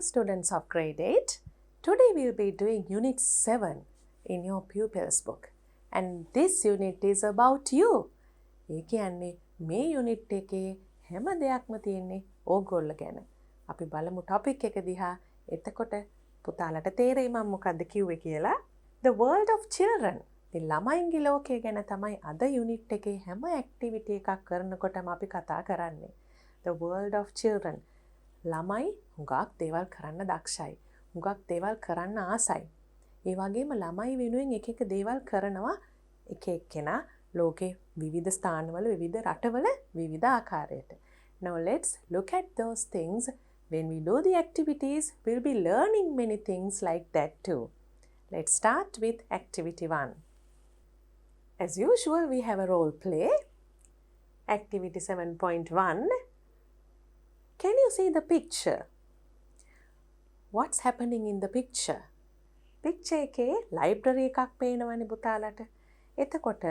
students of grade 8. Today we will be doing unit 7 in your pupils book. And this unit is about you. ඒ කියන්නේ මේ unit එකේ හැම දෙයක්ම තියෙන්නේ ඕගොල්ලෝ ගැන. අපි බලමු topic එක දිහා. එතකොට පුතාලට තේරෙයි මම මොකද්ද කිව්වේ කියලා. The world of children. ඉතින් ළමයින්ගේ ලෝකය ගැන තමයි අද unit එකේ හැම activity එකක් කරනකොටම අපි කතා කරන්නේ. The world of children. ළමයි හුඟක් දේවල් කරන්න දක්ෂයි. හුඟක් දේවල් කරන්න ආසයි. ඒ වගේම ළමයි වෙනුවෙන් එක එක දේවල් කරනවා එක එක්කෙනා ලෝකේ විවිධ ස්ථානවල විවිධ රටවල විවිධ ආකාරයට. Now let's look at those things. When we do the activities, we'll be learning many things like that too. Let's start with activity 1. As usual, we have a role play. Activity 7.1. Can you see the picture? What's happening in the picture? Picture එකේ library එකක් පේනවනේ පුතාලට. එතකොට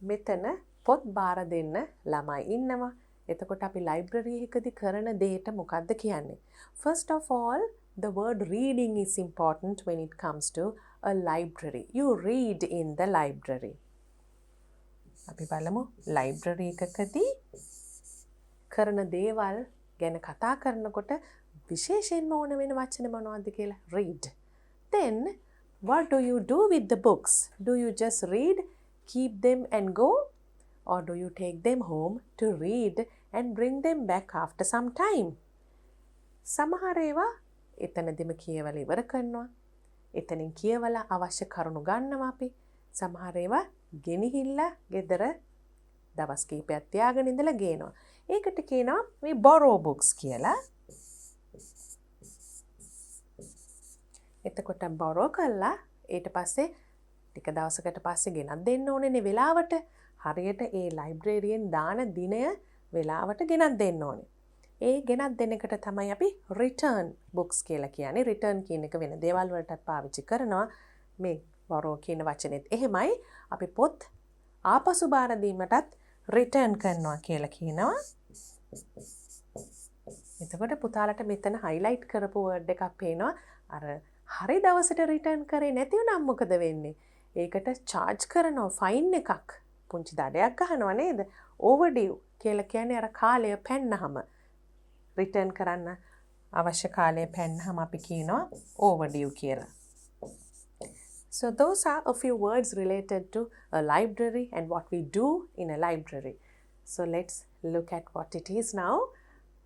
මෙතන පොත් බාර දෙන්න ළමයි ඉන්නවා. එතකොට අපි library එකදී කරන දෙයට මොකක්ද කියන්නේ? First of all, the word reading is important when it comes to a library. You read in the library. අපි බලමු library එකකදී කරන දේවල් ගැන කතා කරනකොට විශේෂයෙන්ම ඕන වෙන වචන මොනවද කියලා? Read. Then what do you do with the books? Do you just read, keep them and go? Or do you take them home to read and bring them back after some time? සමහර ඒවා එතනදිම කියවලා ඉවර කරනවා. එතනින් කියවලා අවශ්‍ය කරුණු ගන්නවා අපි. සමහර ඒවා ගෙනහිල්ලා ගෙදර දවස් කීපයක් තියාගෙන ඉඳලා ගේනවා. ඒකට කියනවා මේ borrow books කියලා. එතකොට borrow කළා ඊට පස්සේ ටික දවසකට පස්සේ ගෙනත් දෙන්න ඕනේනේ වෙලාවට. හරියට ඒ librarian දාන දිනය වෙලාවට ගෙනත් දෙන්න ඕනේ. ඒ ගෙනත් දෙන එකට තමයි අපි return books කියලා කියන්නේ. return කියන එක වෙන දේවල් වලටත් පාවිච්චි කරනවා. මේ borrow කියන වචනේත් එහෙමයි. අපි පොත් ආපසු බාර දීමටත් return කරනවා කියලා කියනවා. එතකොට පුතාලට මෙතන highlight කරපු word එකක් පේනවා. අර හරි දවසට return කරේ නැති වුණාම මොකද වෙන්නේ? ඒකට charge කරනවා fine එකක්. පුංචි දඩයක් ගහනවා නේද? overdue කියලා කියන්නේ අර කාලය පැන්නහම return කරන්න අවශ්‍ය කාලය පැන්නහම අපි කියනවා overdue කියලා. So those are a few words related to a library and what we do in a library. So let's look at what it is now.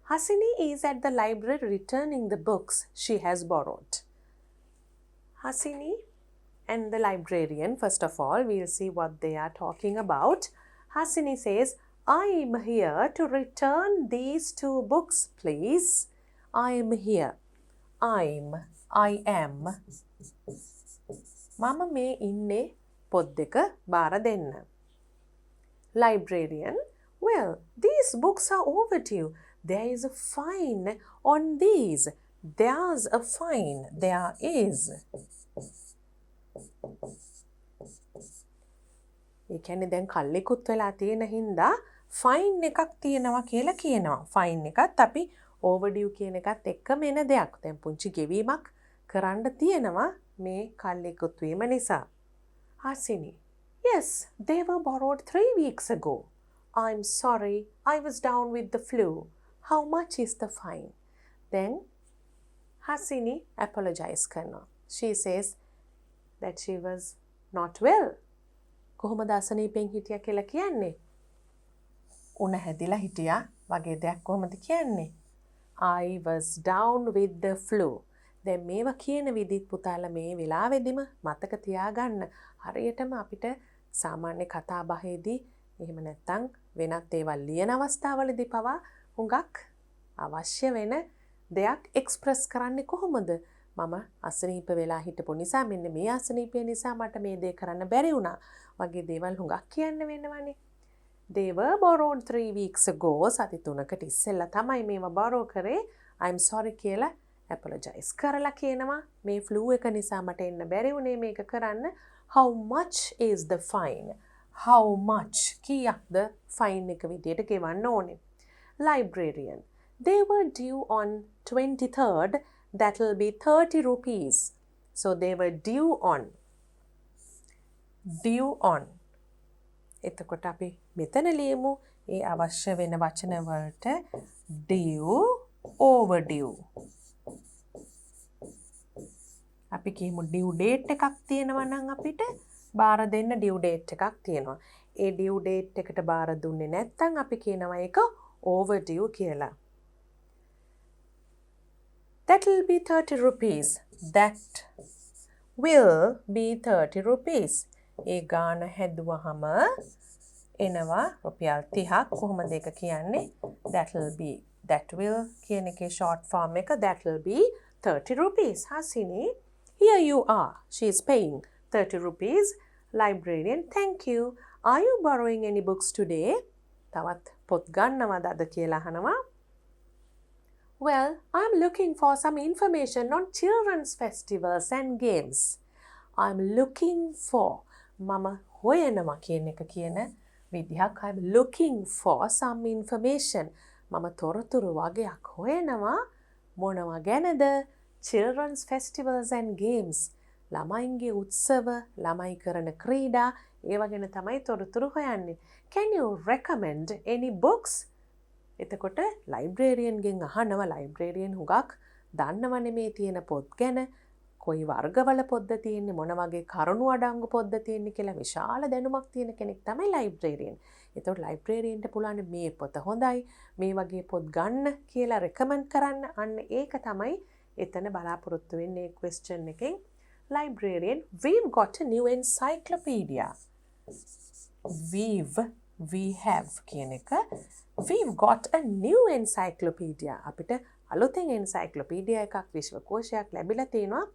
Hasini is at the library returning the books she has borrowed. Hasini and the librarian, first of all, we'll see what they are talking about. Hasini says, I'm here to return these 2 books, please. I am here. I am. මම මේ ඉන්නේ පොත් දෙක බාර දෙන්න. Librarian, well, these books are overdue. There is a fine on these. There's a fine. There is. ඒ කියන්නේ දැන් කල්ලිකුත් වෙලා තියෙන හින්දා ෆයින් එකක් තියෙනවා කියලා කියනවා. ෆයින් එකත් අපි overdue කියන එකත් එක්කම එන දෙයක්. දැන් පුංචි ගෙවීමක් කරන්න තියෙනවා මේ කල්ලිකුත් වීම නිසා. Hasini, yes, they were borrowed 3 weeks ago. I'm sorry, I was down with the flu. How much is the fine? Then Hasini apologized කරනවා. She says that she was not well. කොහොමද අසනීපෙන් හිටියා කියලා කියන්නේ? උණ හැදිලා හිටියා වගේ දෙයක් කොහොමද කියන්නේ? I was down with the flu. දැන් මේවා කියන විදිහත් පුතාලා මේ වෙලාවෙදිම මතක තියාගන්න. හරියටම අපිට සාමාන්‍ය කතා බහේදී එහෙම නැත්නම් වෙනත් දේවල් ලියන අවස්ථාවලදී පවා හුඟක් අවශ්‍ය වෙන දෙයක් එක්ස්ප්‍රස් කරන්නේ කොහොමද? මම අසනීප වෙලා හිටපු නිසා මෙන්න මේ අසනීපය නිසා මට මේ දේ කරන්න බැරි වුණා වගේ දේවල් හුඟක් කියන්න වෙනවනේ. They were borrowed 3 weeks ago. සති 3කට ඉස්සෙල්ලා තමයි මේවා borrow කරේ. I'm sorry කියලා apologize කරලා කියනවා මේ flu එක නිසා මට එන්න බැරි වුණේ මේක කරන්න. How much is the fine? How much කීයක්ද fine එක විදියට ගෙවන්න ඕනේ? Librarian, they were due on 23rd. that'll be 30 rupees. So they were due on. Due on. එතකොට අපි මෙතන ලියමු ඒ අවශ්‍ය වෙන වචන වලට due, overdue. අපි කියමු due date එකක් තියෙනවා නම් අපිට බාර දෙන්න due date එකක් තියෙනවා. ඒ due date එකට බාර දුන්නේ නැත්නම් අපි කියනවා ඒක overdue කියලා. That'll be 30 rupees. That will be 30 rupees. ඒ ගාන හැදුවහම එනවා රුපියල් 30ක්. කොහොමද ඒක කියන්නේ? that will කියන එකේ short form එක that'll be 30 rupees. Hasini, here you are. She is paying 30 rupees. Librarian, thank you. Are you borrowing any books today? තවත් පොත් ගන්නවද අද කියලා අහනවා. Well, I'm looking for some information on children's festivals and games. I'm looking for. මම හොයනවා කියන එක කියන විදිහක්. I'm looking for some information. මම තොරතුරු වගේක් හොයනවා. මොනවා ගැනද? Children's festivals and games. ළමයින්ගේ උත්සව, ළමයි කරන ක්‍රීඩා, ඒවා ගැන තමයි තොරතුරු හොයන්නේ. Can you recommend any books? එතකොට ලයිබ්‍රේරියන්ගෙන් අහනවා. ලයිබ්‍රේරියන් හුඟක් දන්නවනේ මේ තියෙන පොත් ගැන. කොයි වර්ගවල පොත්ද තියෙන්නේ, මොන වගේ කරුණු අඩංගු පොත්ද තියෙන්නේ කියලා විශාල දැනුමක් තියෙන කෙනෙක් තමයි ලයිබ්‍රේරියන්. එතකොට ලයිබ්‍රේරියන්ට පුළුවන් මේ පොත හොඳයි, මේ වගේ පොත් ගන්න කියලා රෙකමන්ඩ් කරන්න. අන්න ඒක තමයි එතන බලාපොරොත්තු වෙන්නේ question එකෙන්. Librarian, we've got a new encyclopedia. We have කියන එක. We've got a new encyclopedia. අපිට අලුතෙන් encyclopedia එකක් විශ්වකෝෂයක් ලැබිලා තියෙනවා.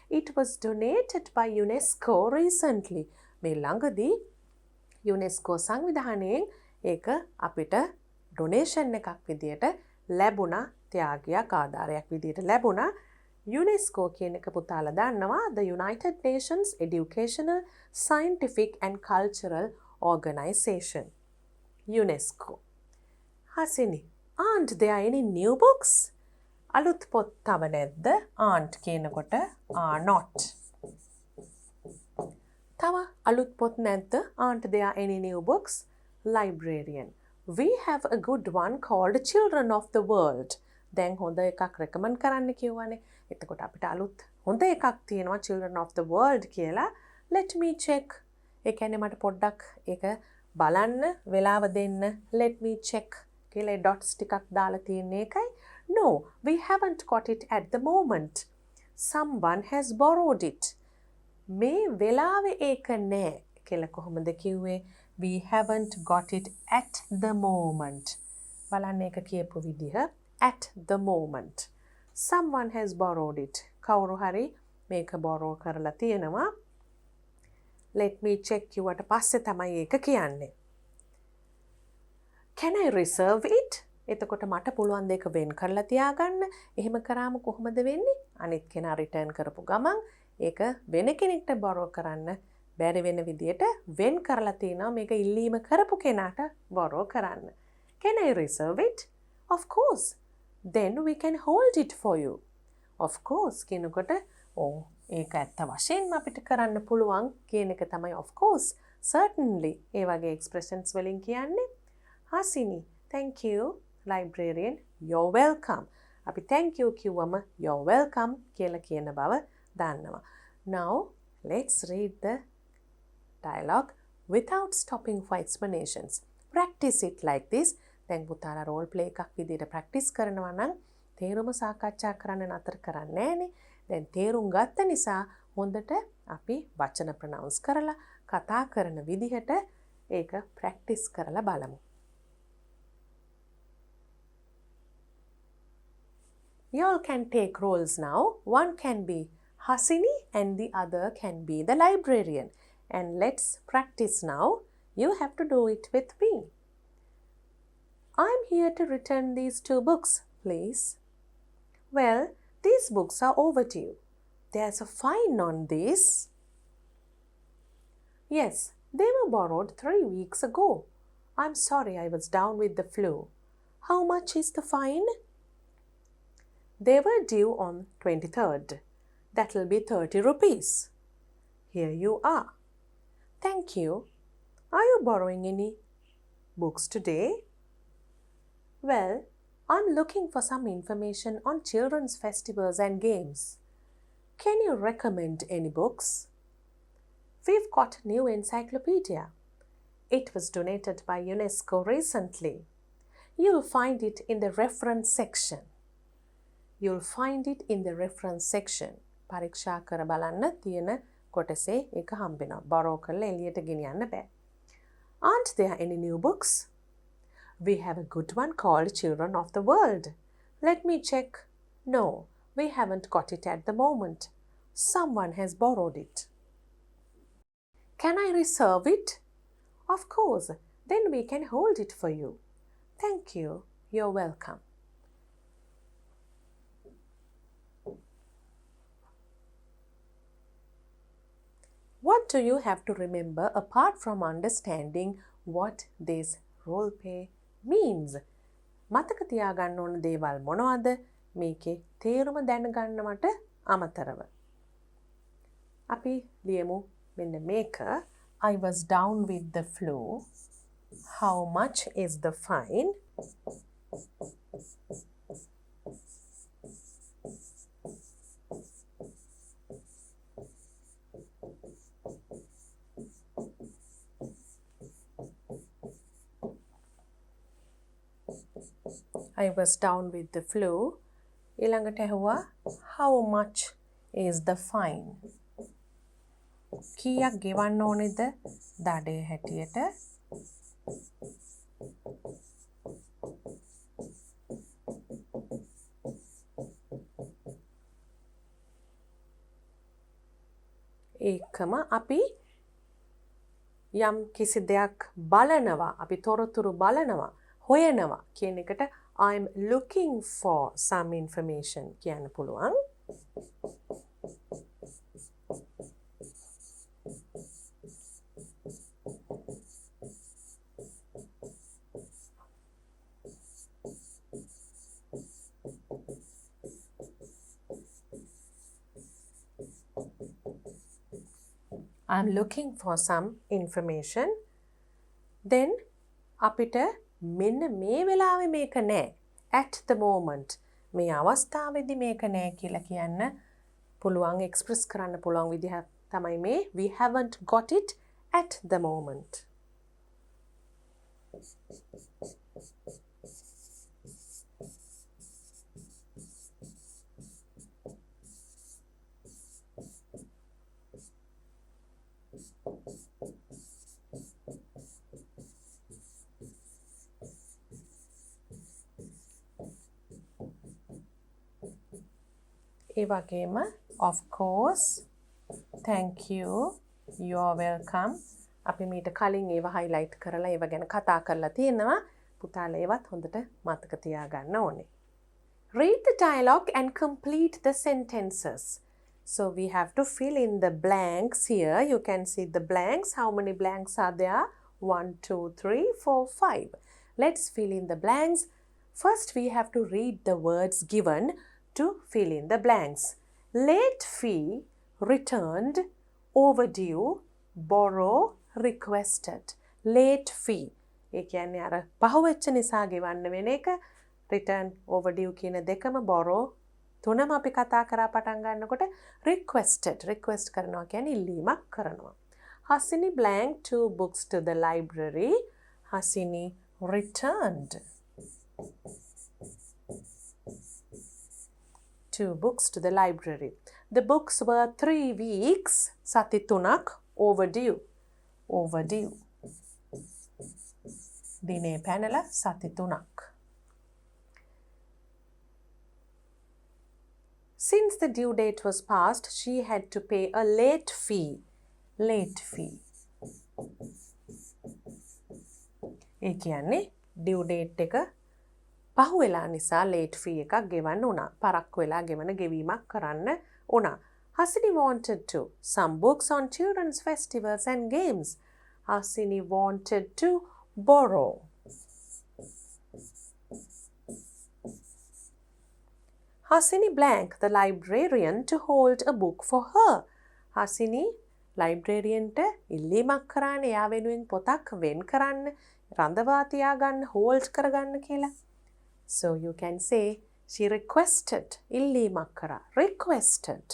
It was donated by UNESCO recently. මේ ළඟදී UNESCO සංවිධානයෙන් ඒක අපිට donation එකක් විදියට ලැබුණා. ත්‍යාගයක් ආධාරයක් විදියට ලැබුණා. UNESCO කියන එක පුතාලා දන්නවා. The United Nations Educational, Scientific and Cultural Organization. UNESCO. Hasini, aren't there any new books? අලුත් පොත් තව නැද්ද? aren't කියනකොට are not. තව අලුත් පොත් නැද්ද? aren't there any new books? Librarian. We have a good one called Children of the World. දැන් හොඳ එකක් recommend කරන්න කිව්වනේ. එතකොට අපිට අලුත් හොඳ එකක් තියෙනවා Children of the World කියලා. Let me check. ඒ කියන්නේ මට පොඩ්ඩක් ඒක බලන්න වෙලාව දෙන්න. Let me check කියලා dots ටිකක් දාලා තියෙන එකයි. No, we haven't got it at the moment. Someone has borrowed it. මේ වෙලාවේ ඒක නෑ කියලා කොහොමද කිව්වේ? We haven't got it at the moment. බලන්න ඒක කියපු විදිහ. At the moment. Someone has borrowed it. කවුරු හරි මේක borrow කරලා තියෙනවා. Let me check කිව්වට පස්සේ තමයි ඒක කියන්නේ. Can I reserve it? එතකොට මට පුළුවන් දෙක වෙන් කරලා තියාගන්න. එහෙම කරාම කොහොමද වෙන්නේ? අනිත් කෙනා return කරපු ගමන් ඒක වෙන කෙනෙක්ට borrow කරන්න බැරි වෙන විදියට වෙන් කරලා තිනවා. මේක ඉල්ලීම කරපු කෙනාට borrow කරන්න. Can I reserve it? Of course. Then we can hold it for you. Of course කියනකොට ඒක ඇත්ත වශයෙන්ම අපිට කරන්න පුළුවන් කියන එක තමයි of course. Certainly ඒ වගේ expressions වලින් කියන්නේ. Hasini, thank you. Librarian, you're welcome. අපි thank you කිව්වම you're welcome කියලා කියන බව දන්නවා. Now let's read the dialogue without stopping for explanations. Practice it like this. දැන් පුතාලා role play එකක් විදිහට practice කරනවා නම් තේරුම සාකච්ඡා කරන්න නතර කරන්නේ නැහනේ. දැන් තේරුම් ගත්ත නිසා හොඳට අපි වචන pronounce කරලා කතා කරන විදිහට ඒක practice කරලා බලමු. You all can take roles now. One can be Hasini and the other can be the librarian. And let's practice now. You have to do it with me. I'm here to return these 2 books, please. Well, these books are overdue. There's a fine on these. Yes, they were borrowed 3 weeks ago. I'm sorry I was down with the flu. How much is the fine? They were due on 23rd. That'll be 30 rupees. Here you are. Thank you. Are you borrowing any books today? Well, I'm looking for some information on children's festivals and games. Can you recommend any books? We've got a new encyclopedia. It was donated by UNESCO recently. You'll find it in the reference section. You'll find it in the reference section. පරීක්ෂා කර බලන්න තියෙන කොටසේ ඒක හම්බෙනවා. borrow කරලා එළියට ගෙනියන්න බෑ. Aren't there any new books? We have a good one called Children of the World. Let me check. No, we haven't got it at the moment. Someone has borrowed it. Can I reserve it? Of course. Then we can hold it for you. Thank you. You're welcome. What do you have to remember apart from understanding what this role play means? මතක තියාගන්න ඕන දේවල් මොනවද? මේකේ තේරුම දැනගන්නවට අමතරව. අපි ලියමු මෙන්න මේක. I was down with the flu. How much is the fine? I was down with the flu. ඊළඟට ඇහුවා how much is the fine? කීයක් ගෙවන්න ඕනේද දඩේ හැටියට? ඒකම අපි යම් කිසි දෙයක් බලනවා, අපි තොරතුරු බලනවා, හොයනවා කියන එකට I'm looking for some information කියන්න පුළුවන්. I'm looking for some information. Then අපිට මෙන්න මේ වෙලාවේ මේක නෑ. At the moment. මේ අවස්ථාවේදී මේක නෑ කියලා කියන්න පුළුවන් එක්ස්ප්‍රස් කරන්න පුළුවන් විදිහ තමයි මේ we haven't got it at the moment. ඒ වගේම of course, thank you, you're welcome. අපි මීට කලින් ඒවා highlight කරලා ඒව ගැන කතා කරලා තියෙනවා. පුතාලා ඒවත් හොඳට මතක තියාගන්න ඕනේ. Read the dialogue and complete the sentences. So we have to fill in the blanks here. You can see the blanks. How many blanks are there? 1, 2, 3, 4, 5. Let's fill in the blanks. First we have to read the words given to fill in the blanks. Late fee, returned, overdue, borrow, requested. Late fee. ඒ කියන්නේ අර පහුවෙච්ච නිසා ගෙවන්න වෙන එක. Return, overdue කියන දෙකම borrow තුනම අපි කතා කරා පටන් ගන්නකොට requested. Request කරනවා කියන්නේ ඉල්ලීමක් කරනවා. Hasini blank 2 books to the library. Hasini returned 2 books to the library. The books were 3 weeks, සති 3ක්, overdue. Overdue. දිනේ පැනලා සති 3ක්. Since the due date was passed, she had to pay a late fee. Late fee. ඒ කියන්නේ due date එක පහු වෙලා නිසා late fee එකක් ගෙවන්න උනා. පරක්කු වෙලා ගෙවන ගෙවීමක් කරන්න උනා. Hasini wanted to. Some books on children's festivals and games. Hasini wanted to borrow. Hasini blank the librarian to hold a book for her. Hasini librarianට ඉල්ලීමක් කරානේ එයා වෙනුවෙන් පොතක් වෙන් කරන්න රඳවා තියාගන්න hold කරගන්න කියලා. So you can say she requested ඉල්ලීමක් කරා requested.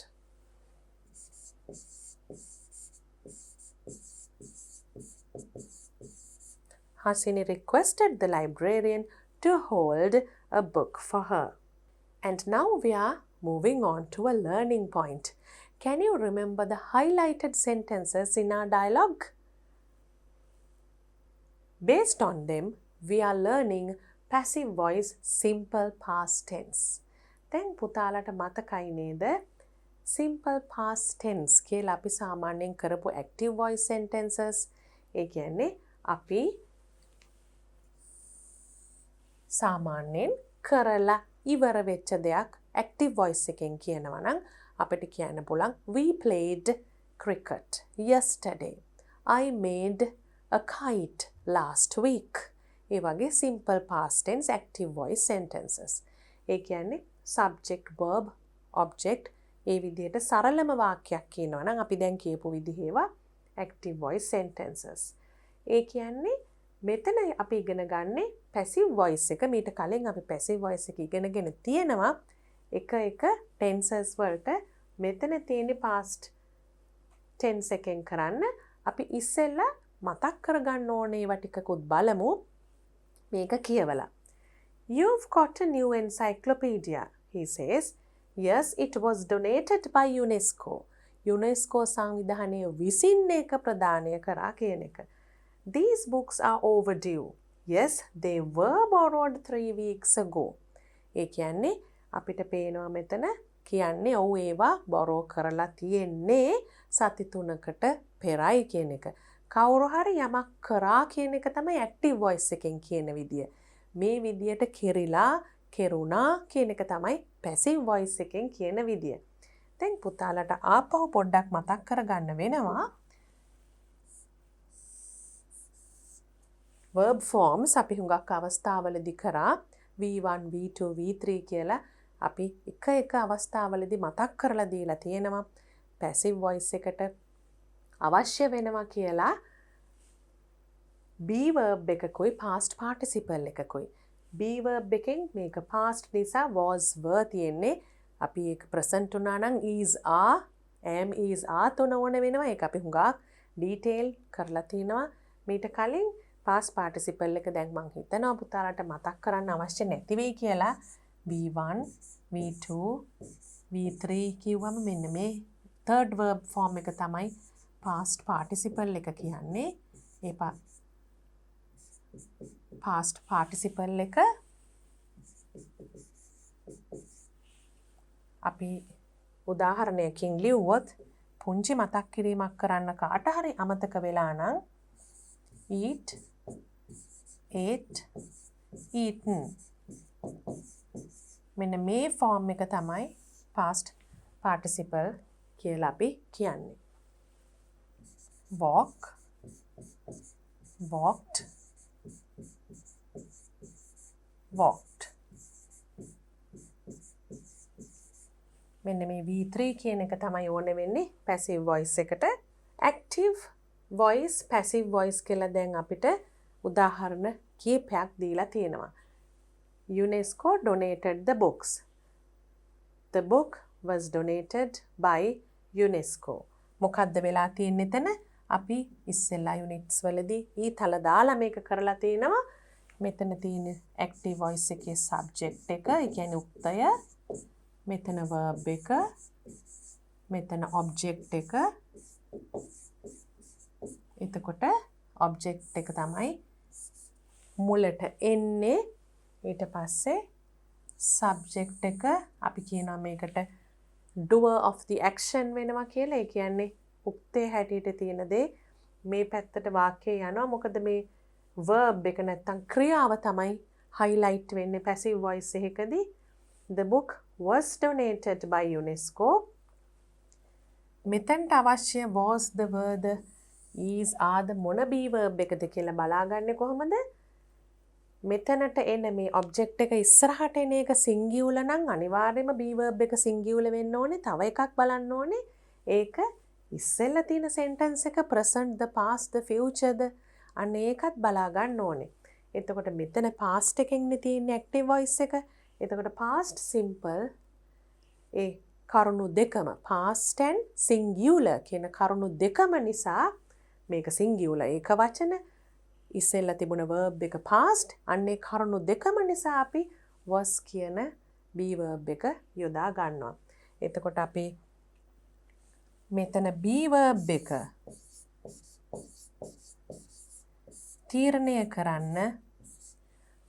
Hasini requested the librarian to hold a book for her. And now we are moving on to a learning point. Can you remember the highlighted sentences in our dialogue? Based on them, we are learning passive voice simple past tense. දැන් පුතාලට මතකයි නේද? Simple past tense කියලා අපි සාමාන්‍යයෙන් කරපු active voice sentences. ඒ කියන්නේ අපි සාමාන්‍යයෙන් කරලා ඉවර වෙච්ච දෙයක් active voice එකෙන් කියනවා නම් අපිට කියන්න පුළුවන් we played cricket yesterday. I made a kite last week. ඒ වගේ simple past tense active voice sentences. ඒ කියන්නේ subject verb object ඒ විදිහට සරලම වාක්‍යයක් කියනවා නම් අපි දැන් කියපු විදිහේවා active voice sentences. ඒ කියන්නේ මෙතන අපි ඉගෙන ගන්නේ passive voice එක. මීට කලින් අපි passive voice එක ඉගෙනගෙන තියෙනවා. එක tenses වලට මෙතන තියෙන past tense එකෙන් කරන්න අපි ඉස්සෙල්ලා මතක් කරගන්න ඕනේ ඒවා ටිකකුත් බලමු. මේක කියවලා. You've got a new encyclopedia, he says. Yes, it was donated by UNESCO. UNESCO සංවිධානය විසින් ඒක ප්‍රදානය කරා කියන එක. These books are overdue. Yes, they were borrowed 3 weeks ago. ඒ කියන්නේ අපිට පේනවා මෙතන කියන්නේ ඔව් ඒවා borrow කරලා තියෙන්නේ සති 3කට පෙරයි කියන එක. කවුරු හරි යමක් කරා කියන එක තමයි active voice එකෙන් කියන විදිය. මේ විදියට කෙරිලා කෙරුණා කියන එක තමයි passive voice එකෙන් කියන විදිය. දැන් පුතාලට ආපහු පොඩ්ඩක් මතක් කරගන්න වෙනවා. verb forms අපි හුඟක් අවස්ථාවලදී කරා V1 V2 V3 කියලා අපි එක අවස්ථාවලදී මතක් කරලා දීලා තියෙනවා. passive voice එකට අවශ්‍ය වෙනවා කියලා be verb එකකුයි past participle එකකුයි. be verb එකෙන් මේක past නිසා was were තියෙන්නේ. අපි ඒක present උනා නම් is are am is are තුන ඕන වෙනවා. ඒක අපි හුඟක් detail කරලා තිනවා. මීට කලින් past participle එක දැන් මං හිතනවා පුතාලට මතක් කරන්න අවශ්‍ය නැති වෙයි කියලා. V1 V2 V3 කිව්වම මෙන්න මේ third verb form එක තමයි past participle එක කියන්නේ. ඒ past participle එක අපි උදාහරණයකින් ලිව්වොත් පුංචි මතක් කිරීමක් කරන්න කාට හරි අමතක වෙලා නම් eat ate eaten මෙන්න මේ form එක තමයි past participle කියලා අපි කියන්නේ. walk walked walked මෙන්න මේ V3 කියන එක තමයි ඕනේ වෙන්නේ passive voice එකට. active voice passive voice කියලා දැන් අපිට උදාහරණ කීපයක් දීලා තියෙනවා. UNESCO donated the books. The book was donated by UNESCO. මොකද්ද වෙලා තියෙන්නේ එතන? අපි ඉස්සෙල්ලා units වලදී ඊතල දාලා මේක කරලා තිනවා. මෙතන තියෙන active voice එකේ subject එක, ඒ කියන්නේ උක්තය. මෙතන verb එක. මෙතන object එක. එතකොට object එක තමයි මුලට එන්නේ. ඊට පස්සේ subject එක අපි කියනවා මේකට doer of the action වෙනවා කියලා. ඒ කියන්නේ උක්තේ හැටියට තියෙන දේ මේ පැත්තට වාක්‍යය යනවා. මොකද මේ verb එක නැත්තම් ක්‍රියාව තමයි highlight වෙන්නේ passive voice එකකදී. The book was donated by UNESCO. මෙතනට අවශ්‍ය was the word is are the මොන be verb එකද කියලා බලාගන්නේ කොහොමද? මෙතනට එන මේ ඔබ්ජෙක්ට් එක ඉස්සරහට එන එක සිංගියුලර් නම් අනිවාර්යයෙන්ම be verb එක සිංගියුලර් වෙන්න ඕනේ. තව එකක් බලන්න ඕනේ. ඒක ඉස්සෙල්ලා තියෙන sentence එක present the past the future ද අන්න ඒකත් බලා ගන්න ඕනේ. එතකොට මෙතන past එකෙන්නේ තියෙන්නේ active voice එක. එතකොට past simple ඒ කරුණු දෙකම past and singular කියන කරුණු දෙකම නිසා මේක singular ඒක වචන ඉස්සෙල්ලා තිබුණ verb එක past අන්නේ කරුණු දෙකම නිසා අපි was කියන be verb එක යොදා ගන්නවා. එතකොට අපි මෙතන be verb එක තීරණය කරන්න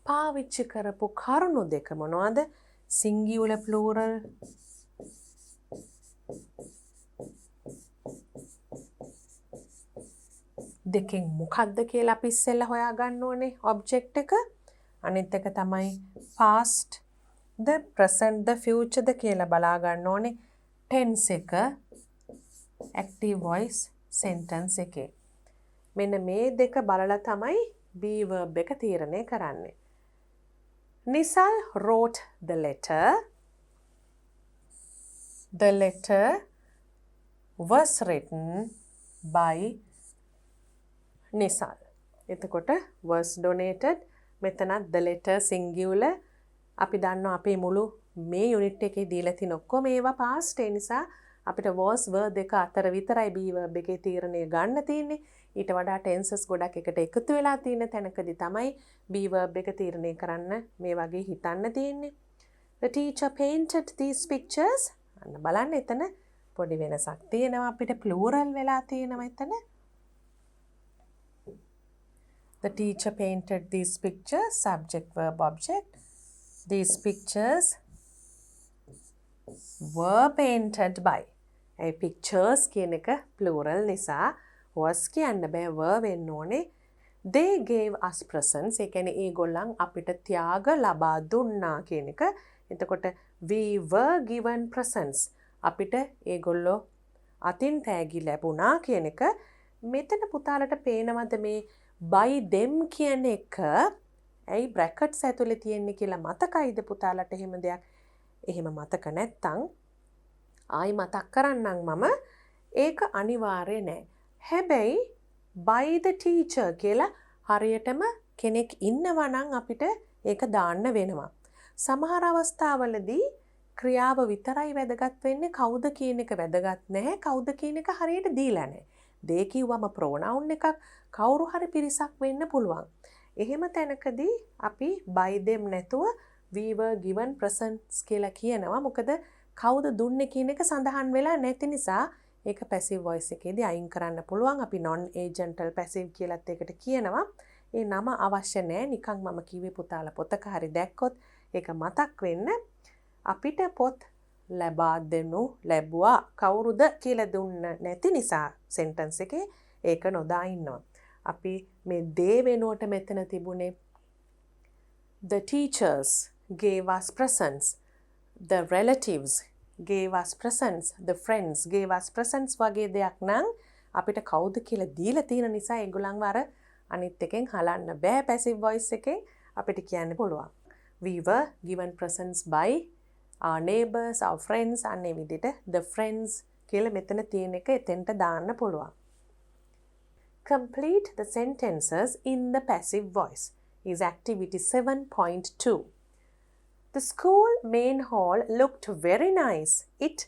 පාවිච්චි කරපු කරුණු දෙක මොනවද? singular plural දෙකෙන් මොකක්ද කියලා අපි ඉස්සෙල්ලා හොයා ගන්න ඕනේ ඔබ්ජෙක්ට් එක. අනිත් එක තමයි past the present the future ද කියලා බලා ගන්න ඕනේ tense එක active voice sentence එකේ. මෙන්න මේ දෙක බලලා තමයි be verb එක තීරණය කරන්නේ. Nisal wrote the letter. The letter was written by Nisal. එතකොට was donated මෙතනත් the letter singular. අපි දන්නවා අපේ මුළු මේ යුනිට් එකේ දීලා තියෙන ඔක්කොම ඒවා past ඒ නිසා අපිට was were දෙක අතර විතරයි be verb එකේ තීරණය ගන්න තියෙන්නේ. ඊට වඩා tenses ගොඩක් එකට එකතු වෙලා තියෙන තැනකදී තමයි be verb එක තීරණය කරන්න මේ වගේ හිතන්න තියෙන්නේ. The teacher painted these pictures. අන්න බලන්න එතන පොඩි වෙනසක් තියෙනවා අපිට plural වෙලා තියෙනවා එතන. The teacher painted these pictures, subject verb object. These pictures were painted by. A pictures කියන එක plural නිසා was කියන්න බෑ were වෙන්න ඕනේ. They gave us presents. ඒ කියන්නේ ඒගොල්ලන් අපිට ත්‍යාග ලබා දුන්නා කියන එක. එතකොට we were given presents. අපිට ඒගොල්ලෝ අතින් තෑගි ලැබුණා කියන එක. මෙතන පුතාලට පේනවද මේ by them කියන එක ඇයි brackets ඇතුලේ තියෙන්නේ කියලා මතකයිද පුතාලට? එහෙම දෙයක් එහෙම මතක නැත්තම් ආයි මතක් කරන්නම් මම. ඒක අනිවාර්ය නෑ. හැබැයි by the teacher කියලා හරියටම කෙනෙක් ඉන්නවා නම් අපිට ඒක දාන්න වෙනවා. සමහර අවස්ථාවලදී ක්‍රියාව විතරයි වැදගත් වෙන්නේ, කවුද කියන එක වැදගත් නැහැ. කවුද කියන එක හරියට දීලා නැහැ. they කිව්වම pronoun එකක් කවුරු හරි පිරිසක් වෙන්න පුළුවන්. එහෙම තැනකදී අපි by them නැතුව we were given presents කියලා කියනවා. මොකද කවුද දුන්නේ කියන එක සඳහන් වෙලා නැති නිසා ඒක passive voice එකේදී අයින් කරන්න පුළුවන්. අපි non agental passive කියලාත් ඒකට කියනවා. ඒ නම අවශ්‍ය නැහැ. නිකන් මම කිව්වේ පුතාලා පොතක හරි දැක්කොත් ඒක මතක් වෙන්න. අපිට පොත් ලැබා දෙනු ලැබුවා කවුරුද කියලා දුන්න නැති නිසා sentence එකේ ඒක නොදා ඉන්නවා. අපි මේ they වෙනුවට මෙතන තිබුණේ the teachers gave us presents, the relatives gave us presents, the friends gave us presents වගේ දෙයක් නම් අපිට කවුද කියලා දීලා තියෙන නිසා ඒගොල්ලන්ව අර අනිත් එකෙන් හලන්න බෑ. passive voice එකෙන් අපිට කියන්න පුළුවන් we were given presents by our neighbors, our friends. අන්නේ විදිහට the friends කියලා මෙතන තියෙන එක එතෙන්ට දාන්න පුළුවන්. Complete the sentences in the passive voice is activity 7.2. The school main hall looked very nice. It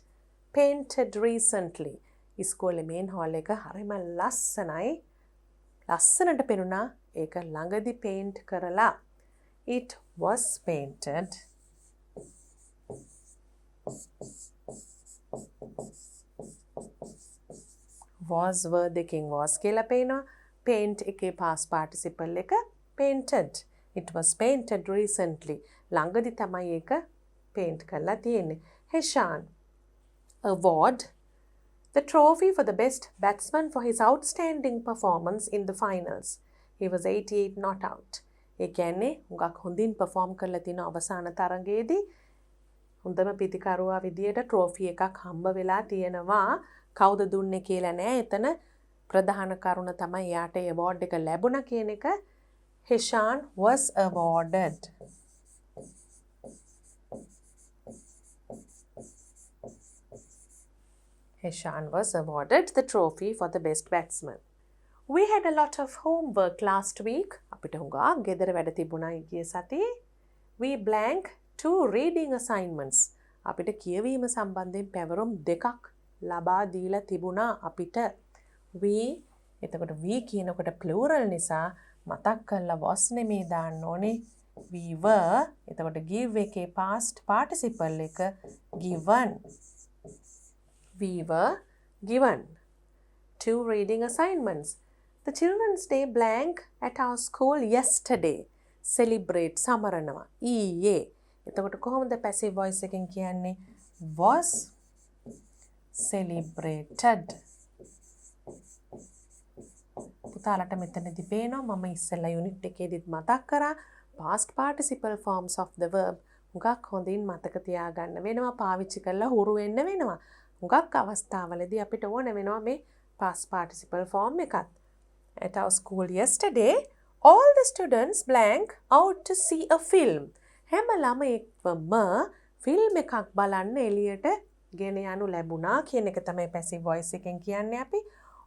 painted recently. ඉස්කෝලේ main hall එක හරිම ලස්සනයි. ලස්සනට පෙනුණා. ඒක ළඟදි paint කරලා. It was painted. Was were දෙකෙන් was කියලා පේනවා. paint එකේ past participle එක painted. It was painted recently. ළඟදි තමයි ඒක paint කරලා තියෙන්නේ. Heshan award the trophy for the best batsman for his outstanding performance in the finals. He was 88 not out. ඒ කියන්නේ උගක් හොඳින් perform කරලා තියෙන අවසාන තරඟයේදී හොඳම පිතිකරුවා විදියට trophy එකක් හම්බ වෙලා තියෙනවා. කවුද දුන්නේ කියලා නෑ. එතන ප්‍රධාන කරුණ තමයි යාට award එක ලැබුණා කියන එක Heshan was awarded. Heshan was awarded the trophy for the best batsman. We had a lot of homework last week. අපිට හුඟක් ගෙදර වැඩ තිබුණා ඊයේ සතියේ. We blank 2 reading assignments. අපිට කියවීම සම්බන්ධයෙන් පැවරුම් දෙකක් ලබා දීලා තිබුණා අපිට. We එතකොට we කියනකොට plural නිසා මතක් කරලා was නෙමේ දාන්න ඕනේ. We were එතකොට give එකේ past participle එක given. We were given 2 reading assignments. The Children's Day blank at our school yesterday. Celebrate සමරනවා. ඊයේ. එතකොට කොහොමද passive voice එකෙන් කියන්නේ? Was celebrated. පුතාලට මෙතනදී පේනවා මම ඉස්සෙල්ලා යුනිට් එකේදීත් මතක් කරා past participle forms of the verb හුඟක් හොඳින් මතක තියාගන්න වෙනවා පාවිච්චි කරලා හුරු වෙන්න වෙනවා. හුඟක් අවස්ථාවලදී අපිට ඕන වෙනවා මේ past participle form එකත්. At our school yesterday, all the students blank out to see a film. හැම ළමයෙක්වම ෆිල්ම් එකක් බලන්න එළියට ගෙන යනු ලැබුණා කියන එක තමයි passive voice එකෙන් කියන්නේ අපි.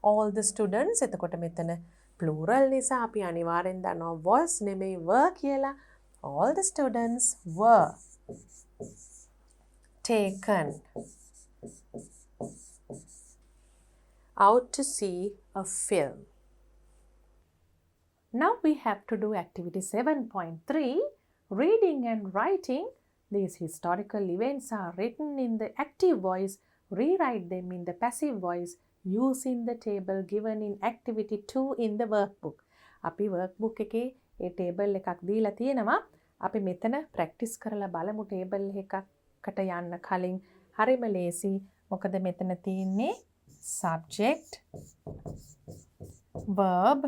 All the students එතකොට මෙතන plural නිසා අපි අනිවාර්යෙන් දන්නවා was නෙමෙයි were කියලා. All the students were taken out to see a film. Now we have to do activity 7.3, reading and writing. These historical events are written in the active voice. Rewrite them in the passive voice using the table given in activity 2 in the workbook. අපි workbook එකේ ඒ table එකක් දීලා තියෙනවා. අපි මෙතන practice කරලා බලමු table එකකට යන්න කලින්. හරිම ලේසි. මොකද මෙතන තියෙන්නේ subject, verb,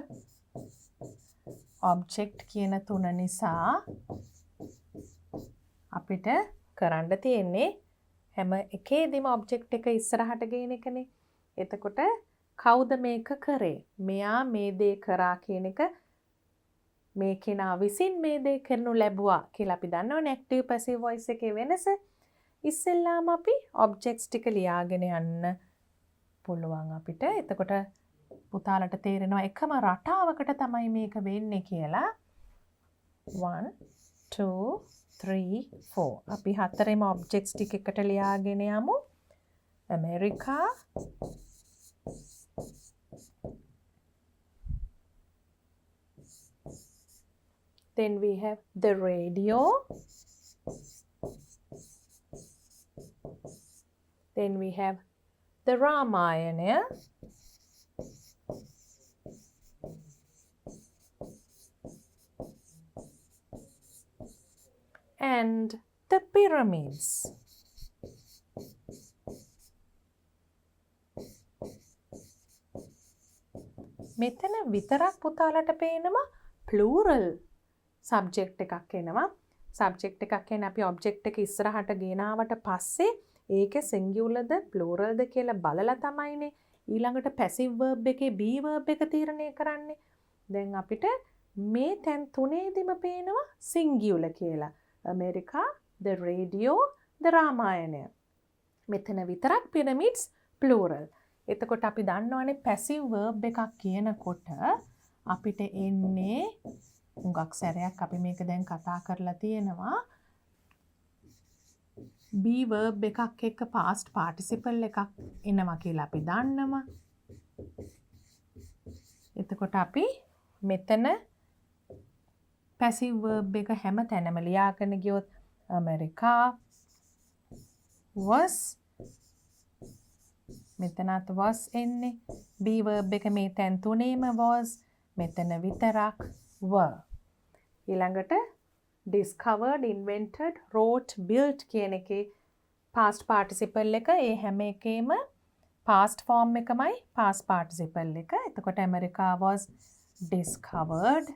object කියන තුන නිසා අපිට කරන්න තියෙන්නේ හැම එකේදීම object එක ඉස්සරහට ගේන එකනේ. එතකොට කවුද මේක කරේ? මෙයා මේ දේ කරා කියන එක මේ කෙනා විසින් මේ දේ කරනු ලැබුවා කියලා අපි දන්නවනේ active passive voice එකේ වෙනස. ඉස්සෙල්ලාම අපි objects ටික ලියාගෙන යන්න පුළුවන් අපිට. එතකොට පුතාලට තේරෙනවා එකම රටාවකට තමයි මේක වෙන්නේ කියලා. 1 2 3 4 අපි හතරෙම objects ටික එකට ලියාගෙන යමු. America, then we have the radio, then we have the Ramayana, and the pyramids. මෙතන විතරක් පුතාලට පේනවා plural subject එකක් එනවා. subject එකක් කියන්නේ අපි object එක ඉස්සරහට ගෙනාවට පස්සේ ඒක singular ද plural ද කියලා බලලා තමයිනේ ඊළඟට passive verb එකේ be verb එක තීරණය කරන්නේ. දැන් අපිට මේ තැන් තුනේදීම පේනවා singular කියලා. America, the radio, the Ramayana. මෙතන විතරක් pyramids plural. එතකොට අපි දන්නවනේ passive verb එකක් කියනකොට අපිට එන්නේ හුඟක් සැරයක් අපි මේක දැන් කතා කරලා තියෙනවා be verb එකක් එක්ක past participle එකක් එනවා කියලා අපි දන්නවා. එතකොට අපි මෙතන passive verb එක හැම තැනම ලියාගෙන ගියොත් America was මෙතනත් was එන්නේ be verb එක මේ තැන් තුනේම was මෙතන විතරක් were. ඊළඟට discovered, invented, wrote, built කියන එකේ past participle එක ඒ හැම එකේම past form එකමයි past participle එක. එතකොට America was discovered,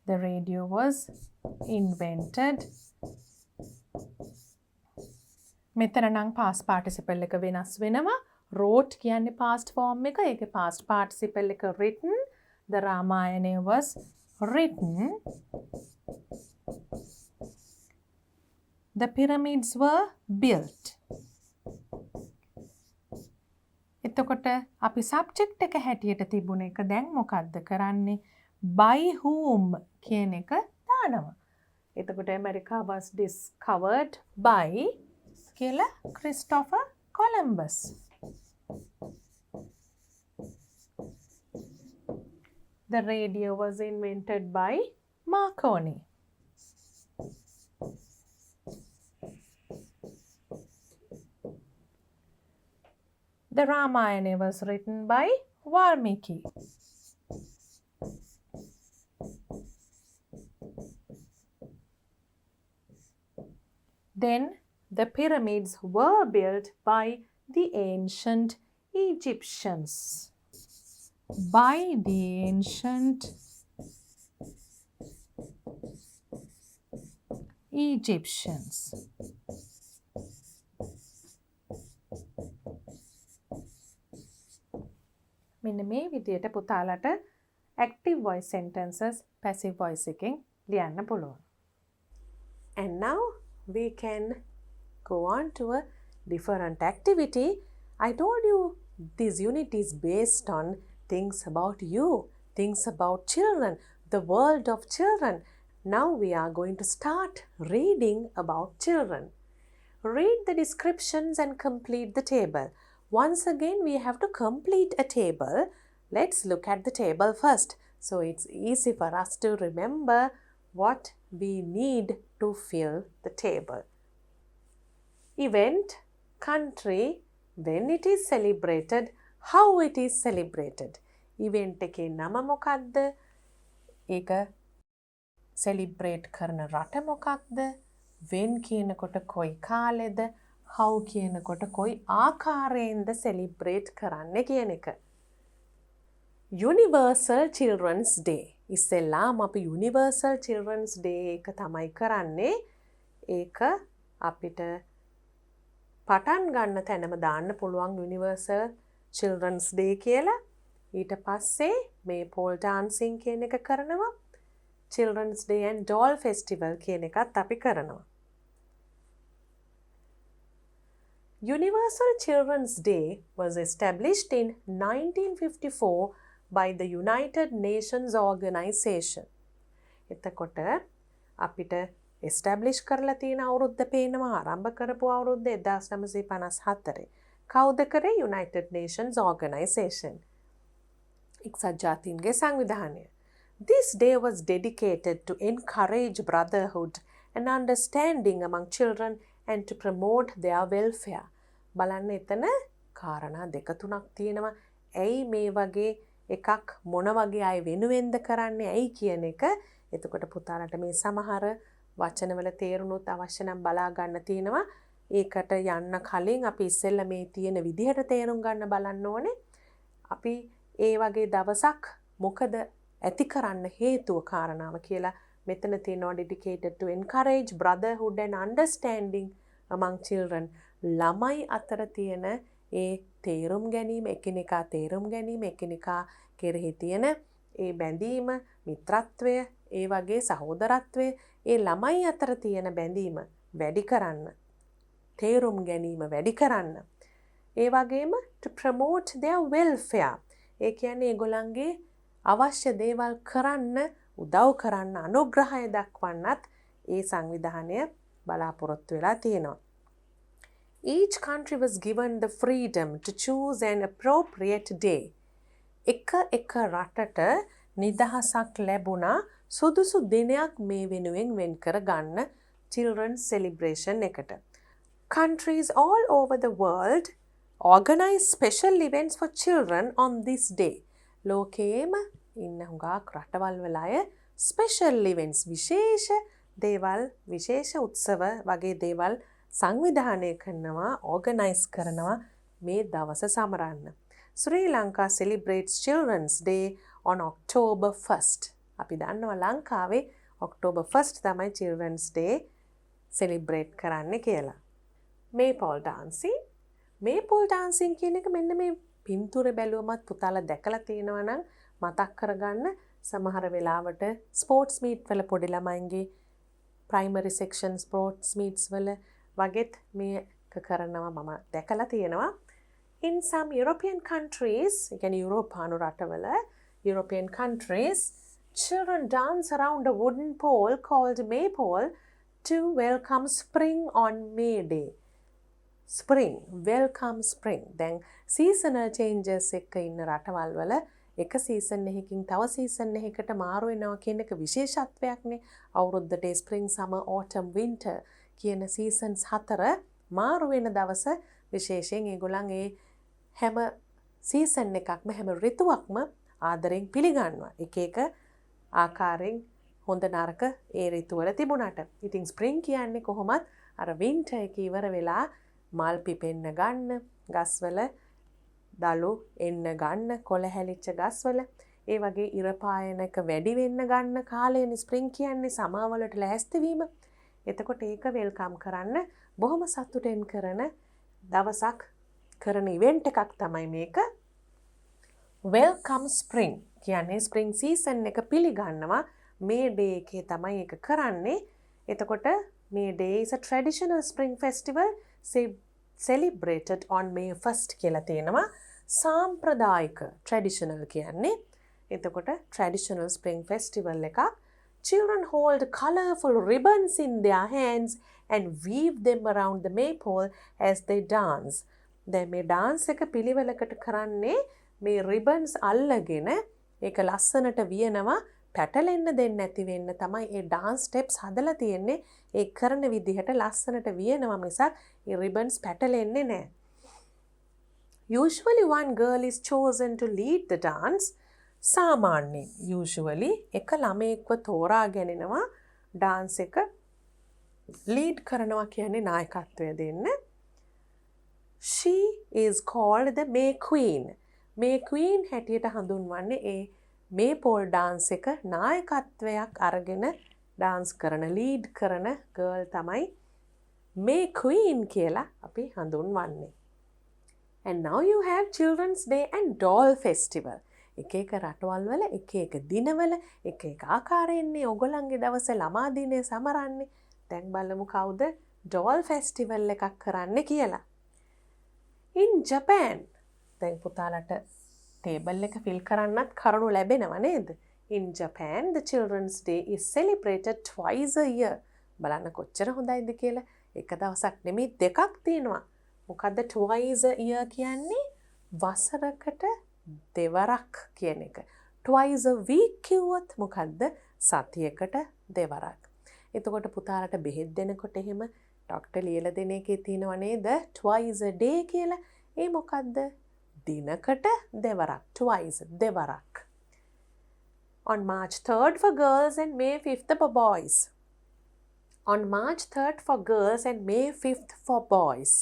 the radio was invented. මෙතන නම් past participle එක වෙනස් වෙනවා. wrote කියන්නේ past form එක. ඒකේ past participle එක written. The Ramayana was written. The pyramids were built. එතකොට අපි subject එක හැටියට තිබුණ එක දැන් මොකද්ද කරන්නේ? By whom කියන එක දානවා. එතකොට America was discovered by කියලා Christopher Columbus. The radio was invented by Marconi. The Ramayana was written by Valmiki. Then the pyramids were built by the ancient Egyptians. By the ancient Egyptians. මෙන්න මේ විදියට පුතාලට active voice sentences passive voice එකෙන් ලියන්න පුළුවන්. And now we can go on to a different activity. I told you this unit is based on things about you, things about children, the world of children. Now we are going to start reading about children. Read the descriptions and complete the table. Once again, we have to complete a table. Let's look at the table first. So it's easy for us to remember what we need to fill the table. Event, country, when it is celebrated, how it is celebrated. Event එකේ නම මොකක්ද? ඒක celebrate කරන රට මොකක්ද? when කියනකොට කොයි කාලෙද? how කියනකොට කොයි ආකාරයෙන්ද celebrate කරන්න කියන එක. Universal Children's Day. ඉස්සෙල්ලාම අපි Universal Children's Day එක තමයි කරන්නේ. ඒක අපිට පටන් ගන්න තැනම දාන්න පුළුවන් Universal Children's Day කියලා. ඊට පස්සේ මේ pole dancing කියන එක කරනවා. Children's Day and Doll Festival කියන එකත් අපි කරනවා. Universal Children's Day was established in 1954 by the United Nations Organization. එතකොට අපිට establish කරලා තියෙන අවුරුද්ද පේනවා ආරම්භ කරපු අවුරුද්ද 1954. කවුද කරේ? United Nations Organization. එක්සත් ජාතීන්ගේ සංවිධානය. This day was dedicated to encourage brotherhood and understanding among children and to promote their welfare. බලන්න එතන කාරණා දෙක තුනක් තියෙනවා. ඇයි මේ වගේ එකක් මොන වගේ අය වෙනුවෙන්ද කරන්නේ ඇයි කියන එක. එතකොට පුතාලට මේ සමහර වචනවල තේරුණොත් අවශ්‍ය නම් බලා ගන්න තියෙනවා. ඒකට යන්න කලින් අපි ඉස්සෙල්ලා මේ තියෙන විදිහට තේරුම් ගන්න බලන්න ඕනේ. අපි ඒ වගේ දවසක් මොකද ඇති කරන්න හේතුව කාරණාව කියලා මෙතන තියෙනවා dedicated to encourage brotherhood and understanding among children. ළමයි අතර තියෙන ඒ තේරුම් ගැනීම එකිනෙකා තේරුම් ගැනීම එකිනෙකා කෙරෙහි තියෙන ඒ බැඳීම මිත්‍රත්වය ඒ වගේ සහෝදරත්වය ඒ ළමයි අතර තියෙන බැඳීම වැඩි කරන්න තේරුම් ගැනීම වැඩි කරන්න ඒ වගේම to promote their welfare ඒ කියන්නේ ඒගොල්ලන්ගේ අවශ්‍ය දේවල් කරන්න උදව් කරන්න අනුග්‍රහය දක්වන්නත් ඒ සංවිධානය බලාපොරොත්තු වෙලා තියෙනවා. Each country was given the freedom to choose an appropriate day. එක රටට නිදහසක් ලැබුණා සුදුසු දිනයක් මේ වෙනුවෙන් වෙන් කර ගන්න children's celebration එකට. Countries all over the world organize special events for children on this day. ලෝකයේම ඉන්න හුඟක් රටවල් වල අය special events විශේෂ දේවල් විශේෂ උත්සව වගේ දේවල් සංවිධානය කරනවා organize කරනවා මේ දවස සමරන්න. Sri Lanka celebrates Children's Day on October 1st. අපි දන්නවා ලංකාවේ October 1st තමයි Children's Day celebrate කරන්න කියලා. Maypole dancing. මේපල් ඩාන්සින් කියන එක මෙන්න මේ පින්තූරේ බැලුවමත් පුතාලා දැකලා තියෙනවා නම් මතක් කරගන්න. සමහර වෙලාවට ස්පෝර්ට්ස් මීට් වල පොඩි ළමයින්ගේ ප්‍රයිමරි සෙක්ෂන් ස්පෝර්ට්ස් මීට්ස් වල වගෙත් මේක කරනවා මම දැකලා තියෙනවා. In some European countries, again European රටවල, European countries, children dance around a wooden pole called maypole to welcome spring on May Day. Spring, welcome spring. දැන් seasonal changes එක ඉන්න රටවල් වල එක සීසන් එකකින් තව සීසන් එකකට මාරු වෙනවා කියන එක විශේෂත්වයක්නේ. අවුරුද්දට ස්ප්‍රින් සමර් ඕටම් වින්ටර් කියන සීසන්ස් 4 මාරු වෙන දවස විශේෂයෙන් ඒගොල්ලන් ඒ හැම සීසන් එකක්ම හැම ඍතුවක්ම ආදරෙන් පිළිගන්නවා. එක එක ආකාරයෙන් හොඳ නරක ඒ ඍතුවල තිබුණාට. ඉතින් ස්ප්‍රින් කියන්නේ කොහොමත් අර වින්ටර් එක ඉවර වෙලා මල් පිපෙන්න ගන්න, ගස්වල දළු එන්න ගන්න, කොළ හැලිච්ච ගස්වල ඒ වගේ ඉර පායන එක වැඩි වෙන්න ගන්න කාලේනේ ස්ප්‍රින් කියන්නේ සමර් වලට ලෑස්ති වීම. එතකොට ඒක වෙල්කම් කරන්න බොහොම සතුටෙන් කරන දවසක් කරන ඉවෙන්ට් එකක් තමයි මේක. වෙල්කම් ස්ප්‍රින් කියන්නේ ස්ප්‍රින් සීසන් එක පිළිගන්නවා. මේ ඩේ එකේ තමයි ඒක කරන්නේ. එතකොට මේ day is a traditional spring festival celebrated on May 1st කියලා තියෙනවා. සාම්ප්‍රදායික traditional කියන්නේ. එතකොට traditional spring festival එකක්. Children hold colorful ribbons in their hands and weave them around the maypole as they dance. දැන් මේ dance එක පිළිවෙලකට කරන්නේ මේ ribbons අල්ලගෙන ඒක ලස්සනට වියනවා. පැටලෙන්න දෙන්නේ නැති වෙන්න තමයි ඒ dance steps හදලා තියෙන්නේ. ඒ කරන විදිහට ලස්සනට වියනවා මිසක් ඒ ribbons පැටලෙන්නේ නැහැ. Usually one girl is chosen to lead the dance. සාමාන්‍යයෙන් usually එක ළමයෙක්ව තෝරා ගැනෙනවා dance එක lead කරනවා කියන්නේ නායකත්වය දෙන්න. She is called the May Queen. May Queen හැටියට හඳුන්වන්නේ ඒ maypole dance එක නායකත්වයක් අරගෙන dance කරන lead කරන girl තමයි May Queen කියලා අපි හඳුන්වන්නේ. And now you have Children's Day and Doll Festival. එක එක රටවල් වල එක එක දිනවල එක එක ආකාරයෙන්නේ ඔයගොල්ලන්ගේ දවසේ ළමා දිනේ සමරන්නේ. දැන් බලමු කවුද doll festival එකක් කරන්නේ කියලා. In Japan දැන් පුතාලට ටේබල් එක ෆිල් කරන්නත් කරුණු ලැබෙනව නේද? In Japan the Children's Day is celebrated twice a year. බලන්න කොච්චර හොඳයිද කියලා. එක දවසක් නෙමෙයි දෙකක් තියෙනවා. මොකද්ද twice a year කියන්නේ? වසරකට දෙවරක් කියන එක. Twice a week කිව්වොත් මොකද්ද? සතියකට දෙවරක්. එතකොට පුතාලට බෙහෙත් දෙනකොට එහෙම ඩොක්ටර් ලියලා දෙන එකේ තියෙනව නේද? Twice a day කියලා. ඒ මොකද්ද? දිනකට දෙවරක්. Twice දෙවරක්. On March 3rd for girls and May 5th for boys. On March 3rd for girls and May 5th for boys.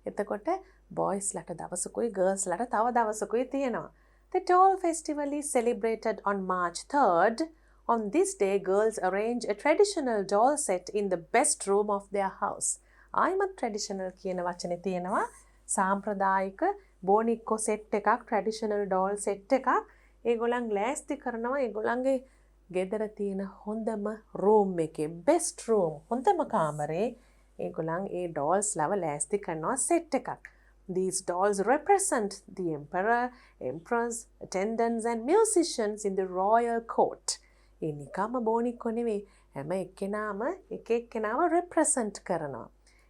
එතකොට boys ලට දවසකුයි girls ලට තව දවසකුයි තියෙනවා. The doll festival is celebrated on March 3rd. On this day, girls arrange a traditional doll set in the best room of their house. ආයිමත් traditional කියන වචනේ තියෙනවා. සාම්ප්‍රදායික බෝනික්කෝ set එකක්, traditional doll set එකක්. ඒගොල්ලන් ලෑස්ති කරනවා ඒගොල්ලන්ගේ ගෙදර තියෙන හොඳම room එකේ best room හොඳම කාමරේ ඒගොල්ලන් ඒ dolls ලව ලෑස්ති කරනවා set එකක්. These dolls represent the emperor, empress, attendants and musicians in the royal court. ඒ නිකම්ම බෝනික්කෝ නෙවෙයි. හැම එක්කෙනාම එක එක්කෙනාව represent කරනවා.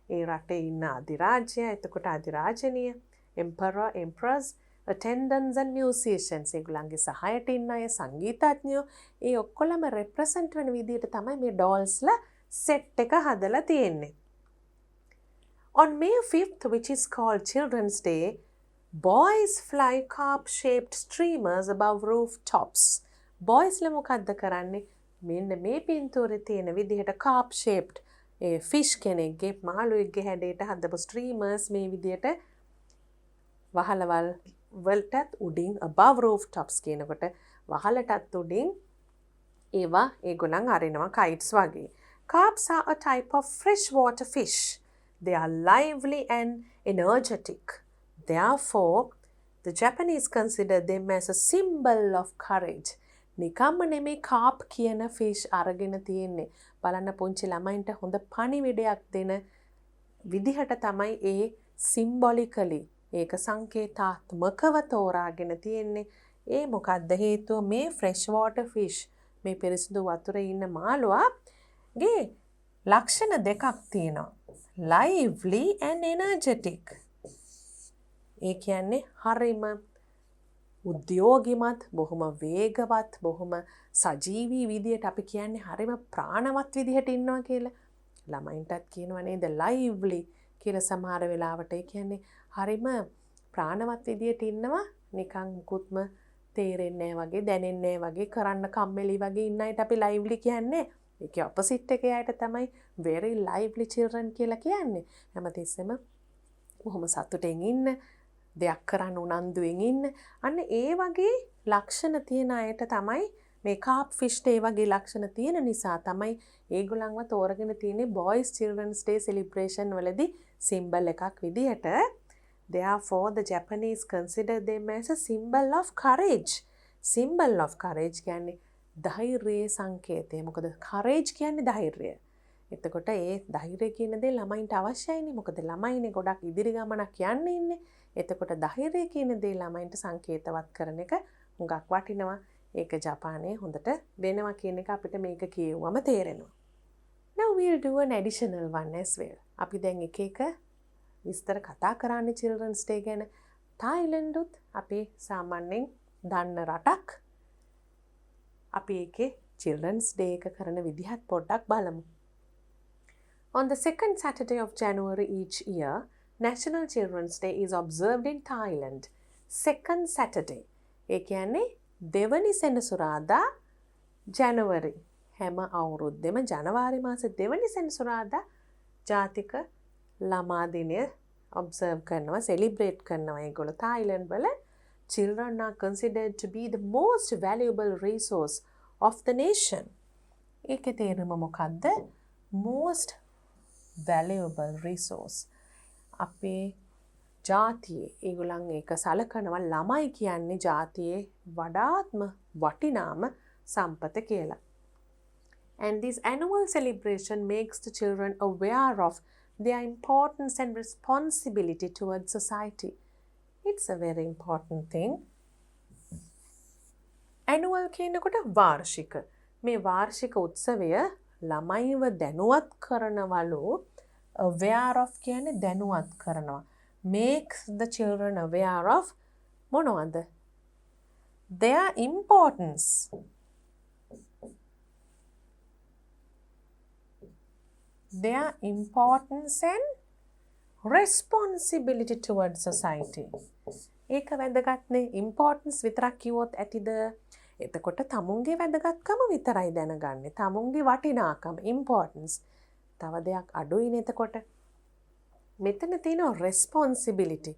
ඒ රටේ ඉන්න අධිරාජ්‍යය, එතකොට අධිරාජනිය, emperor, empress, attendants and musicians. ඒගොල්ලන්ගේ සහයට ඉන්න අය සංගීතඥයෝ ඒ ඔක්කොලම represent වෙන විදිහට තමයි මේ dolls ලා set එක හදලා තියෙන්නේ. On May 5th, which is called Children's Day, boys fly carp-shaped streamers above rooftops. Boys ලා මොකද්ද කරන්නේ? මෙන්න මේ පින්තූරේ තියෙන විදිහට carp-shaped ඒ fish කෙනෙක්ගේ මාළුවෙක්ගේ හැඩයට හදපු streamers මේ විදිහට වහලවල් වලටත් උඩින් above rooftops කියනකොට වහලටත් උඩින් ඒවා ඒගොල්ලන් අරිනවා kites වගේ. Carps are a type of freshwater fish. They are lively and energetic. Therefore, the Japanese consider them as a symbol of courage. නිකම්ම නෙමේ කාප් කියන ෆිෂ් අරගෙන තියෙන්නේ. බලන්න පුංචි ළමයින්ට හොඳ පණිවිඩයක් දෙන විදිහට තමයි ඒ සිම්බොලිකලි ඒක සංකේතාත්මකව තෝරාගෙන තියෙන්නේ. ඒ මොකක්ද හේතුව මේ ෆ්‍රෙෂ් වෝටර් ෆිෂ් මේ පිරිසිදු වතුරේ ඉන්න මාළුවාගේ ලක්ෂණ දෙකක් තියෙනවා. lively and energetic. ඒ කියන්නේ හරිම උද්‍යෝගිමත්, බොහොම වේගවත්, බොහොම සජීවී විදියට අපි කියන්නේ හරිම ප්‍රාණවත් විදිහට ඉන්නවා කියලා. ළමයින්ටත් කියනවා නේද lively කියලා සමහර වෙලාවට. ඒ කියන්නේ හරිම ප්‍රාණවත් විදියට ඉන්නවා, නිකන් මුකුත්ම තේරෙන්නේ නැහැ වගේ, දැනෙන්නේ නැහැ වගේ, කරන්න කම්මැලි වගේ ඉන්න අයට අපි lively කියන්නේ. ඒකේ opposite එකේ අයට තමයි very lively children කියලා කියන්නේ. හැමතිස්සෙම බොහොම සතුටෙන් ඉන්න, දෙයක් කරන්න උනන්දුවෙන් ඉන්න. අන්න ඒ වගේ ලක්ෂණ තියෙන අයට තමයි මේ කාප් ෆිෂ්ට ඒ වගේ ලක්ෂණ තියෙන නිසා තමයි ඒගොල්ලන්ව තෝරගෙන තියෙන්නේ boys children's day celebration වලදී symbol එකක් විදියට. Therefore, the Japanese consider them as a symbol of courage. Symbol of courage කියන්නේ ධෛර්යයේ සංකේතය. මොකද courage කියන්නේ ධෛර්යය. එතකොට ඒ ධෛර්යය කියන දේ ළමයින්ට අවශ්‍යයිනේ. මොකද ළමයිනේ ගොඩක් ඉදිරි ගමනක් යන්නේ ඉන්නේ. එතකොට ධෛර්යය කියන දේ ළමයින්ට සංකේතවත් කරන එක හුඟක් වටිනවා. ඒක ජපානයේ හොඳට වෙනවා කියන එක අපිට මේක කියවුවම තේරෙනවා. Now we'll do an additional one as well. අපි දැන් එක එක විස්තර කතා කරන්නේ children's day ගැන. තායිලන්ඩුත් අපි සාමාන්‍යයෙන් දන්න රටක්. අපි ඒකේ children's day එක කරන විදිහත් පොඩ්ඩක් බලමු. On the second Saturday of January each year, National Children's Day is observed in Thailand. Second Saturday. ඒ කියන්නේ දෙවනි සෙනසුරාදා ජනවරි. හැම අවුරුද්දෙම ජනවාරි මාසේ දෙවනි සෙනසුරාදා ජාතික ළමා දිනය observe කරනවා, celebrate කරනවා ඒගොල්ලෝ තායිලන්ඩ් වල. Children are considered to be the most valuable resource of the nation. ඒකේ තේරුම මොකද්ද? Most valuable resource. අපේ ජාතියේ ඒගොල්ලන් ඒක සලකනවා ළමයි කියන්නේ ජාතියේ වඩාත්ම වටිනාම සම්පත කියලා. And this annual celebration makes the children aware of their importance and responsibility towards society. It's a very important thing. Annual කියනකොට වාර්ෂික. මේ වාර්ෂික උත්සවය ළමයිව දැනුවත් කරනවලු. Aware of කියන්නේ දැනුවත් කරනවා. Makes the children aware of මොනවද? Their importance. Their importance and responsibility towards society. ඒක වැදගත්නේ. importance විතරක් කිව්වොත් ඇතිද? එතකොට තමුන්ගේ වැදගත්කම විතරයි දැනගන්නේ. තමුන්ගේ වටිනාකම importance. තව දෙයක් අඩුයිනේ එතකොට. මෙතන තියෙන responsibility.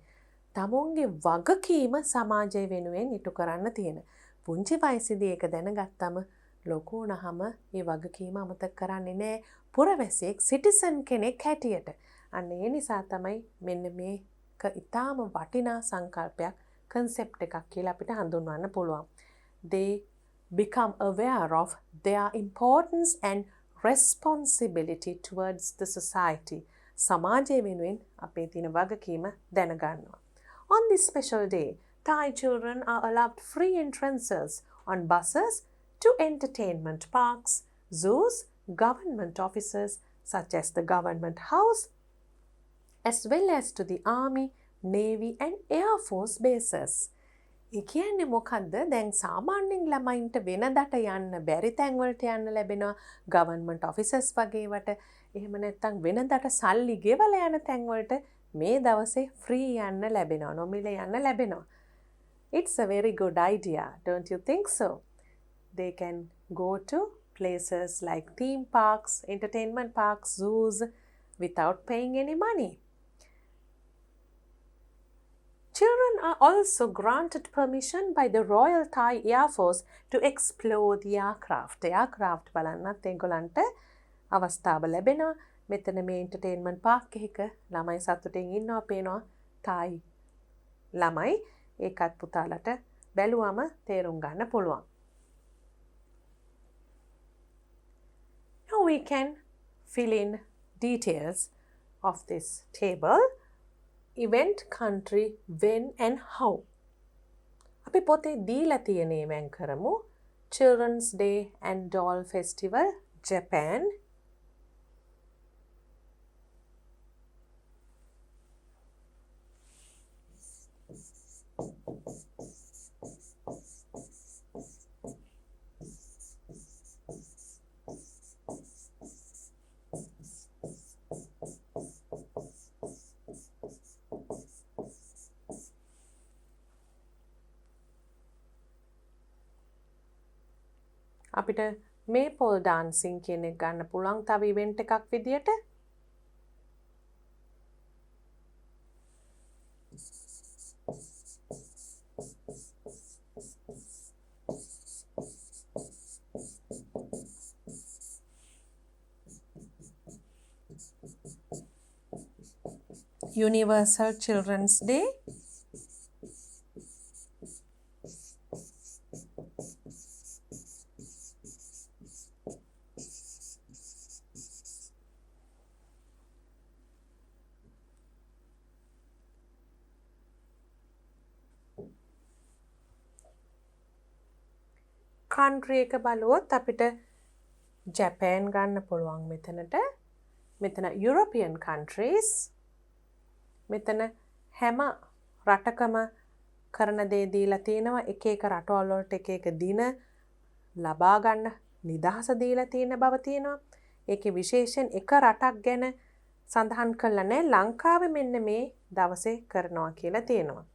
තමුන්ගේ වගකීම සමාජය වෙනුවෙන් ඉටු කරන්න තියෙන. පුංචි වයසේදී ඒක දැනගත්තම ලොකු වුණාම ඒ වගකීම අමතක කරන්නේ නැහැ. පුරවැසියෙක් සිටිසන් කෙනෙක් හැටියට. අන්න ඒ නිසා තමයි මෙන්න මේක ඉතාම වටිනා සංකල්පයක්, concept එකක් කියලා අපිට හඳුන්වන්න පුළුවන්. They become aware of their importance and responsibility towards the society. සමාජය වෙනුවෙන් අපේ තියෙන වගකීම දැනගන්නවා. On this special day, Thai children are allowed free entrances on buses to entertainment parks, zoos, government offices such as the government house, as well as to the army, navy and air force bases. ඒ කියන්නේ මොකද්ද? දැන් සාමාන්‍යයෙන් ළමයින්ට වෙනදට යන්න බැරි තැන්වලට යන්න ලැබෙනවා. government offices වගේවට. එහෙම නැත්නම් වෙනදට සල්ලි ගෙවලා යන තැන්වලට මේ දවසේ free යන්න ලැබෙනවා. නොමිලේ යන්න ලැබෙනවා. It's a very good idea, don't you think so? They can go to places like theme parks, entertainment parks, zoos without paying any money. Children are also granted permission by the Royal Thai Air Force to explore the aircraft. Aircraft බලන්නත් ඒගොල්ලන්ට අවස්ථාව ලැබෙනවා. මෙතන මේ entertainment park එකක ළමයි සතුටින් ඉන්නවා පේනවා Thai ළමයි ඒකත් පුතාලට බැලුවම තේරුම් ගන්න පුළුවන්. Now we can fill in details of this table. Event, country, when and how. අපි පොතේ දීලා තියෙන ඒවෙන් කරමු. Children's Day and Doll Festival, Japan. අපිට මේපල් ඩාන්සින් කියන එක ගන්න පුළුවන් තව ඉවෙන්ට් එකක් විදියට. Universal Children's Day. country එක බලුවොත් අපිට ජැපෑන් ගන්න පුළුවන් මෙතනට. මෙතන European countries. මෙතන හැම රටකම කරන දේ දීලා තියෙනවා. එක එක රටවල් වලට එක එක දින ලබා ගන්න නිදහස දීලා තියෙන බව තියෙනවා. ඒකේ විශේෂයෙන් එක රටක් ගැන සඳහන් කළා නැහැ. ලංකාවේ මෙන්න මේ දවසේ කරනවා කියලා තියෙනවා.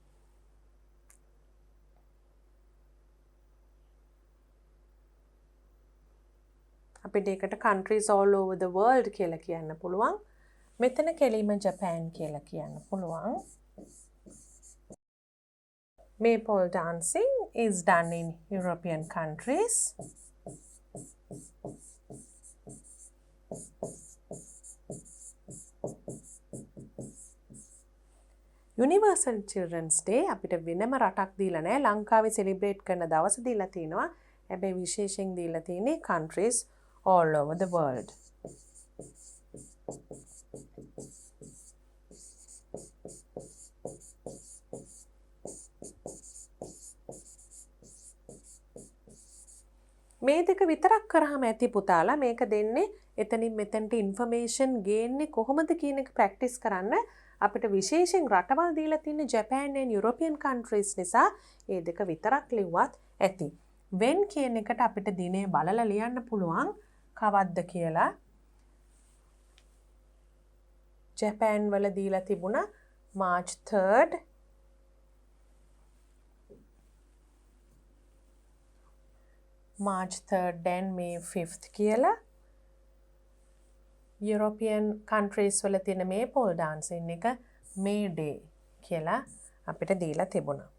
අපිට ඒකට countries all over the world කියලා කියන්න පුළුවන්. මෙතන කෙලිම ජපාන් කියලා කියන්න පුළුවන්. Maypole dancing is done in European countries. Universal Children's Day අපිට වෙනම රටක් දීලා නැහැ. ලංකාවේ celebrate කරන දවස දීලා තිනවා. හැබැයි විශේෂයෙන් දීලා තියෙන්නේ countries all over the world. මේ දෙක විතරක් කරාම ඇති පුතාලා. මේක දෙන්නේ එතනින් මෙතනට information ගේන්නේ කොහොමද කියන එක practice කරන්න. අපිට විශේෂයෙන් රටවල් දීලා තියෙන Japan and European countries නිසා ඒ දෙක විතරක් ලිව්වත් ඇති. when කියන එකට අපිට දිනේ බලලා ලියන්න පුළුවන් කවද්ද කියලා. ජපාන් වල දීලා තිබුණා March 3rd. March 3rd and May 5th කියලා. European countries වල තියෙන Maypole dancing එක May Day කියලා අපිට දීලා තිබුණා.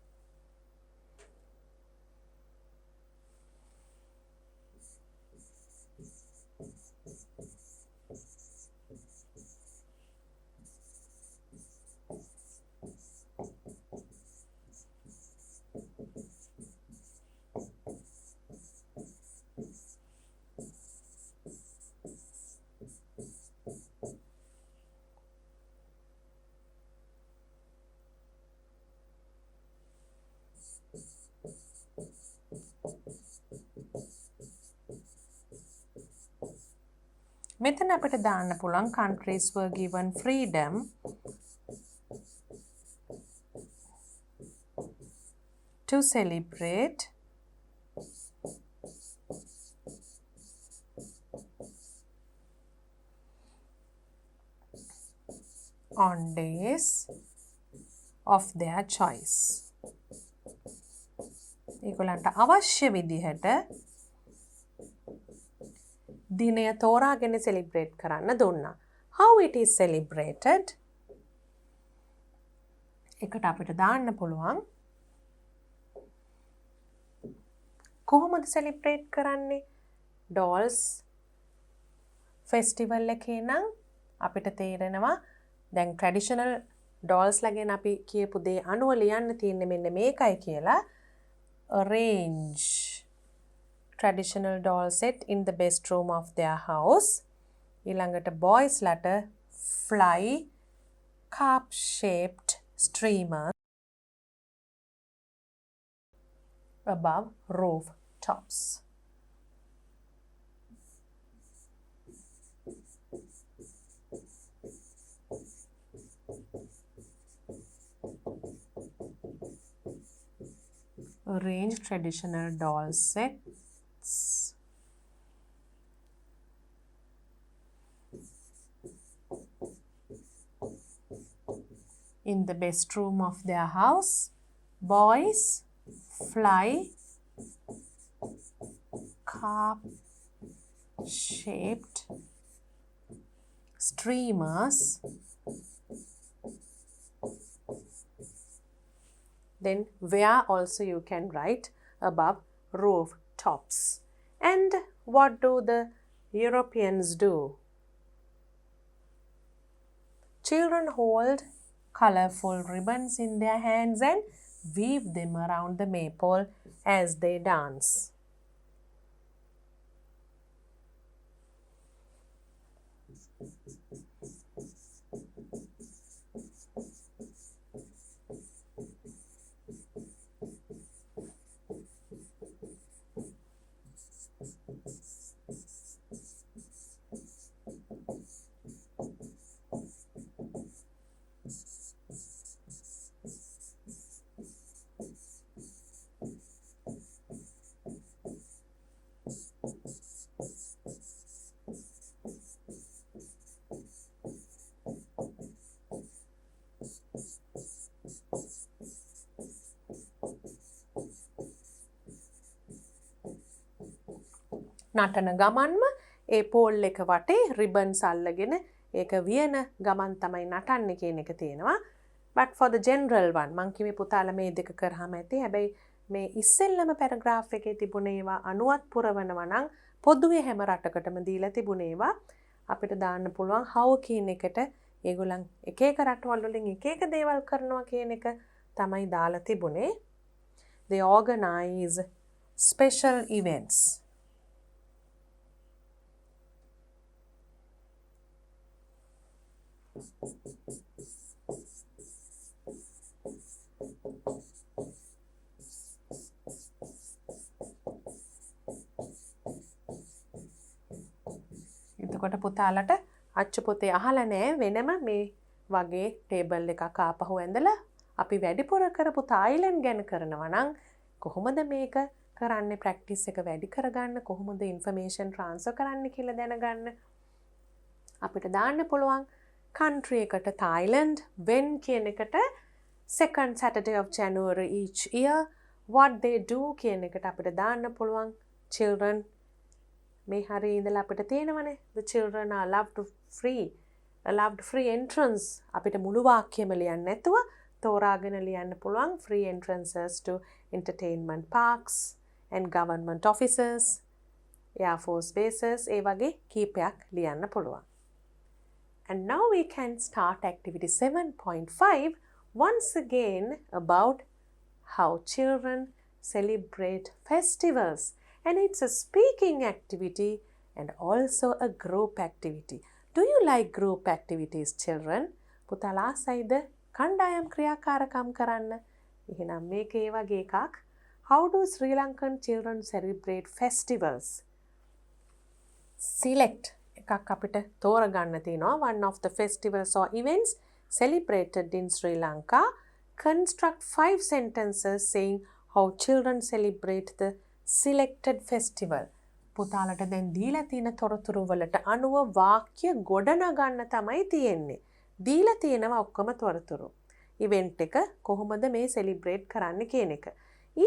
මෙතන අපිට දාන්න පුළුවන් countries were given freedom to celebrate on days of their choice. ඒගොල්ලන්ට අවශ්‍ය විදිහට දිනය තෝරාගෙන celebrate කරන්න දුන්නා. How it is celebrated? එකට අපිට දාන්න පුළුවන් කොහොමද celebrate කරන්නේ? dolls festival එකේ නම් අපිට තේරෙනවා දැන් traditional dolls ලගෙන් අපි කියපු දේ අනුව ලියන්න තියෙන්නේ මෙන්න මේකයි කියලා. Arrange traditional doll set in the best room of their house. ඊළඟට boys ලට fly cup shaped streamer above rooftops. Arrange traditional doll sets in the best room of their house. Boys fly cup shaped streamers. Then where also you can write above rooftops. And what do the Europeans do? Children hold colorful ribbons in their hands and weave them around the maypole as they dance. නටන ගමන්ම ඒ Paul එක වටේ රිබන්ස් අල්ලගෙන ඒක වියන ගමන් තමයි නටන්නේ කියන එක තියෙනවා. But for the general one මං කිව්වේ පුතාලා මේ දෙක කරාම ඇති. හැබැයි මේ ඉස්සෙල්ලම පැරග්‍රාෆ් එකේ තිබුණ ඒවා අනුවත් පුරවනවා නම් පොදුවේ හැම රටකටම දීලා තිබුණ ඒවා අපිට දාන්න පුළුවන් how කියන එකට ඒගොල්ලන් එක එක රටවල් වලින් එක එක දේවල් කරනවා කියන එක තමයි දාලා තිබුණේ. They organize special events. එතකොට පුතාලට අච්චු පොතේ අහලා නැහැ වෙනම මේ වගේ ටේබල් එකක් ආපහු ඇඳලා අපි වැඩිපුර කරපු තායිලන්ඩ් ගැන කරනවා නම් කොහොමද මේක කරන්නේ ප්‍රැක්ටිස් එක වැඩි කරගන්න කොහොමද ඉන්ෆර්මේෂන් ට්‍රාන්ස්ෆර් කරන්න කියලා දැනගන්න අපිට දාන්න පුළුවන් country එකට Thailand when කියන එකට second Saturday of January each year what they do කියන එකට අපිට දාන්න පුළුවන් children මේ හරිය ඉඳලා අපිට තේනවනේ the children are allowed free entrance අපිට මුළු වාක්‍යම ලියන්න නැතුව තෝරාගෙන ලියන්න පුළුවන් free entrances to entertainment parks and government offices air force bases ඒ වගේ කීපයක් ලියන්න පුළුවන්. And now we can start activity 7.5 once again about how children celebrate festivals. And it's a speaking activity and also a group activity. Do you like group activities, children? පුතාලා සයිද කණ්ඩායම් ක්‍රියාකාරකම් කරන්න. එහෙනම් මේක ඒ වගේ එකක්. How do Sri Lankan children celebrate festivals? Select එකක් අපිට තෝරගන්න තියෙනවා. One of the festivals or events celebrated in Sri Lanka. Construct 5 sentences saying how children celebrate the selected festival. පුතාලට දැන් දීලා තියෙන තොරතුරු වලට අනුව වාක්‍ය ගොඩනගන්න තමයි තියෙන්නේ. දීලා තියෙනවා ඔක්කොම තොරතුරු. ඉවෙන්ට් එක කොහොමද මේ සෙලිබ්‍රේට් කරන්න කියන එක.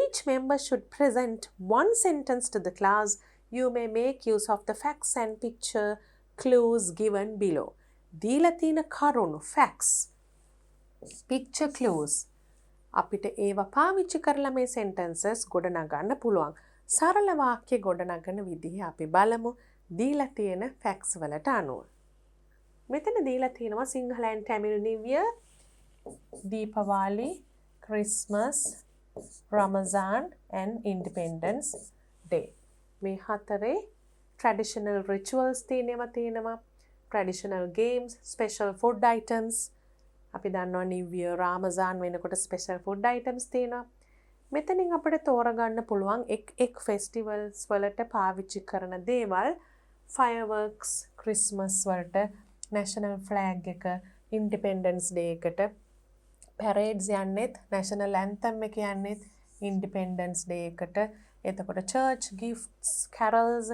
Each member should present one sentence to the class. You may make use of the facts and picture clues given below. දීලා තියෙන කරුණු facts picture clues අපිට ඒවා පාවිච්චි කරලා මේ sentences ගොඩනගන්න පුළුවන්. සරල වාක්‍ය ගොඩනගන විදිහ අපි බලමු දීලා තියෙන facts වලට අනුව. මෙතන දීලා තියෙනවා Sinhala and Tamil New Year Deepavali, Christmas, Ramazan and Independence Day. මේ හතරේ traditional rituals තියෙනවා. Traditional games, special food items. අපි දන්නවා New Year, Ramazan වෙනකොට special food items තියෙනවා. මෙතනින් අපිට තෝරගන්න පුළුවන් එක් festivals වලට පාවිච්චි කරන දේවල්. Fireworks, Christmas වලට, national flag එක, Independence Day එකට, parades යන්නෙත්, national anthem එක යන්නෙත් Independence Day එකට, එතකොට church gifts, carols,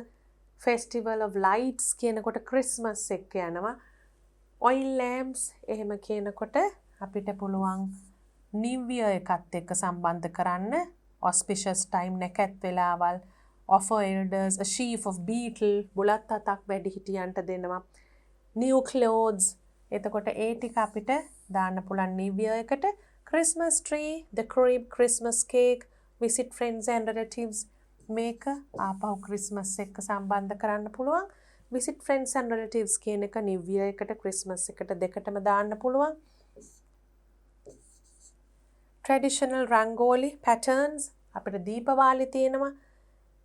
festival of lights කියනකොට Christmas එක යනවා. Oil lamps එහෙම කියනකොට අපිට පුළුවන් New Year එකත් එක්ක සම්බන්ධ කරන්න. Auspicious time නැකත් වෙලාවල්, offer elders a sheaf of beetle, බුලත් අතක් වැඩිහිටියන්ට දෙනවා. New clothes එතකොට ඒ ටික අපිට දාන්න පුළුවන් New Year එකට. Christmas tree, the crib, Christmas cake, visit friends and relatives මේක ආපහු Christmas එක්ක සම්බන්ධ කරන්න පුළුවන්. visit friends and relatives කියන එක New Year එකට Christmas එකට දෙකටම දාන්න පුළුවන්. traditional rangoli patterns අපිට දීපවාලි තියෙනවා.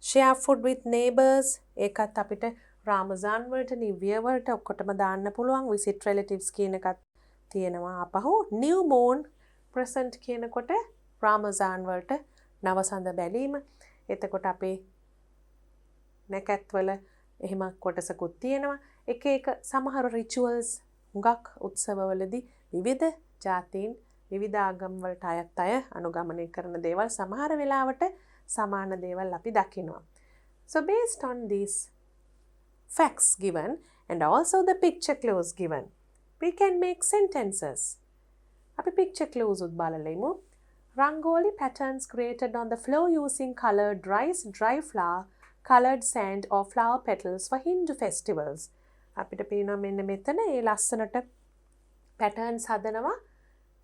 share food with neighbors ඒකත් අපිට Ramazan වලට New Year වලට ඔක්කොටම දාන්න පුළුවන්. visit relatives කියන එකත් තියෙනවා ආපහු. new moon present කියනකොට Ramazan වලට නවසඳ බැලීම. එතකොට අපේ නැකත් වල එහෙම කොටසකුත් තියෙනවා. එක සමහර rituals හුඟක් උත්සවවලදී විවිධ ජාතීන් විවිධ ආගම් වලට අයත් අය අනුගමනය කරන දේවල් සමහර වෙලාවට සමාන දේවල් අපි දකිනවා. So based on these facts given and also the picture clues given, we can make sentences. අපි picture clues උත් බලලෙමු. Rangoli patterns created on the floor using colored rice, dry flour, colored sand or flower petals for Hindu festivals. අපිට පේනවා මෙන්න මෙතන ඒ ලස්සනට patterns හදනවා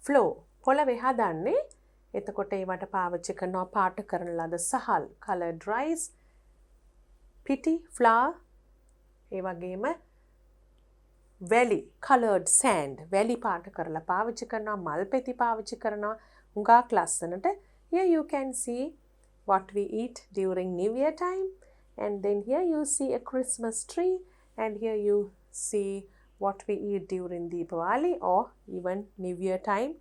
floor පොළවේ හදන්නේ. එතකොට ඒවට පාවිච්චි කරනවා පාට කරන ලද සහල්, colored rice, පිටි, flour, ඒ වගේම වැලි, colored sand, වැලි පාට කරලා පාවිච්චි කරනවා, මල් පෙති පාවිච්චි කරනවා. හුඟක් ලස්සනට. Here you can see what we eat during New Year time, and then here you see a Christmas tree, and here you see what we eat during Deepavali or even New Year time,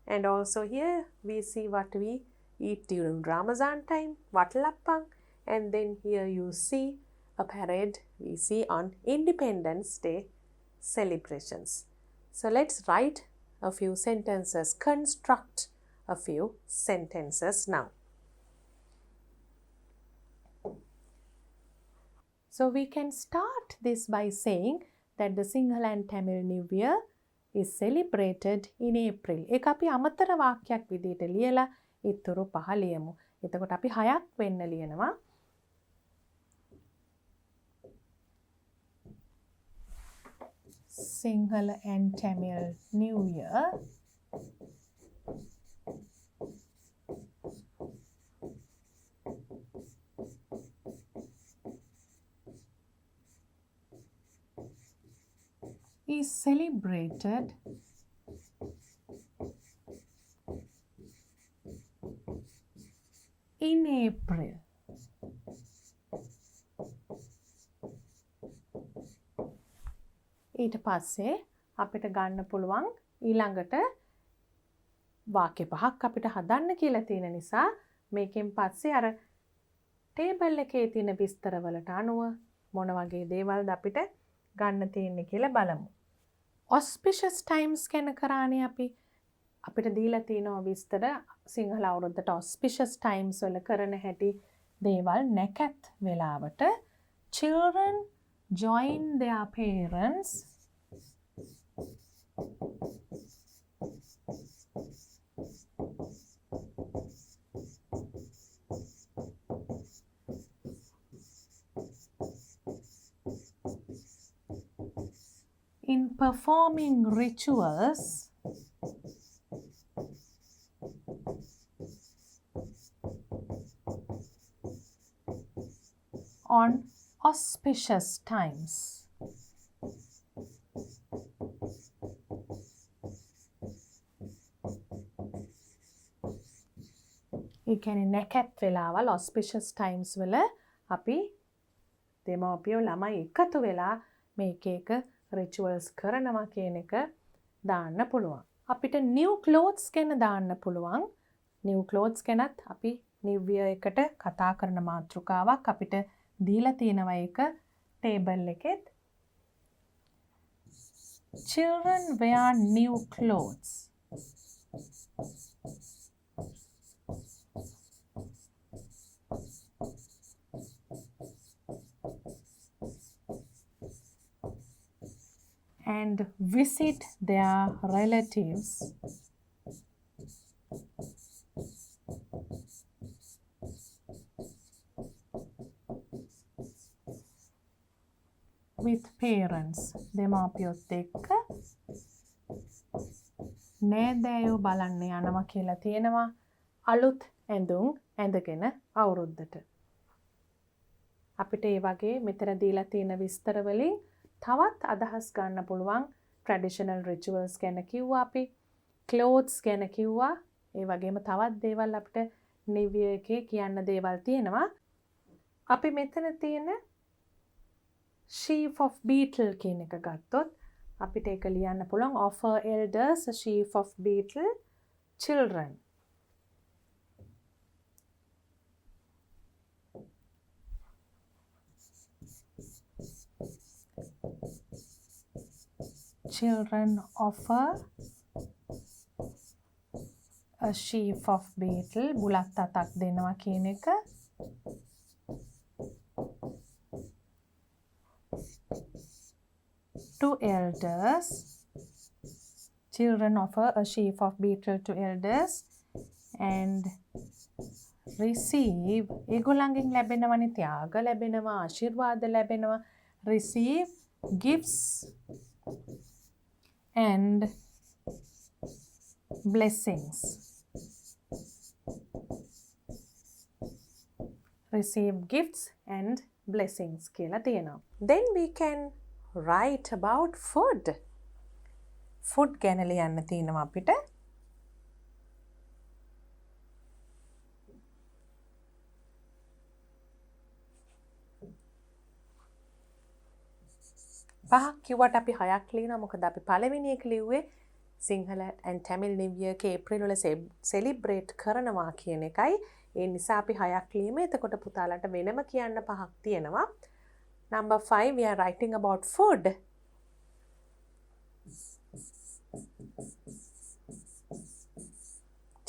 and also here we see what we eat during Ramazan time, Watlappang, and then here you see a parade we see on Independence Day celebrations. So let's write a few sentences, construct a few sentences now. So we can start this by saying that the Sinhala and Tamil New Year is celebrated in April. ඒක අපි අමතර වාක්‍යයක් විදිහට ලියලා ඉතුරු පහ ලියමු. එතකොට අපි 6ක් වෙන්න ලියනවා. Sinhala and Tamil New Year is celebrated in April. ඊට පස්සේ අපිට ගන්න පුළුවන් ඊළඟට වාක්‍ය පහක් අපිට හදන්න කියලා තියෙන නිසා මේකෙන් පස්සේ අර ටේබල් එකේ තියෙන විස්තරවලට අනුව මොන වගේ දේවල්ද අපිට ගන්න තියෙන්නේ කියලා බලමු. auspicious times ගැන කරානේ අපිට දීලා තියෙනවා විස්තර සිංහල අවුරුද්දට auspicious times වල කරන හැටි දේවල් නැකත් වෙලාවට children join their parents in performing rituals on auspicious times. ඒ කියන්නේ නැකැත් වෙලාවල් auspicious times වල අපි දෙමව්පියෝ ළමයි එකතු වෙලා මේ එක එක rituals කරනවා කියන එක දාන්න පුළුවන්. අපිට new clothes ගැන දාන්න පුළුවන්. new clothes ගැනත් අපි new year එකට කතා කරන මාතෘකාවක් අපිට දීලා තියෙනවා ඒක table එකෙත්. Children wear new clothes. And visit their relatives with parents. දෙමාපියොත් එක්ක නෑදෑයෝ බලන්න යනවා කියලා තියෙනවා අලුත් ඇඳුම් ඇඳගෙන අවුරුද්දට. අපිට ඒ වගේ මෙතන දීලා තියෙන විස්තර වලින් තවත් අදහස් ගන්න පුළුවන්. traditional rituals ගැන කිව්වා අපි, clothes ගැන කිව්වා. ඒ වගේම තවත් දේවල් අපිට new year එකේ කියන්න දේවල් තියෙනවා. අපි මෙතන තියෙන sheaf of beetle කියන එක ගත්තොත් අපිට ඒක ලියන්න පුළුවන් offer elders a sheaf of beetle children. Children offer a sheaf of beetle. බුලත් අතක් දෙනවා කියන එක. To elders. Children offer a sheaf of beetle to elders and receive. ඒගොල්ලන්ගෙන් ලැබෙනවනේ ත්‍යාග ලැබෙනවා, ආශිර්වාද ලැබෙනවා. Receive gifts and blessings. Receive gifts and blessings කියලා තියෙනවා. Then we can write about food. Food ගැන ලියන්න තියෙනවා අපිට. පහක් කිව්වට අපි 6ක් ලියනවා. මොකද අපි පළවෙනි එක ලිව්වේ Sinhala and Tamil New Year එක ඒප්‍රිල් වල සෙලිබ්‍රේට් කරනවා කියන එකයි. ඒ නිසා අපි 6ක් ලියමු. එතකොට පුතාලට වෙනම කියන්න 5ක් තියෙනවා. Number 5, we are writing about food.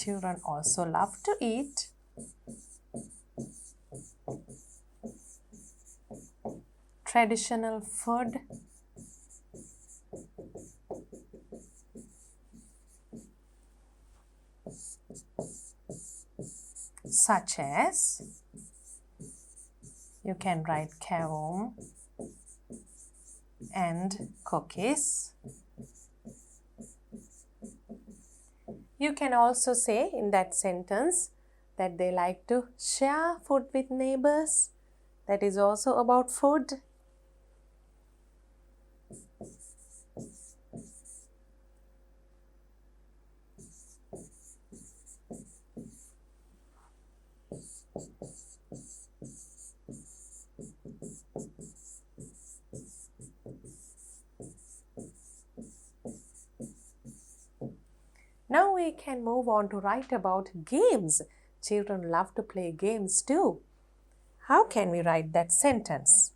Children also love to eat. Traditional food. Such as, you can write karum and cookies. You can also say in that sentence that they like to share food with neighbors. That is also about food. Now we can move on to write about games. Children love to play games too. How can we write that sentence?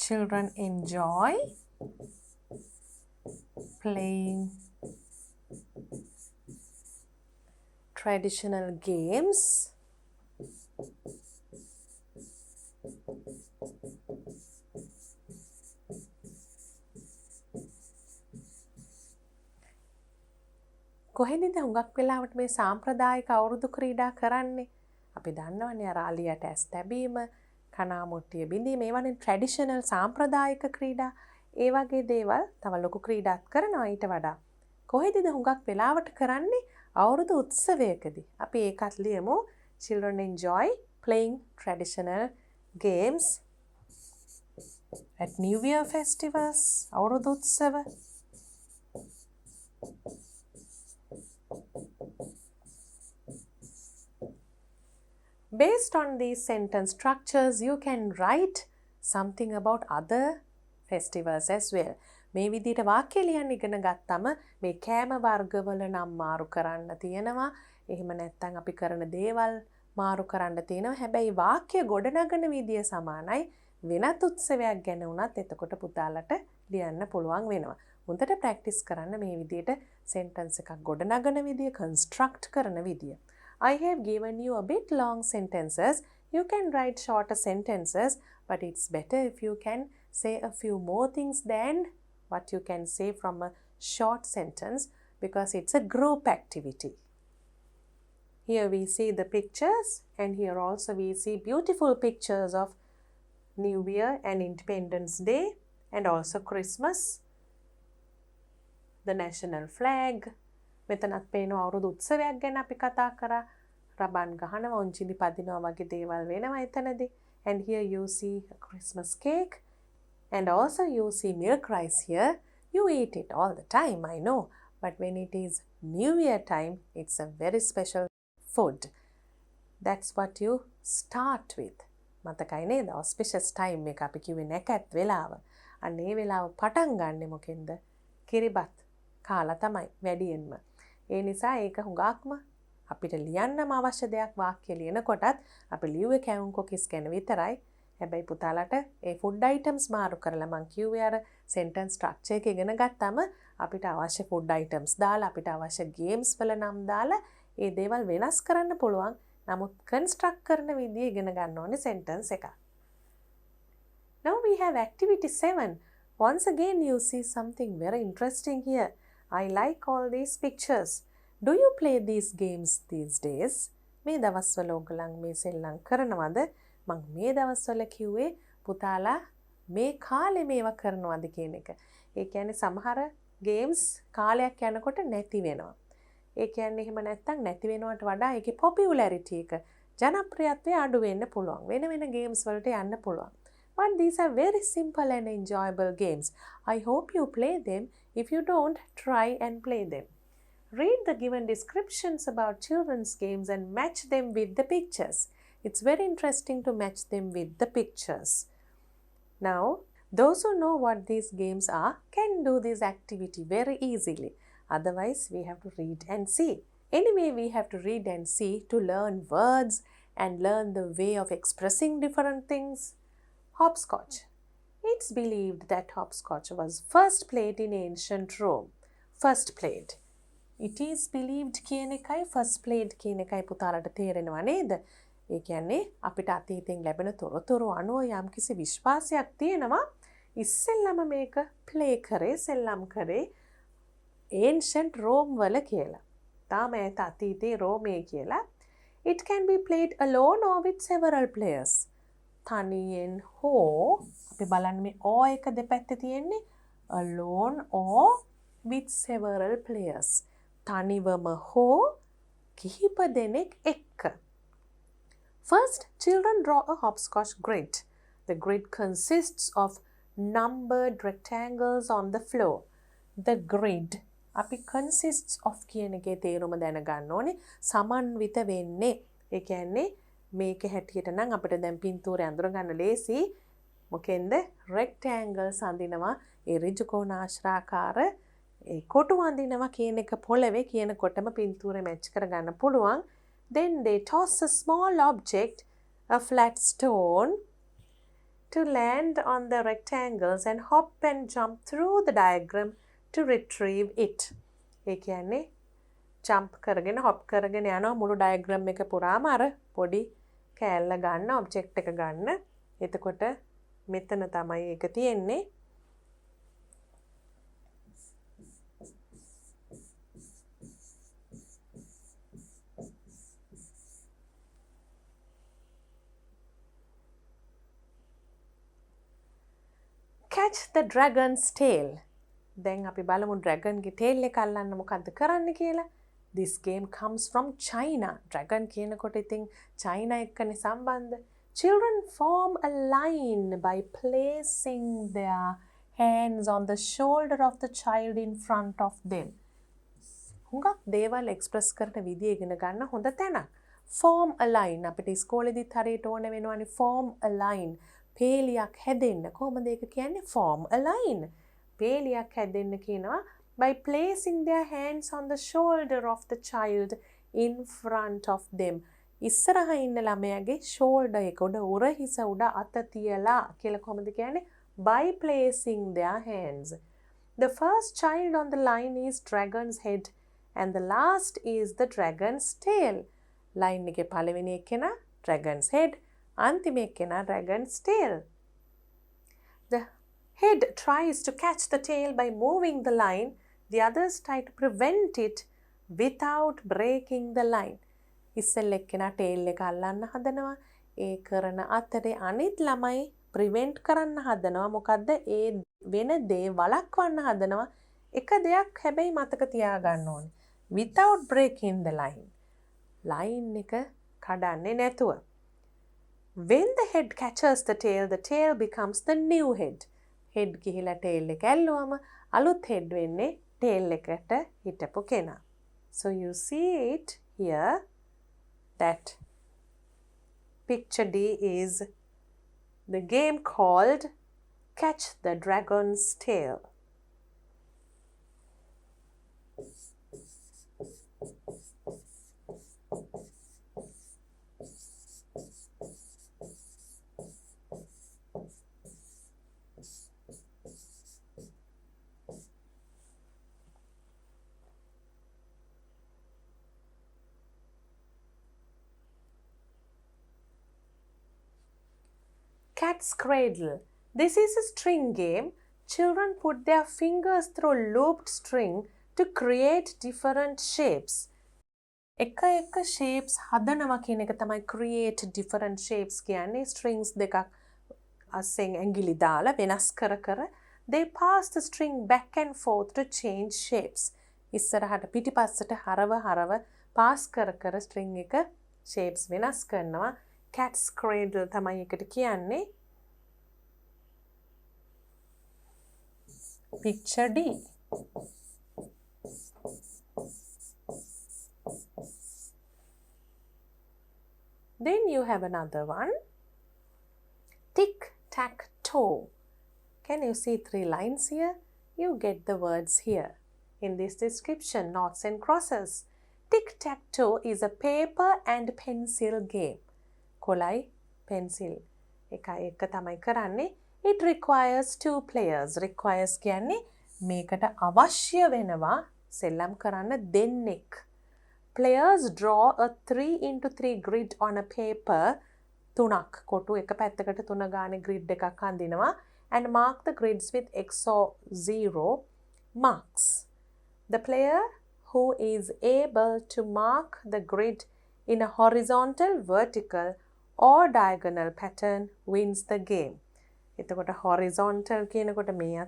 Children enjoy playing traditional games කොහෙන්ද හුඟක් වෙලාවට මේ සාම්ප්‍රදායික අවුරුදු ක්‍රීඩා කරන්නේ? අපි දන්නවනේ අර අලියට ඇස් තැබීම, කනාමුට්ටිය බිඳීම, ඒවනේ ට්‍රැඩිෂනල් සාම්ප්‍රදායික ක්‍රීඩා. ඒ වගේ දේවල් තව ලොකු ක්‍රීඩාත් කරනවා ඊට වඩා. කොහෙදද හුඟක් වෙලාවට කරන්නේ? අවුරුදු උත්සවයකදී. අපි ඒකත් ලියමු. Children enjoy playing traditional games at New Year festivals, අවුරුදු උත්සව. Based on these sentence structures, you can write something about other festivals as well. මේ විදිහට වාක්‍ය ලියන්න ඉගෙන ගත්තම මේ කෑම වර්ගවල නම් මාරු කරන්න තියෙනවා. එහෙම නැත්නම් අපි කරන දේවල් මාරු කරන්න තියෙනවා. හැබැයි වාක්‍ය ගොඩනගන විදිය සමානයි. වෙනත් උත්සවයක් ගැන වුණත් එතකොට පුතාලට ලියන්න පුළුවන් වෙනවා. හොඳට ප්‍රැක්ටිස් කරන්න මේ විදිහට සෙන්ටන්ස් එකක් ගොඩනගන විදිය, කන්ස්ට්‍රක්ට් කරන විදිය. I have given you a bit long sentences. You can write shorter sentences, but it's better if you can say a few more things than what you can say from a short sentence, because it's a group activity. Here we see the pictures, and here also we see beautiful pictures of New Year and Independence Day, and also Christmas, the national flag. මෙතනත් පේනවා අවුරුදු උත්සවයක් ගැන අපි කතා කරා. රබන් ගහනවා, උන්චිලි පදිනවා වගේ දේවල් වෙනවා එතනදී. And here you see a Christmas cake, and also you see milk rice here. You eat it all the time, I know, but when it is New Year time, it's a very special food. That's what you start with. මතකයි නේද? auspicious time එක අපි කිව්වේ නැකත් වෙලාව. අන්න ඒ වෙලාව පටන් ගන්නෙ මොකෙන්ද? කිරිබත් කාලා තමයි වැඩියෙන්ම. ඒ නිසා ඒක හුඟක්ම අපිට ලියන්නම අවශ්‍ය දෙයක්. වාක්‍ය ලියනකොටත් අපි ලියුවේ කැවුම් කොකිස් ගැන විතරයි. හැබැයි පුතාලට ඒ ෆුඩ් අයිටම්ස් මාරු කරලා මං කිව්වේ අර සෙන්ටන්ස් ස්ට්‍රක්චර් එක ඉගෙන ගත්තම අපිට අවශ්‍ය ෆුඩ් අයිටම්ස් දාලා අපිට අවශ්‍ය ගේම්ස් වල නම් දාලා ඒ දේවල් වෙනස් කරන්න පුළුවන්. නමුත් කන්ස්ට්‍රක්ට් කරන විදිය ඉගෙන ගන්න ඕනේ සෙන්ටන්ස් එක. Now we have activity 7. Once again you see something very interesting here. I like all these pictures. Do you play these games these days? මේ දවස්වල ඔයගලන් මේ සෙල්ලම් කරනවද? මං මේ දවස්වල කිව්වේ පුතාලා මේ කාලේ මේවා කරනවද කියන එක. ඒ කියන්නේ සමහර ගේම්ස් කාලයක් යනකොට නැති වෙනවා. ඒ කියන්නේ එහෙම නැත්තම් නැති වෙනවට වඩා ඒකේ පොපියුලැරිටි එක, ජනප්‍රියත්වය අඩු වෙන්න පුළුවන්. වෙන වෙන ගේම්ස් වලට යන්න පුළුවන්. But these are very simple and enjoyable games. I hope you play them. If you don't, try and play them. Read the given descriptions about children's games and match them with the pictures. It's very interesting to match them with the pictures. Now, those who know what these games are can do this activity very easily. Otherwise, we have to read and see. Anyway, we have to read and see to learn words and learn the way of expressing different things. Hopscotch. It's believed that hopscotch was first played in ancient Rome. First played. It is believed කියන එකයි first played කියන එකයි පුතාලට තේරෙනව නේද? ඒ කියන්නේ අපිට අතීතයෙන් ලැබෙන තොරතුරු අනුව යම්කිසි විශ්වාසයක් තියෙනවා ඉස්සෙල්ලම මේක ප්ලේ කරේ, සෙල්ලම් කරේ ancient Rome වල කියලා. තාම ඈත අතීතේ රෝමේ කියලා. It can be played alone or with several players. තනියෙන් හෝ අපි බලන්න මේ or එක දෙපැත්තේ තියෙන්නේ alone or with several players. තනිවම හෝ කිහිප දෙනෙක් එක්ක. First, children draw a hopscotch grid. The grid consists of numbered rectangles on the floor. The grid අපි consists of කියන එකේ තේරුම දැනගන්න ඕනේ. සමන්විත වෙන්නේ. ඒ කියන්නේ මේක හැටියට නම් අපිට දැන් පින්තූරය අඳුර ගන්න ලේසි. මොකෙන්ද? rectangles අඳිනවා. ඒ ඍජු කෝණාශ්‍රාකාර ඒ කොටු අඳිනවා කියන එක පොළවේ කියනකොටම පින්තූරය මැච් කරගන්න පුළුවන්. Then they toss a small object, a flat stone, to land on the rectangles and hop and jump through the diagram to retrieve it. ඒ කියන්නේ jump කරගෙන hop කරගෙන යනවා මුළු diagram එක පුරාම අර පොඩි කෑල්ල ගන්න, object එක ගන්න. එතකොට මෙතන තමයි ඒක තියෙන්නේ. Catch the dragon's tail. දැන් අපි බලමු dragon ගේ tail එක අල්ලන්න මොකද්ද කරන්න කියලා. This game comes from China. Dragon කියනකොට ඉතින් China එක්කනේ සම්බන්ධ. Children form a line by placing their hands on the shoulder of the child in front of them. හුඟක් දේවල් එක්ස්ප්‍රස් කරන විදිය ඉගෙන ගන්න හොඳ තැනක්. Form a line. අපිට ඉස්කෝලේදීත් හරියට ඕන වෙනවනේ form a line. පේලියක් හැදෙන්න. කොහොමද ඒක කියන්නේ? Form a line. පේලියක් හැදෙන්න කියනවා by placing their hands on the shoulder of the child in front of them. ඉස්සරහ ඉන්න ළමයාගේ shoulder එක උඩ උරහිස උඩ අත තියලා කියලා කොහොමද කියන්නේ? By placing their hands. The first child on the line is dragon's head and the last is the dragon's tail. Line එකේ පළවෙනි එක්කෙනා dragon's head, අන්තිම එක්කෙනා dragon's tail. The head tries to catch the tail by moving the line. The others try to prevent it without breaking the line. ඉස්සෙල් එක්කෙනා tail එක අල්ලන්න හදනවා. ඒ කරන අතරේ අනිත් ළමයි prevent කරන්න හදනවා. මොකද්ද? ඒ වෙන දේ වළක්වන්න හදනවා. එක දෙයක් හැබැයි මතක තියාගන්න ඕනේ. Without breaking the line. Line එක කඩන්නේ නැතුව. When the head catches the tail becomes the new head. Head ගිහිලා tail එක ඇල්ලුවම අලුත් head වෙන්නේ tail එකට හිටපු කෙනා. So you see it here that picture D is the game called Catch the Dragon's Tail. Cat's Cradle. This is a string game. Children put their fingers through looped string to create different shapes. එක shapes හදනවා කියන එක තමයි create different shapes කියන්නේ. Strings දෙකක් අස්සෙන් ඇඟිලි දාලා වෙනස් කර they pass the string back and forth to change shapes. ඉස්සරහට පිටිපස්සට හරව pass කර string එක shapes වෙනස් කරනවා. Cat's Cradle තමයි එකට කියන්නේ. Picture D. Then you have another one. Tic-tac-toe. Can you see 3 lines here? You get the words here. In this description, knots and crosses. Tic-tac-toe is a paper and pencil game. කොලයි pencil එක තමයි කරන්නේ. It requires 2 players. Requires කියන්නේ මේකට අවශ්‍ය වෙනවා සෙල්ලම් කරන්න දෙන්නෙක්. Players draw a 3x3 grid on a paper. 3ක් කොටු එක පැත්තකට 3 ගානේ grid එකක් අඳිනවා and mark the grids with X or 0 marks. The player who is able to mark the grid in a horizontal, vertical or diagonal pattern wins the game. එතකොට horizontal කියනකොට මේ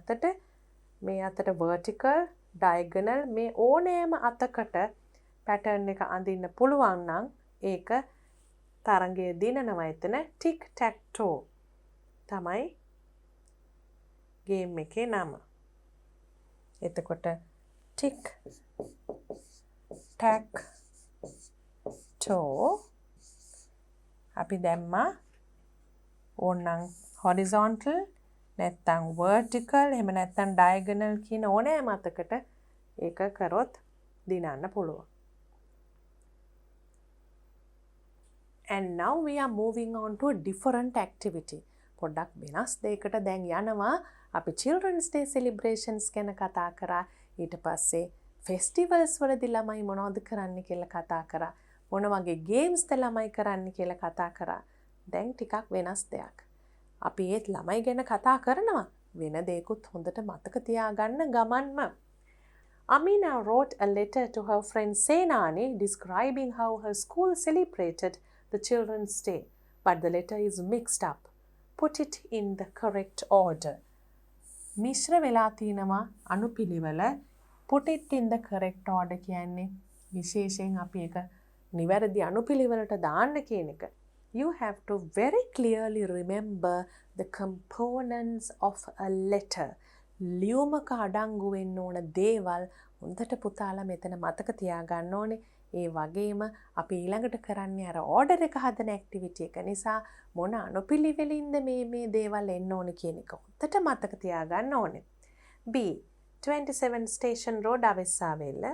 අතට vertical, diagonal මේ ඕනෑම අතකට pattern එක අඳින්න පුළුවන් නම් ඒක තරඟය දිනනවා. එතන tic tac toe තමයි game එකේ නම. එතකොට tic tac toe අපි දැම්මා ඕනනම් horizontal නැත්නම් vertical එහෙම නැත්නම් diagonal කියන ඕනෑම අතකට ඒක කරොත් දිනන්න පුළුවන්. And now we are moving on to a different activity. පොඩ්ඩක් වෙනස් දෙයකට දැන් යනවා. අපි Children's Day celebrations ගැන කතා කරා. ඊට පස්සේ festivals වලදී ළමයි මොනවද කරන්න කියලා කතා කරා. මොන වගේ games ද ළමයි කරන්න කියලා කතා කරා. දැන් ටිකක් වෙනස් දෙයක්. අපි ඒත් ළමයි ගැන කතා කරනවා. වෙන දෙයක්ත් හොඳට මතක තියාගන්න ගමන්ම. Amina wrote a letter to her friend Senani describing how her school celebrated the Children's Day, but the letter is mixed up. Put it in the correct order. මිශ්‍ර වෙලා තිනවා අනුපිළිවෙල. Put it in the correct order කියන්නේ විශේෂයෙන් අපි එක නිවැරදි අනුපිළිවෙලට දාන්න කියන එක. you have to very clearly remember the components of a letter. ලියුමක අඩංගු වෙන්න ඕන දේවල් හොඳට පුතාලා මෙතන මතක තියාගන්න ඕනේ. ඒ වගේම අපි ඊළඟට කරන්නේ අර ඕඩර් එක හදන ඇක්ටිවිටි එක නිසා මොන අනුපිළිවෙලින්ද මේ දේවල් එන්න ඕනේ කියන එක හොඳට මතක තියාගන්න ඕනේ. B. 27 Station Road, Avessavella.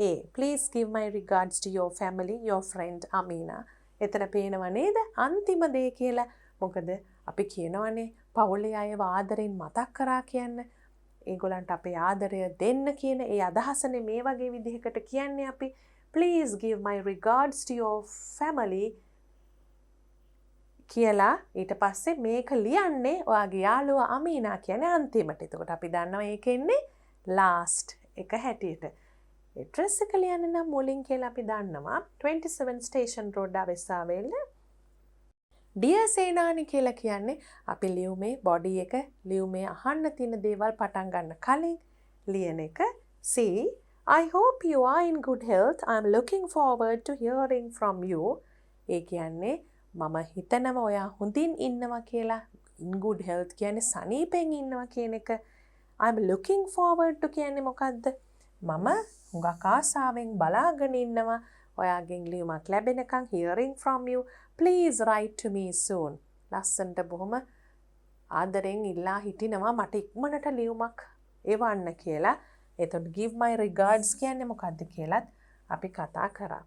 A. Please give my regards to your family, your friend Amina. එතන පේනව නේද? අන්තිම දේ කියලා. මොකද අපි කියනවනේ පවුලේ අයව ආදරෙන් මතක් කරා කියන්න. ඒගොල්ලන්ට අපේ ආදරය දෙන්න කියන ඒ අදහසනේ මේ වගේ විදිහකට කියන්නේ අපි. Please give my regards to your family කියලා ඊට පස්සේ මේක ලියන්නේ ඔයාගේ යාළුවා අමීනා කියන්නේ අන්තිමට. එතකොට අපි දන්නවා ඒක එන්නේ last එක හැටියට. address එක ලියන්න නම් මුලින් කියලා අපි දන්නවා 27 Station Road, Avessavella. Dear සේනානි කියලා කියන්නේ අපි ලියුමේ body එක ලියුමේ අහන්න තියෙන දේවල් පටන් ගන්න කලින් ලියන එක. C. I hope you are in good health. I am looking forward to hearing from you. ඒ කියන්නේ මම හිතනවා ඔයා හොඳින් ඉන්නවා කියලා. In good health කියන්නේ සනීපෙන් ඉන්නවා කියන එක. I am looking forward to කියන්නේ මොකද්ද? මම හුඟක් ආසාවෙන් බලාගෙන ඉන්නවා ඔයාගෙන් ලියුමක් ලැබෙනකන්. hearing from you. Please write to me soon. ලස්සනට බොහොම ආදරෙන් ඉල්ලා හිටිනවා මට ඉක්මනට ලියුමක් එවන්න කියලා. එතකොට give my regards කියන්නේ මොකද්ද කියලාත් අපි කතා කරා.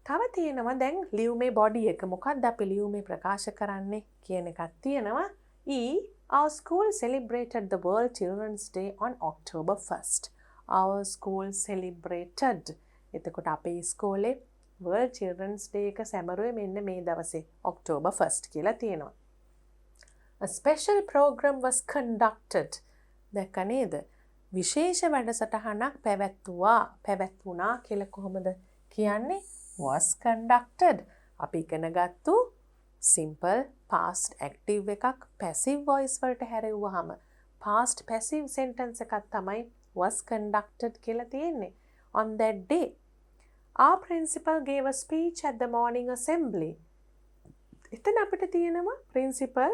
තව තියෙනවා දැන් ලියුමේ body එක මොකක්ද අපි ලියුමේ ප්‍රකාශ කරන්නේ කියන එකක් තියෙනවා. E. Our school celebrated the World Children's Day on October 1st. Our school celebrated. එතකොට අපේ ඉස්කෝලේ World Children's Day එක සැමරුවේ මෙන්න මේ දවසේ October 1st කියලා තියෙනවා. A special program was conducted. දැක්ක නේද? විශේෂ වැඩසටහනක් පැවැත්වුණා කියලා කොහොමද කියන්නේ? was conducted. අපි ඉගෙන ගත්තු simple past active එකක් passive voice වලට හැරෙව්වහම past passive sentence එකක් තමයි was conducted කියලා තියෙන්නේ. On that day, our principal gave a speech at the morning assembly. එතන අපිට තියෙනවා principal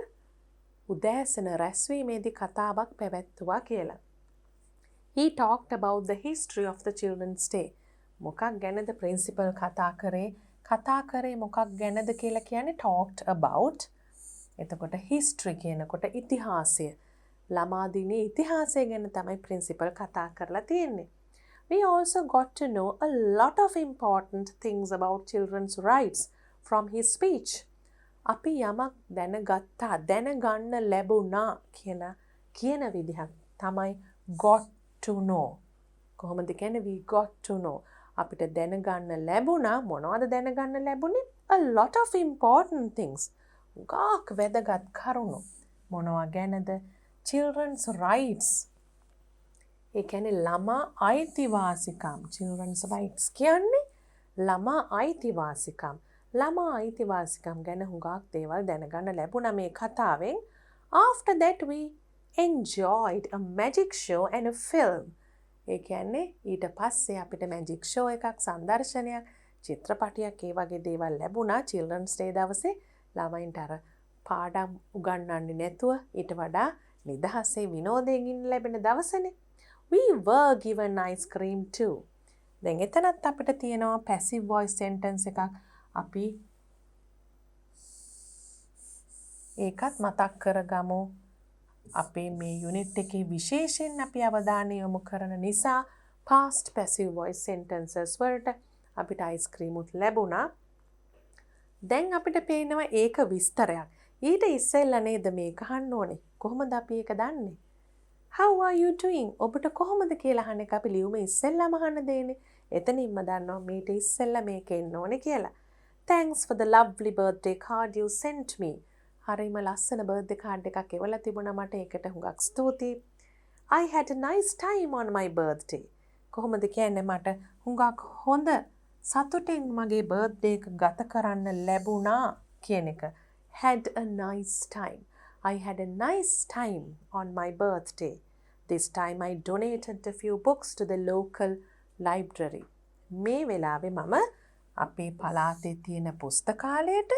උදෑසන රැස්වීමේදී කතාවක් පැවැත්තුවා කියලා. He talked about the history of the Children's Day. මොකක් ගැනද principal කතා කරේ මොකක් ගැනද කියලා කියන්නේ talked about. එතකොට history කියනකොට ඉතිහාසය. ළමා දිනේ ඉතිහාසය ගැන තමයි principal කතා කරලා තියෙන්නේ. We also got to know a lot of important things about children's rights from his speech. අපි යමක් දැනගන්න ලැබුණා කියන විදිහක් තමයි got to know. කොහොමද කියන්නේ we got to know. අපිට දැනගන්න ලැබුණා මොනවද දැනගන්න ලැබුණේ? A lot of important things. ගාක් වැදගත් කරුණු. මොනවා ගැනද? Children's rights. ඒ කියන්නේ ළමා අයිතිවාසිකම්. Children's rights කියන්නේ ළමා අයිතිවාසිකම්. ළමා අයිතිවාසිකම් ගැන හුඟක් දේවල් දැනගන්න ලැබුණා මේ කතාවෙන්. After that we enjoyed a magic show and a film. ඒ කියන්නේ ඊට පස්සේ අපිට magic show එකක් සංදර්ශනයක් චිත්‍රපටයක් ඒ වගේ දේවල් ලැබුණා Children's Day දවසේ. ළමයින්ට අර පාඩම් උගන්වන්නේ නැතුව ඊට වඩා නිදහසේ විනෝදයෙන් ඉන්න ලැබෙන දවසනේ. We were given ice cream too. දැන් එතනත් අපිට තියෙනවා passive voice sentence එකක්. අපි ඒකත් මතක් කරගමු. අපේ මේ යුනිට් එකේ විශේෂයෙන් අපි අවධානය යොමු කරන නිසා past passive voice sentences වලට අපිට ice cream උත් ලැබුණා. දැන් අපිට පේනවා ඒක විස්තරයක්. ඊට ඉස්සෙල්ලා නේද මේක අහන්න ඕනේ. කොහොමද අපි ඒක දන්නේ? How are you doing? ඔබට කොහොමද කියලා අහන එක අපි ලියුමේ ඉස්සෙල්ලාම අහන්න දෙන්නේ. එතනින්ම දන්නවා මේට ඉස්සෙල්ලා මේක එන්න ඕනේ කියලා. Thanks for the lovely birthday card you sent me. හරිම ලස්සන birthday card එකක් එවලා තිබුණා මට. ඒකට හුඟක් ස්තුතියි. I had a nice time on my birthday. කොහොමද කියන්නේ මට හුඟක් හොඳ සතුටින් මගේ birthday එක ගත කරන්න ලැබුණා කියන එක. Had a nice time. I had a nice time on my birthday. This time I donated a few books to the local library. මේ වෙලාවේ මම අපේ පලාතේ තියෙන පුස්තකාලයට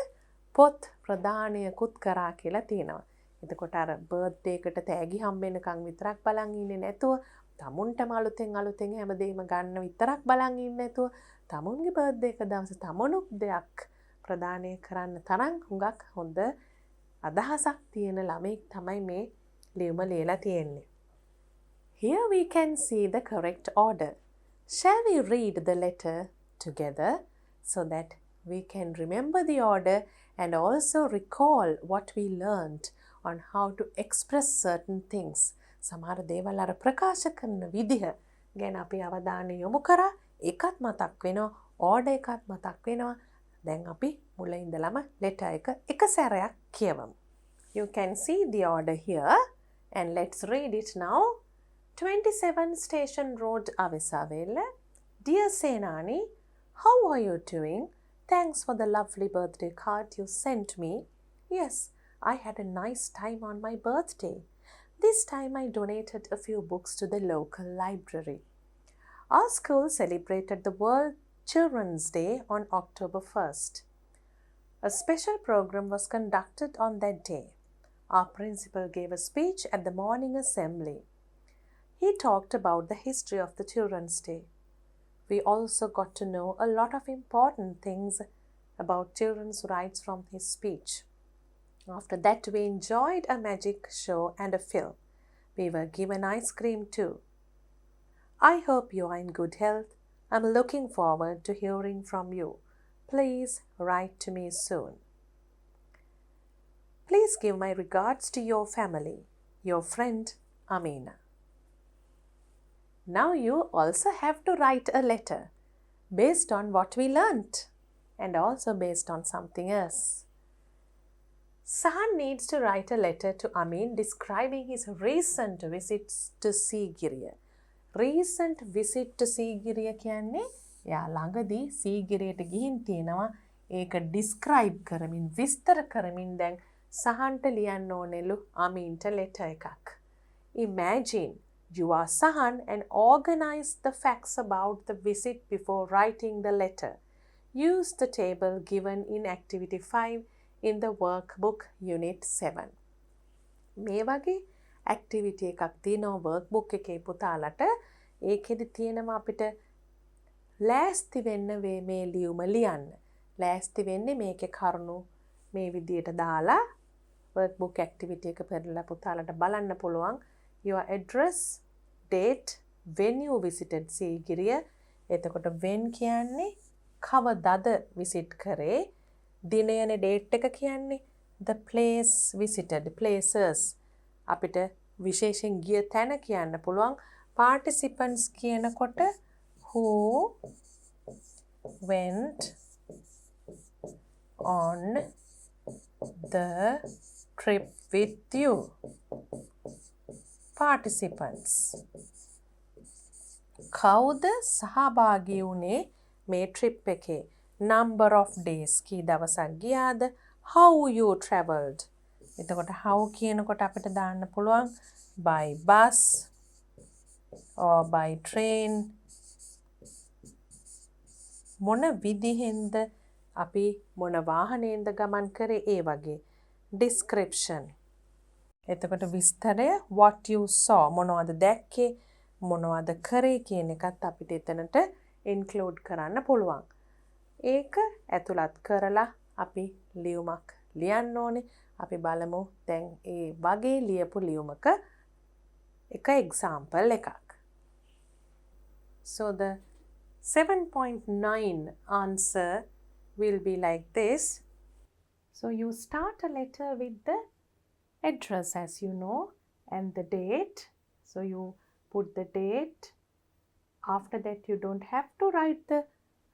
පොත් ප්‍රදානයකුත් කරා කියලා තියෙනවා. එතකොට අර බර්ත්ඩේ එකට තෑගි හම්බෙන්නකම් විතරක් බලන් ඉන්නේ නැතුව තමුන්ටම අලුතෙන් හැමදේම ගන්න විතරක් බලන් ඉන්නේ නැතුව තමුන්ගේ බර්ත්ඩේ එක දවසේ තමුණුත් දෙයක් ප්‍රදානය කරන්න තරම් හුඟක් හොඳ අදහසක් තියෙන ළමෙක් තමයි මේ ලියුම ලියලා තියෙන්නේ. Here we can see the correct order. Shall we read the letter together so that we can remember the order and also recall what we learned on how to express certain things? සමහර දේවල් අර ප්‍රකාශ කරන විදිහ ගැන අපි අවධානය යොමු කරා. ඒකත් මතක් වෙනවා. ඕඩර් එකත් මතක් වෙනවා. දැන් අපි මුල ඉඳලම letter එක සැරයක් කියවමු. You can see the order here and let's read it now. 27 Station Road, Avisaville. Dear Senani, how are you doing? Thanks for the lovely birthday card you sent me. Yes, I had a nice time on my birthday. This time I donated a few books to the local library. Our school celebrated the World Children's Day on October 1st. A special program was conducted on that day. Our principal gave a speech at the morning assembly. He talked about the history of the Children's Day. We also got to know a lot of important things about children's rights from his speech. After that, we enjoyed a magic show and a film. We were given ice cream too. I hope you are in good health. I'm looking forward to hearing from you. Please write to me soon. Please give my regards to your family. Your friend, Amina. Now you also have to write a letter based on what we learnt and also based on something else. Sahan needs to write a letter to Amin describing his recent visits to Sigiriya. Recent visit to Sigiriya කියන්නේ යා ළඟදී සීගිරියට ගිහින් තියෙනවා. ඒක describe කරමින් විස්තර කරමින් දැන් සහන්ට ලියන්න ඕනෙලු අමීන්ට letter එකක්. Imagine you are Sahan and organize the facts about the visit before writing the letter. Use the table given in Activity 5 in the workbook Unit 7. මේ වගේ activity එකක් තියෙනවා workbook එකේ පුතාලට. ඒකෙදි තියෙනවා අපිට ලෑස්ති වෙන්න මේ ලියුම ලියන්න. ලෑස්ති වෙන්නේ මේකේ කරුණු මේ විදියට දාලා workbook activity එක පෙරලා පුතාලට බලන්න පුළුවන්. Your address, date, when you visited Sigiriya. එතකොට when කියන්නේ කවදද visit කරේ. දිනයන date එක කියන්නේ the place visited, places. අපිට විශේෂයෙන් ගිය තැන කියන්න පුළුවන්. participants කියනකොට who went on the trip with you. Participants. කවුද සහභාගී වුණේ මේ trip එකේ? Number of days කී දවසක් ගියාද? How you travelled. එතකොට how කියනකොට අපිට දාන්න පුළුවන් by bus or by train. මොන විදිහෙන්ද අපි මොන වාහනයෙන්ද ගමන් කරේ ඒ වගේ. Description. එතකොට විස්තරය what you saw මොනවද දැක්කේ මොනවද කරේ කියන එකත් අපිට එතනට include කරන්න පුළුවන්. ඒක ඇතුළත් කරලා අපි ලියුමක් ලියන්න ඕනේ. අපි බලමු දැන් ඒ වගේ ලියපු ලියුමක එක example එකක්. So the 7.9 answer will be like this. So you start a letter with the address as you know and the date. So you put the date. After that you don't have to write the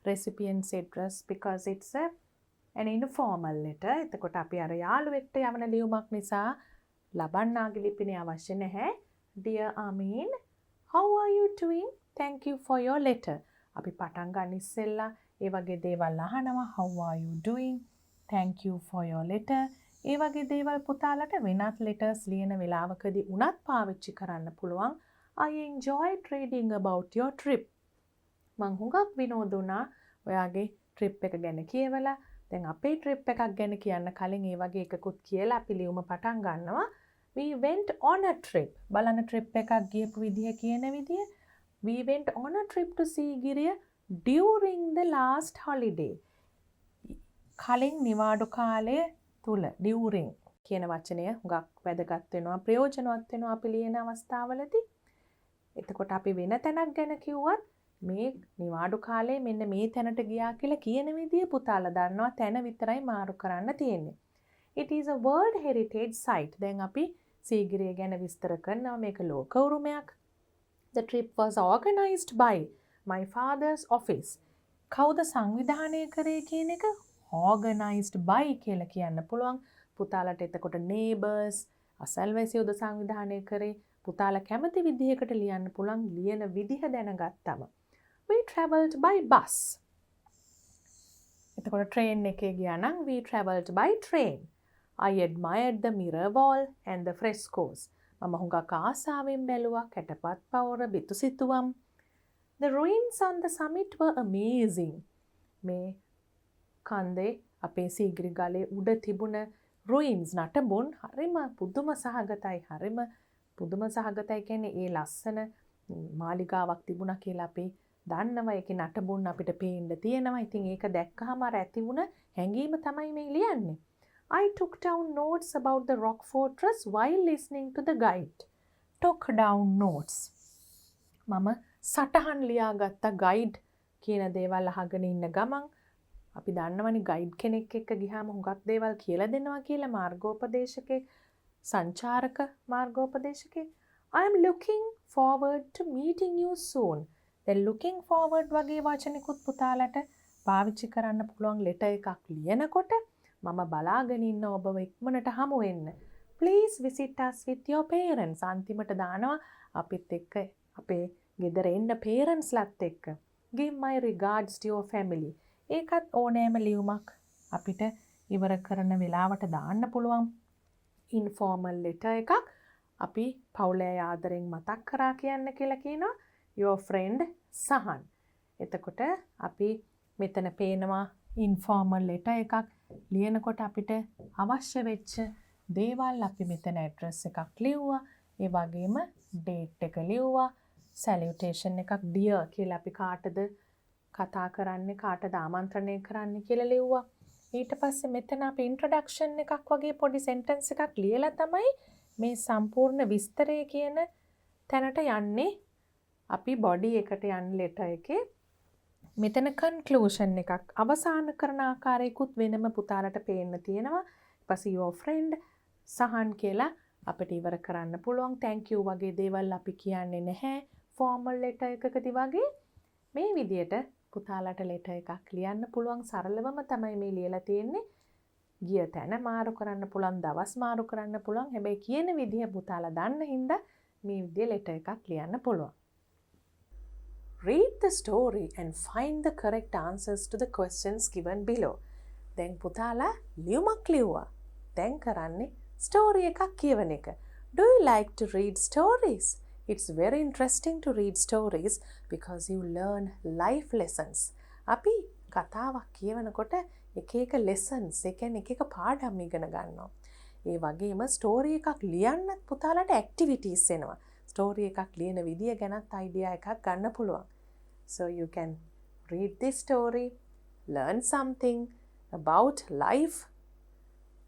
recipient's address because it's an informal letter. එතකොට අපි අර යාළුවෙක්ට යවන ලියුමක් නිසා ලබන්නාගේ ලිපිනේ අවශ්‍ය නැහැ. Dear Amin, how are you doing? Thank you for your letter. අපි පටන් ගන්න ඉස්සෙල්ලා ඒ වගේ දේවල් අහනවා. How are you doing? Thank you for your letter. ඒ වගේ දේවල් පුතාලට වෙනත් letters ලියන වෙලාවකදී උනත් පාවිච්චි කරන්න පුළුවන්. I enjoyed reading about your trip. මං හුඟක් විනෝද වුණා ඔයාගේ ට්‍රිප් එක ගැන කියවලා දැන් අපේ ට්‍රිප් එකක් ගැන කියන්න කලින් ඒ වගේ එකකුත් කියලා අපි ලියුම පටන් ගන්නවා. We went on a trip. බලන්න ට්‍රිප් එකක් ගියපු විදිහ කියන විදිය. We went on a trip to see ගිරිය during the last holiday. කලින් නිවාඩු කාලය තුල during කියන වචනය හුඟක් වැදගත් වෙනවා ප්‍රයෝජනවත් වෙනවා අපි ලියන අවස්ථාවලදී. එතකොට අපි වෙන තැනක් ගැන කිව්වත් මේ නිවාඩු කාලේ මෙන්න මේ තැනට ගියා කියලා කියන විදිය පුතාලා දන්නවා තැන විතරයි මාරු කරන්න තියෙන්නේ. It is a World Heritage Site. දැන් අපි සීගිරිය ගැන විස්තර කරනවා මේක ලෝක උරුමයක්. The trip was organized by my father's office. කවුද සංවිධානය කරේ කියන එක organized by කියලා කියන්න පුළුවන්. පුතාලට එතකොට neighbors අසල්වැසියෝද සංවිධානය කරේ පුතාලා කැමති විදිහකට ලියන්න පුළුවන් ලියන විදිහ දැනගත්තම. We travelled by bus. එතකොට train එකේ ගියා නම් we travelled by train. I admired the mirror wall and the frescoes. මම හුඟක් ආසාවෙන් බැලුවා කැටපත් පවුර බිතුසිතුවම්. The ruins on the summit were amazing. මේ කන්දේ අපේ සීගිරි ගලේ උඩ තිබුණ ruins නටබුන් හරිම පුදුම සහගතයි හරිම පුදුම සහගතයි කියන්නේ ඒ ලස්සන මාලිගාවක් තිබුණා කියලා අපි දන්නවා ඒකේ නටබුන් අපිට පේන්න තියෙනවා. ඉතින් ඒක දැක්කහම අර ඇති වුණ හැඟීම තමයි මේ ලියන්නේ. I took down notes about the rock fortress while listening to the guide. Took down notes. මම සටහන් ලියාගත්ත ගයිඩ් කියන දේවල් අහගෙන ඉන්න ගමන් අපි දන්නවනේ ගයිඩ් කෙනෙක් එක්ක ගියාම හුඟක් දේවල් කියලා දෙනවා කියලා මාර්ගෝපදේශකේ සංචාරක මාර්ගෝපදේශකේ. I am looking forward to meeting you soon. දැන් looking forward වගේ වචනිකුත් පුතාලට පාවිච්චි කරන්න පුළුවන් ලෙටර් එකක් ලියනකොට මම බලාගෙන ඉන්න ඔබව ඉක්මනට හමු වෙන්න. Please visit us with your parents. අන්තිමට දානවා අපිත් එක්ක අපේ ගෙදර එන්න parents ලත් එක්ක. Give my regards to your family. ඒකත් ඕනෑම ලියුමක් අපිට ඉවර කරන වෙලාවට දාන්න පුළුවන්. Informal letter එකක් අපි පවුලේ ආදරෙන් මතක් කරා කියන්න කියලා කියනවා. Your friend සහන්. එතකොට අපි මෙතන පේනවා informal letter එකක් ලියනකොට අපිට අවශ්‍ය වෙච්ච දේවල් අපි මෙතන address එකක් ලිව්වා. ඒ වගේම date එක ලිව්වා. salutation එකක් dear කියලා අපි කාටද කතා කරන්නේ කාටද ආමන්ත්‍රණය කරන්නේ කියලා ලිව්වා. ඊට පස්සේ මෙතන අපි introduction එකක් වගේ පොඩි sentence එකක් ලියලා තමයි මේ සම්පූර්ණ විස්තරය කියන තැනට යන්නේ. අපි body එකට යන letter එකේ මෙතන conclusion එකක් අවසන් කරන ආකාරයකුත් වෙනම පුතාලට පේන්න තියෙනවා. ඊපස්සේ your friend සහන් කියලා අපිට ඉවර කරන්න පුළුවන්. thank you වගේ දේවල් අපි කියන්නේ නැහැ formal letter එකකදී වගේ. මේ විදියට පුතාලට letter එකක් ලියන්න පුළුවන් සරලවම තමයි මේ ලියලා තියෙන්නේ. ගිය තැන මාරු කරන්න පුළුවන් දවස් මාරු කරන්න පුළුවන්. හැබැයි කියන විදිය පුතාලා දන්න හින්දා මේ විදිය letter එකක් ලියන්න පුළුවන්. Read the story and find the correct answers to the questions given below. දැන් පුතාලා ලියුමක් ලිව්වා. දැන් කරන්නේ story එකක් කියවන එක. Do you like to read stories? It's very interesting to read stories because you learn life lessons. අපි කතාවක් කියවනකොට එක එක lessons, ඒ කියන්නේ එක එක පාඩම් ඉගෙන ගන්නවා. ඒ වගේම story එකක් ලියන්නත් පුතාලට activities එනවා. story එකක් ලියන විදිය ගැනත් idea එකක් ගන්න පුළුවන්. So you can read this story, learn something about life,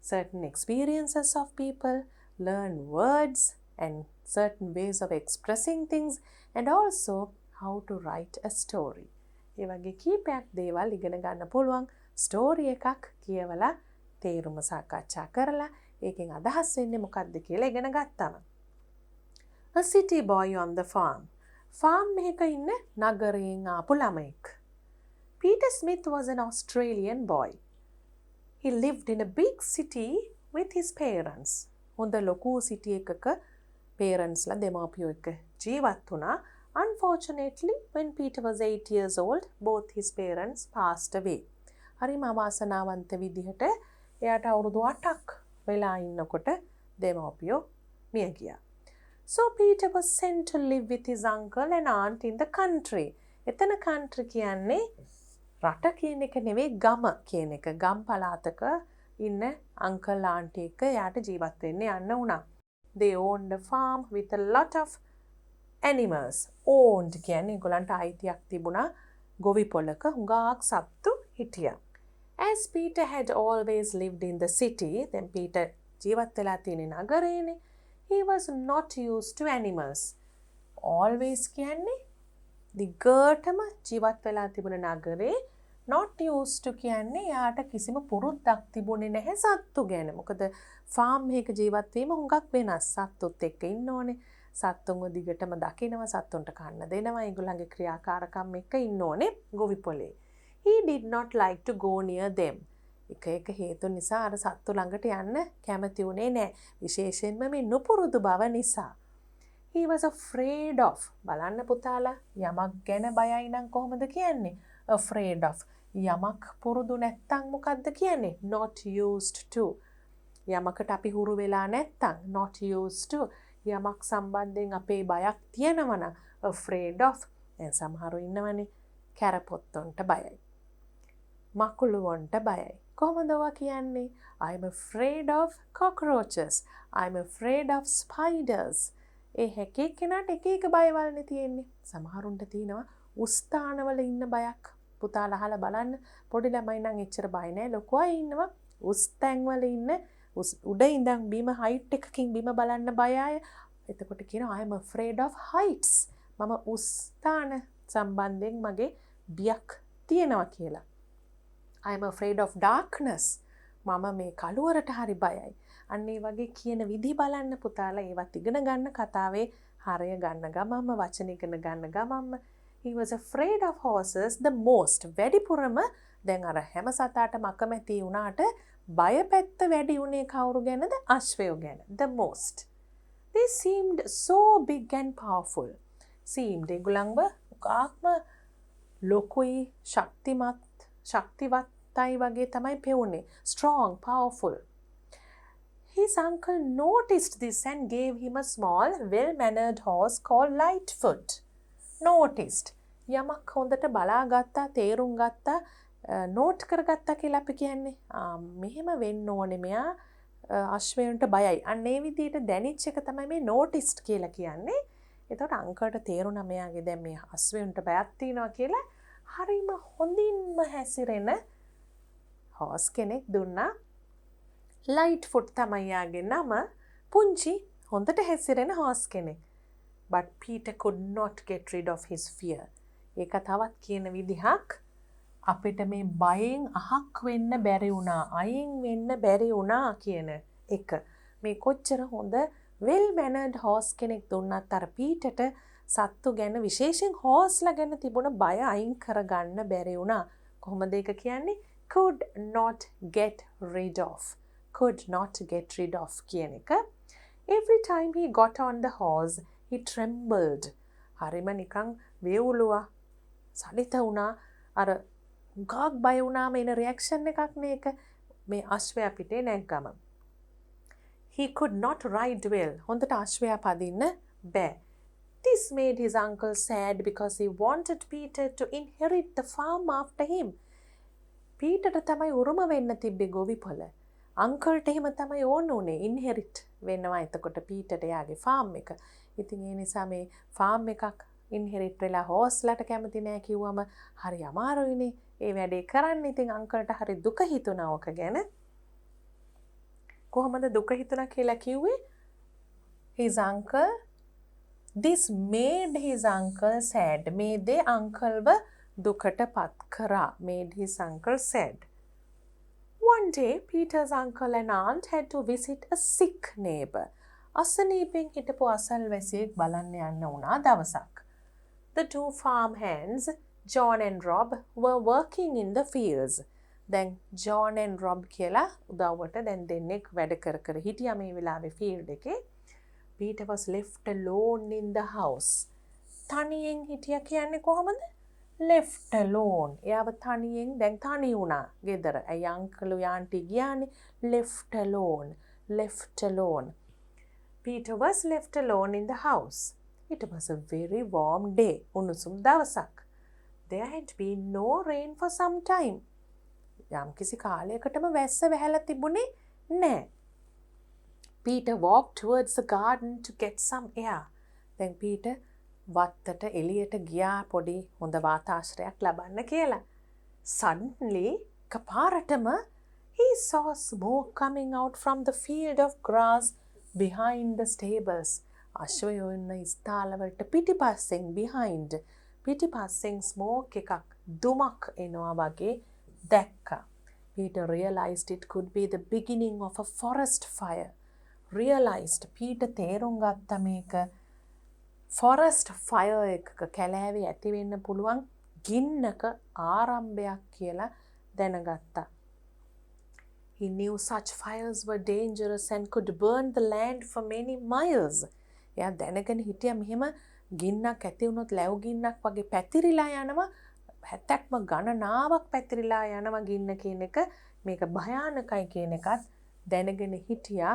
certain experiences of people, learn words and certain ways of expressing things, and also how to write a story. ඒ වගේ කීපයක් දේවල් ඉගෙන ගන්න පුළුවන් ස්ටෝරි එකක් කියවලා තේරුම සාකච්ඡා කරලා ඒකෙන් අදහස් වෙන්නේ මොකක්ද කියලා ඉගෙන ගත්තම. A city boy on the farm. Farm එකක ඉන්න නගරයෙන් ආපු ළමෙක්. Peter Smith was an Australian boy. He lived in a big city with his parents. හොඳ ලොකු සිටි එකක පේරන්ස්ලා දෙමාපියෝ එක්ක ජීවත් වුණා. Unfortunately, when Peter was 8 years old, both his parents passed away. හරිම අවාසනාවන්ත විදිහට එයාට අවුරුදු 8ක් වෙලා ඉන්නකොට දෙමාපියෝ මිය ගියා. So Peter was sent to live with his uncle and aunt in the country. එතන country කියන්නේ රට කියන එක නෙවෙයි ගම කියන එක. ගම් පළාතක ඉන්න අංකල් ආන්ටි එක්ක එයාට ජීවත් වෙන්න යන්න වුණා. They owned a farm with a lot of animals. Owned කියන්නේ ඒගොල්ලන්ට අයිතියක් තිබුණා. ගොවි පොලක හුඟක් සත්තු හිටියා. As Peter had always lived in the city, then Peter ජීවත් වෙලා තියෙන නගරේනේ. He was not used to animals. Always කියන්නේ දිගටම ජීවත් වෙලා තිබුණ නගරේ not used to කියන්නේ යාට කිසිම පුරුද්දක් තිබුණේ නැහැ සත්තු ගැන. මොකද ෆාම් එකක ජීවත් වීම හුඟක් වෙනස්. සත්තුත් එක්ක ඉන්න ඕනේ. සත්තුන්ව දිගටම දකිනවා, සත්තුන්ට කන්න දෙනවා, ඒගොල්ලන්ගේ ක්‍රියාකාරකම් එක්ක ඉන්න ඕනේ ගොවි පොලේ. He did not like to go near them. එක හේතු නිසා අර සත්තු ළඟට යන්න කැමති වුණේ නැහැ. විශේෂයෙන්ම මේ නුපුරුදු බව නිසා. He was afraid of. බලන්න පුතාලා යමක් ගැන බයයි නම් කොහොමද කියන්නේ? Afraid of. යමක් පුරුදු නැත්තම් මොකද්ද කියන්නේ? Not used to. යමකට අපි හුරු වෙලා නැත්තම් not used to. යමක් සම්බන්ධයෙන් අපේ බයක් තියෙනවා නම් afraid of. දැන් සමහරව ඉන්නවනේ කැරපොත්තොන්ට බයයි. මකුළුවොන්ට බයයි. කොහොමද ඔවා කියන්නේ? I'm afraid of cockroaches. I'm afraid of spiders. ඒ හැක එක්කෙනාට එක එක බයවල්නේ තියෙන්නේ. සමහරුන්ට තියෙනවා උස්ථානවල ඉන්න බයක්. පුතාලා අහලා බලන්න. පොඩි ළමයි නම් එච්චර බය නැහැ. ලොකු අය ඉන්නවා උස්තැන්වල ඉන්න උඩ ඉඳන් බිම height එකකින් බිම බලන්න බය අය. එතකොට කියනවා I'm afraid of heights. මම උස්ථාන සම්බන්ධයෙන් මගේ බියක් තියෙනවා කියලා. I'm afraid of darkness. මම මේ කළුවරට හරි බයයි. අන්න ඒ වගේ කියන විදි බලන්න පුතාලා ඒවත් ඉගෙන ගන්න කතාවේ හරය ගන්න ගමම්ම වචන ඉගෙන ගන්න ගමම්ම he was afraid of horses the most. වැඩිපුරම දැන් අර හැම සතාටම අකමැති වුණාට බය පැත්ත වැඩි උනේ කවුරු ගැනද? අශ්වයෝ ගැන. The most. They seemed so big and powerful. Seemed ඒගොල්ලන්ව ආත්ම ලොකුයි ශක්තිවත්යි වගේ තමයි පෙවුනේ. Strong, powerful. His uncle noticed this and gave him a small, well-mannered horse called Lightfoot. Noticed. යමක් හොඳට බලාගත්තා, තේරුම් ගත්තා, නෝට් කරගත්තා කියලා අපි කියන්නේ. මෙහෙම වෙන්න ඕනේ මෙයා අශ්වයන්ට බයයි. අන්න ඒ විදිහට දැනෙච්ච එක තමයි මේ noticed කියලා කියන්නේ. එතකොට අංකල්ට තේරුණා මෙයාගේ දැන් මේ අශ්වයන්ට බයක් තියෙනවා කියලා. හරිම හොඳින්ම හැසිරෙන horse කෙනෙක් දුන්නා. Lightfoot තමයි යාගේ නම. පුංචි හොඳට හැසිරෙන horse කෙනෙක්. But Peter could not get rid of his fear. ඒක තවත් කියන විදිහක් අපිට මේ බයෙන් අහක් වෙන්න බැරි වුණා, අයින් වෙන්න බැරි වුණා කියන එක. මේ කොච්චර හොඳ well mannered horse කෙනෙක් දුන්නත් අර පීටට සත්තු ගැන විශේෂයෙන් horseලා ගැන තිබුණ බය අයින් කරගන්න බැරි වුණා. කොහොමද ඒක කියන්නේ? Could not get rid of. Could not get rid of කියන එක. Every time he got on the horse, he trembled. හරිම නිකන් වේවුලුවා. සලිත වුණා. අර ගාක් බය වුණාම එන රියැක්ෂන් එකක් නේ ඒක. මේ අශ්වයා පිටේ නැග්ගම. He could not ride well. හොඳට අශ්වයා පදින්න බෑ. This made his uncle sad because he wanted Peter to inherit the farm after him. පීටර්ට තමයි උරුම වෙන්න තිබ්බේ ගොවිපොළ. අංකල්ට එහෙම තමයි ඕන උනේ ඉන්හෙරිට් වෙනවා එතකොට පීටර්ට යාගේ ෆාම් එක. ඉතින් ඒ නිසා මේ ෆාම් එකක් ඉන්හෙරිට් වෙලා හෝස්ලට කැමති නෑ කිව්වම හරි අමාරුයිනේ. ඒ වැඩේ කරන්න ඉතින් අංකල්ට හරි දුක හිතුණා ඔක ගැන. කොහොමද දුක හිතුණා කියලා කිව්වේ? His uncle, this made his uncle sad. මේ දේ අංකල්ව දුකට පත් කරා. Made his uncle sad. One day, Peter's uncle and aunt had to visit a sick neighbor. අසනීපෙන් හිටපු අසල්වැසියෙක් බලන්න යන්න වුණා දවසක්. The two farm hands, John and Rob, were working in the fields. දැන් John and Rob කියලා උදව්වට දැන් දෙන්නෙක් වැඩ කර කර හිටියා මේ වෙලාවේ ෆීල්ඩ් එකේ. Peter was left alone in the house. තනියෙන් හිටියා කියන්නේ කොහොමද? Left alone. එයාව තනියෙන් දැන් තනි වුණා ගෙදර. ඇයි අංකලු යාන්ටි ගියානේ. Left alone. Left alone. Peter was left alone in the house. It was a very warm day. උණුසුම් දවසක්. There had been no rain for some time. යම්කිසි කාලයකටම වැස්ස වැහැලා තිබුණේ නැහැ. Peter walked towards the garden to get some air. දැන් Peter වත්තට එළියට ගියා පොඩි හොඳ වාතාශ්‍රයක් ලබන්න කියලා. Suddenly, කපාරටම he saw smoke coming out from the field of grass behind the stables. අශ්වයෝ ඉන්න ස්ථාලවලට පිටිපස්සෙන් smoke එකක් දුමක් එනවා වගේ දැක්කා. Peter realized it could be the beginning of a forest fire. Peter තේරුම් ගත්තා මේක forest fire එකක කැලෑවේ ඇති වෙන්න පුළුවන් ගින්නක ආරම්භයක් කියලා දැනගත්තා. He knew such fires were dangerous and could burn the land for many miles. එයා දැනගෙන හිටියා මෙහෙම ගින්නක් ඇති වුණොත් ලැබු ගින්නක් වගේ පැතිරිලා යනවා. හැත්තක්ම ගණනාවක් පැතිරිලා යනවා ගින්න කියන එක මේක භයානකයි කියන එකත් දැනගෙන හිටියා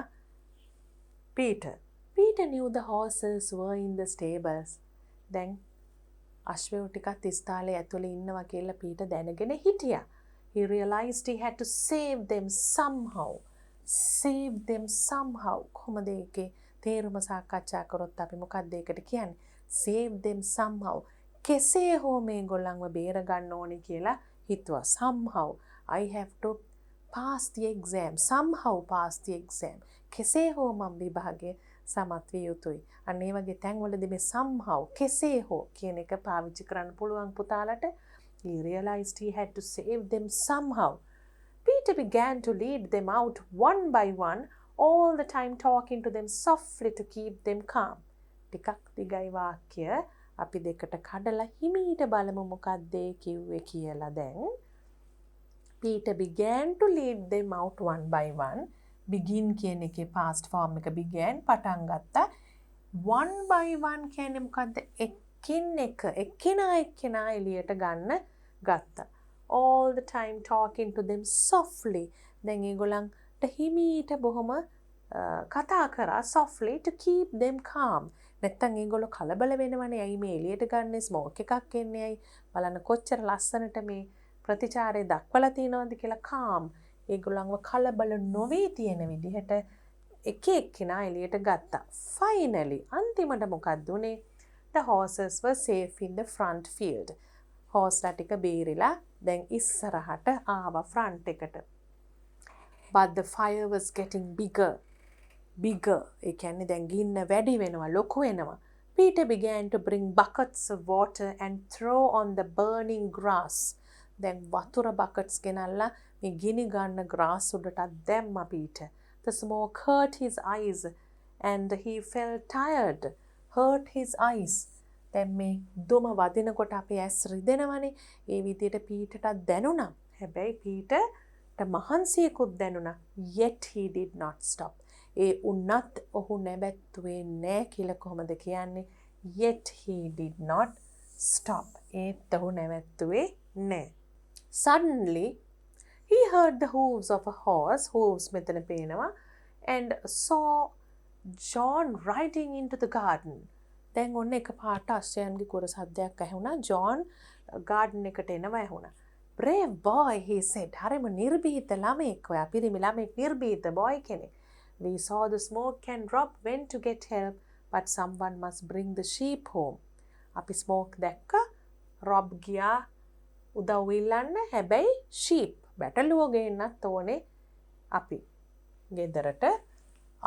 Peter. Peter knew the horses were in the stables. දැන් අශ්වයෝ ටිකත් ස්ථාලයේ ඇතුලේ ඉන්නවා කියලා Peter දැනගෙන හිටියා. He realized he had to save them somehow. කොහොමද ඒකේ තේරුම සාකච්ඡා කරොත් අපි මොකක්ද ඒකට කියන්නේ? Save them somehow. කෙසේ හෝ මේගොල්ලන්ව බේර ගන්න ඕනේ කියලා හිතුවා. Somehow I have to pass the exam. Somehow pass the exam. කෙසේ හෝ මම විභාගයේ සමත් විය යුතුයි. අන්න ඒ වගේ තැන්වලදී මේ somehow කෙසේ හෝ කියන එක පාවිච්චි කරන්න පුළුවන් පුතාලට. He realized he had to save them somehow. Peter began to lead them out one by one, all the time talking to them softly to keep them calm. ටිකක් දිගයි වාක්‍ය අපි දෙකට කඩලා හිමීට බලමු මොකක්ද ඒ කිව්වේ කියලා දැන්. Peter began to lead them out one by one. Begin කියන එකේ past form එක began පටන් ගත්තා. One by one කියන්නේ මොකද්ද? එක්කෙනා එළියට ගන්න ගත්තා. All the time talking to them softly. දැන් ඒගොල්ලන්ට හිමීට බොහොම කතා කරා softly to keep them calm. නැත්තම් ඒගොල්ලෝ කලබල වෙනවනේ. ඇයි මේ එළියට ගන්නේ? ස්මෝක් එකක් එන්නේ ඇයි? බලන්න කොච්චර ලස්සනට මේ ප්‍රතිචාරය දක්වලා තියෙනවද කියලා calm. ඒගොල්ලන්ව කලබල නොවී තියෙන විදිහට එක්කෙනා එළියට ගත්තා. Finally අන්තිමට මොකක්ද උනේ? The horses were safe in the front field. Horseලා ටික බේරිලා දැන් ඉස්සරහට ආවා front එකට. But the fire was getting bigger. ඒ කියන්නේ දැන් ගින්න වැඩි වෙනවා, ලොකු වෙනවා. Peter began to bring buckets of water and throw on the burning grass. දැන් වතුර buckets ගෙනල්ලා මේ ගිනි ගන්න grass උඩට දැම්මා Peter. The smoke hurt his eyes and he felt tired. Hurt his eyes. දැන් මේ දුම වදිනකොට අපේ ඇස් රිදෙනවනේ. ඒ විදිහට පීටර්ට දැනුණා. හැබැයි පීටර්ට මහන්සියකුත් දැනුණා. Yet he did not stop. ඒ උන්නත් ඔහු නැවැත්තුවේ නෑ කියලා කොහොමද කියන්නේ? Yet he did not stop. ඒත් ඔහු නැවැත්තුවේ නෑ. Suddenly he heard the hooves of a horse. Hooves මෙතන පේනවා. And saw John riding into the garden. දැන් ඔන්න එකපාරට අශ්වයන්ගේ කුර සද්දයක් ඇහුණා. John garden එකට එනවා ඇහුණා. Brave boy, he said. හරිම නිර්භීත ළමෙක්. ඔයා පිරිමි ළමෙක් නිර්භීත boy කෙනෙක්. We saw the smoke and Rob went to get help, but someone must bring the sheep home. අපි smoke දැක්කා. Rob ගියා උදව් ඉල්ලන්න. හැබැයි sheep බැටළුවෝ ගේන්නත් ඕනේ අපි ගෙදරට.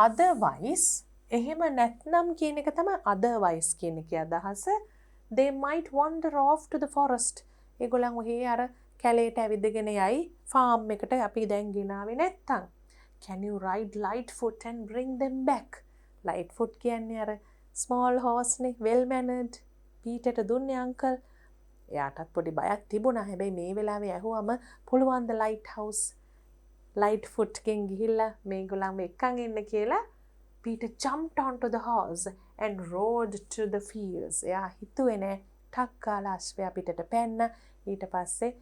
Otherwise එහෙම නැත්නම් කියන එක තමයි otherwise කියන එකේ අදහස. They might wander off to the forest. ඒගොල්ලන් ඔහේ අර කැලේට ඇවිදගෙන යයි farm එකට අපි දැන් ගෙනාවේ නැත්තම්. Can you ride Lightfoot and bring them back? Lightfoot කියන්නේ අර small horse නේ, well mannered. පීටර්ට දුන්නේ අංකල්. එයාටත් පොඩි බයක් තිබුණා. හැබැයි මේ වෙලාවේ ඇහුවම පුළුවන් ද Lightfoot ගෙන් ගිහිල්ලා මේගොල්ලන්ව එක්කන් එන්න කියලා. Peter jumped onto the horse and rode to the fields. එයා හිතුවේ නෑ ටක් ගාලා අශ්වයා පිටට පැන්න. ඊට පස්සේ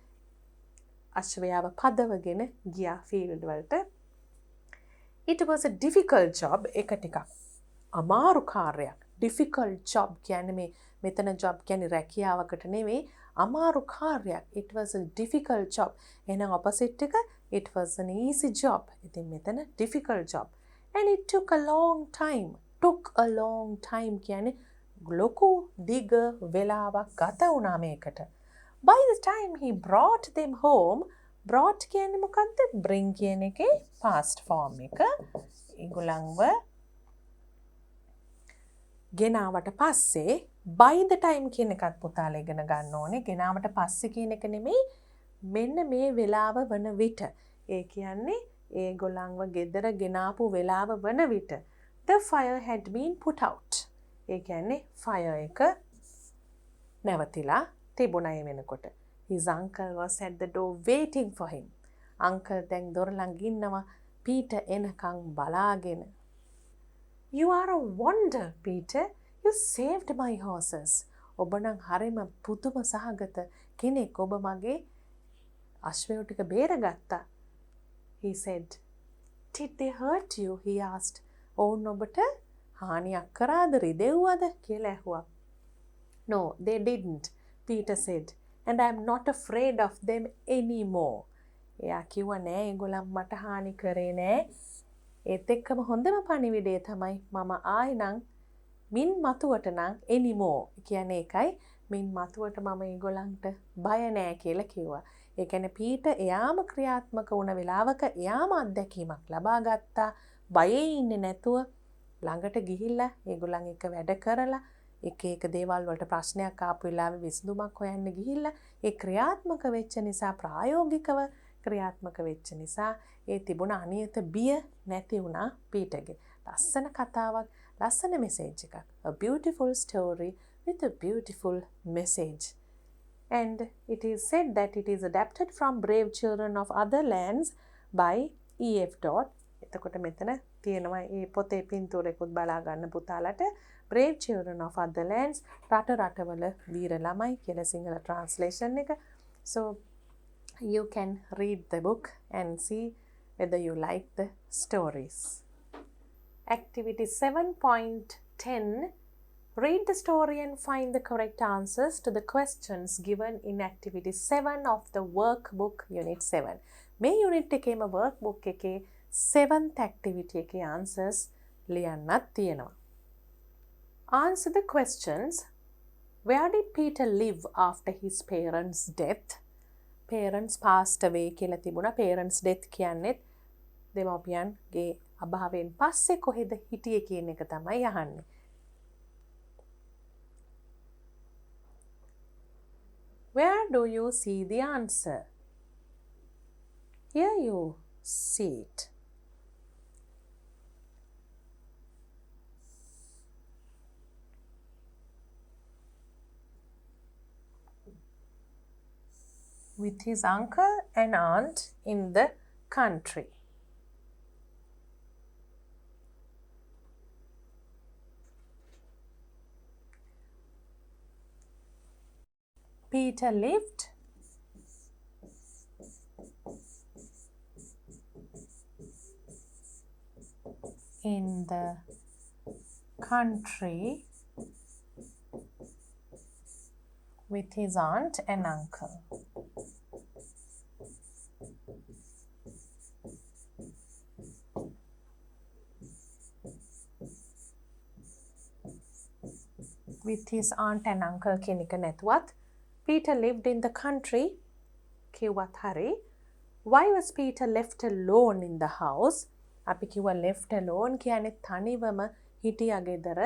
අශ්වයාව පදවගෙන ගියා field වලට. It was a difficult job. එක ටිකක් අමාරු කාර්යයක්. difficult job කියන්නේ මෙතන job කියන්නේ රැකියාවකට නෙවෙයි අමාරු කාර්යයක්. It was a difficult job. එහෙනම් opposite එක it was an easy job. ඉතින් මෙතන difficult job. And it took a long time. Took a long time කියන්නේ ලොකු දිග වෙලාවක් ගත වුණා මේකට. By the time he brought them home, brought කියන්නේ මොකක්ද? bring කියන එකේ past form එක. ඒගොල්ලන්ව ගෙනාවට පස්සේ by the time කියන එකත් පුතාලා ඉගෙන ගන්න ඕනේ. ගෙනාවට පස්සේ කියන එක නෙමෙයි මෙන්න මේ වෙලාව වන විට. ඒ කියන්නේ ඒගොල්ලන්ව ගෙදර ගෙනාපු වෙලාව වන විට. The fire had been put out. ඒ කියන්නේ fire එක නැවතිලා තිබුණා ඒ වෙනකොට. His uncle was at the door waiting for him. Uncle දැන් දොර ළඟ ඉන්නවා පීටර් එනකන් බලාගෙන. You are a wonder, Peter. You saved my horses. ඔබ නම් හරිම පුදුම සහගත කෙනෙක්. ඔබ මගේ අශ්වයෝ ටික බේරගත්තා. He said. Did they hurt you? He asked. ඔවුන් ඔබට හානියක් කරාද රිදෙව්වද කියලා ඇහුවා. No, they didn't, Peter said. And I'm not afraid of them anymore. එයා කිව්වා නෑ ඒගොල්ලන් මට හානි කරේ නෑ. ඒත් එක්කම හොඳම පණිවිඩය තමයි මම ආයි නම් මින් මතුවට නම් anymore කියන්නේ ඒකයි මින් මතුවට මම ඒගොල්ලන්ට බය නෑ කියලා කිව්වා. ඒ කියන්නේ පීටර් එයාම ක්‍රියාත්මක වුණ වෙලාවක එයාම අත්දැකීමක් ලබා ගත්තා. බයේ ඉන්නේ නැතුව ළඟට ගිහිල්ලා ඒගොල්ලන් එක්ක වැඩ කරලා එක දේවල් වලට ප්‍රශ්නයක් ආපු වෙලාවෙ විසඳුමක් හොයන්න ගිහිල්ලා ඒ ක්‍රියාත්මක වෙච්ච නිසා ප්‍රායෝගිකව ක්‍රියාත්මක වෙච්ච නිසා ඒ තිබුණ අනියත බිය නැති වුණා පීටර්ගේ. ලස්සන කතාවක්, ලස්සන මෙසේජ් එකක්. A beautiful story with a beautiful message. And it is said that it is adapted from Brave Children of Other Lands by E.F. Dot. එතකොට මෙතන තියෙනවා මේ පොතේ පින්තූරෙකුත් බලා ගන්න පුතාලට Brave Children of Other Lands රටවල වීර ළමයි කියලා සිංහල translation එක. So you can read the book and see whether you like the stories. Activity 7.10. Read the story and find the correct answers to the questions given in Activity 7 of the Workbook Unit 7. මේ unit එකේම workbook එකේ 7th activity එකේ answers ලියන්නත් තියෙනවා. Answer the questions. Where did Peter live after his parents' death? Parents passed away කියලා තිබුණා. Parents' death කියන්නේ දෙමව්පියන්ගේ අභාවයෙන් පස්සේ කොහෙද හිටියේ කියන එක තමයි අහන්නේ. Where do you see the answer? Here you see it. With his uncle and aunt in the country. Peter lived in the country with his aunt and uncle. With his aunt and uncle කියන එක නැතුවත් Peter lived in the country කිව්වත් හරි. Why was Peter left alone in the house? අපි කිව්වා left alone කියන්නේ තනිවම හිටියා ගෙදර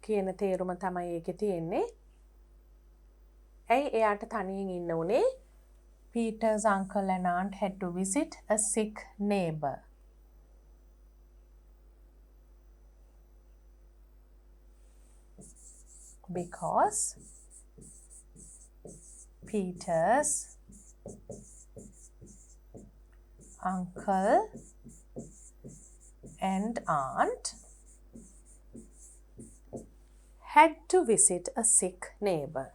කියන තේරුම තමයි ඒකේ තියෙන්නේ. ඇයි එයාට තනියෙන් ඉන්න උනේ? Peter's uncle and aunt had to visit a sick neighbor. Because Peter's uncle and aunt had to visit a sick neighbor.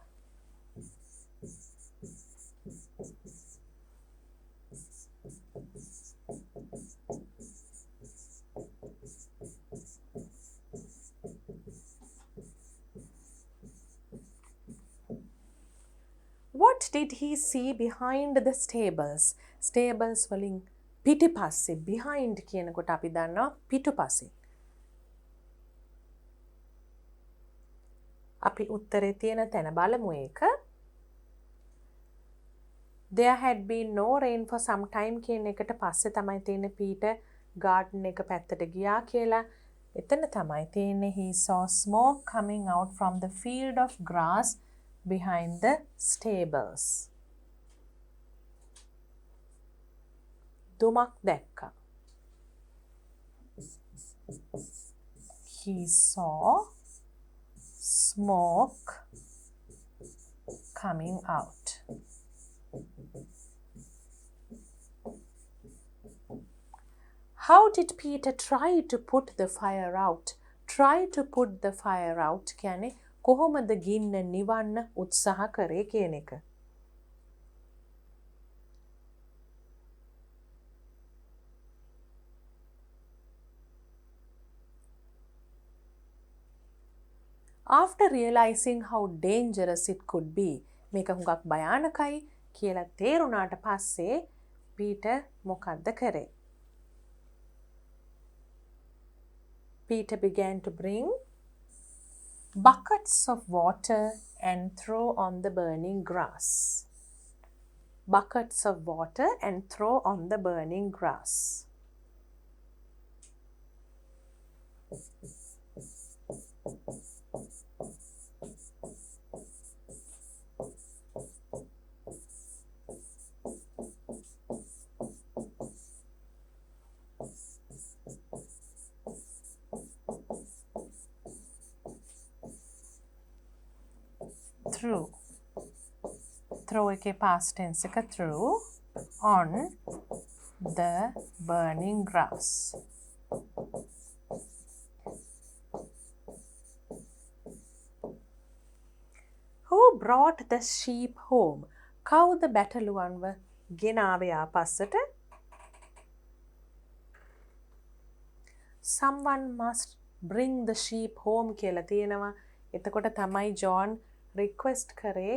did he see behind the stables? Stables වලින් පිටිපස්සේ behind කියනකොට අපි දන්නවා පිටුපස්සේ. අපි උත්තරේ තියෙන තැන බලමු ඒක. There had been no rain for some time කියන එකට පස්සේ තමයි තියෙන්නේ Peter garden එක පැත්තට ගියා කියලා. එතන තමයි තියෙන්නේ he saw smoke coming out from the field of grass behind the stables. දුමක් දැක්කා. He saw smoke coming out. How did Peter try to put the fire out? Try to put the fire out කියන්නේ කොහොමද ගින්න නිවන්න උත්සාහ කරේ කියන එක. After realizing how dangerous it could be, මේක හුඟක් භයානකයි කියලා තේරුණාට පස්සේ පීටර් මොකද්ද කරේ? Peter began to bring buckets of water and throw on the burning grass. Buckets of water and throw on the burning grass. Through. Throw එකේ past tense එක through on the burning grass. Who brought the sheep home? කවුද බැටළුවන්ව ගෙනාවේ ආපස්සට? Someone must bring the sheep home කියලා තියෙනවා. එතකොට තමයි John request කරේ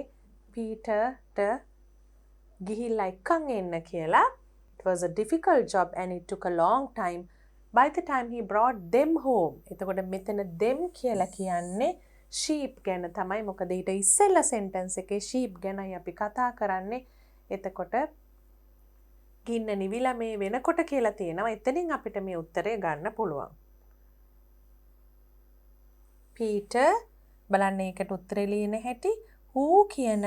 පීටර්ට ගිහිල්ලා එක්කන් එන්න කියලා. It was a difficult job and it took a long time. By the time he brought them home. එතකොට මෙතන them කියලා කියන්නේ sheep ගැන තමයි. මොකද ඊට ඉස්සෙල්ලා sentence එකේ sheep ගැනයි අපි කතා කරන්නේ. එතකොට ගින්න නිවිලා මේ වෙනකොට කියලා තියෙනවා. එතනින් අපිට මේ උත්තරය ගන්න පුළුවන්. පීටර් බලන්න ඒකට උත්තරේ ලියන හැටි who කියන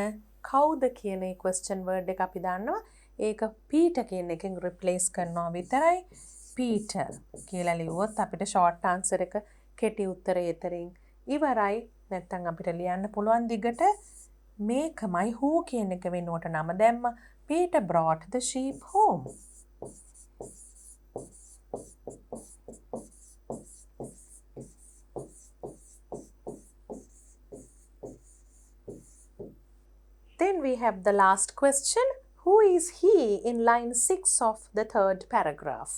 කවුද කියන ඒ question word එක අපි දන්නවා. ඒක පීටර් කියන එකෙන් replace කරනවා විතරයි. පීටර් කියලා ලියුවොත් අපිට short answer එක කෙටි උත්තරය එතරින් ඉවරයි. නැත්තම් අපිට ලියන්න පුළුවන් දිගට මේකමයි who කියන එක වෙනුවට නම දැම්ම. Peter brought the sheep home. Then we have the last question. Who is he in line 6 of the third paragraph?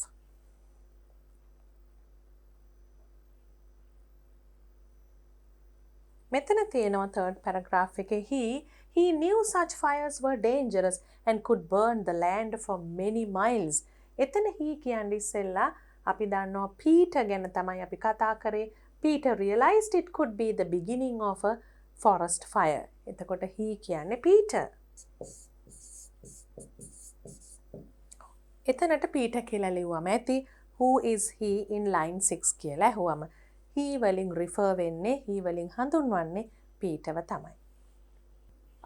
මෙතන තියෙනවා third paragraph එකේ he knew such fires were dangerous and could burn the land for many miles. එතන he කියන්නේ ඉස්සෙල්ලා අපි දන්නවා Peter ගැන තමයි අපි කතා කරේ. Peter realized it could be the beginning of a forest fire. එතකොට he කියන්නේ Peter. එතනට Peter කියලා ලිව්වම ඇති who is he in line 6 කියලා ඇහුවම he වලින් refer වෙන්නේ he වලින් හඳුන්වන්නේ Peterව තමයි.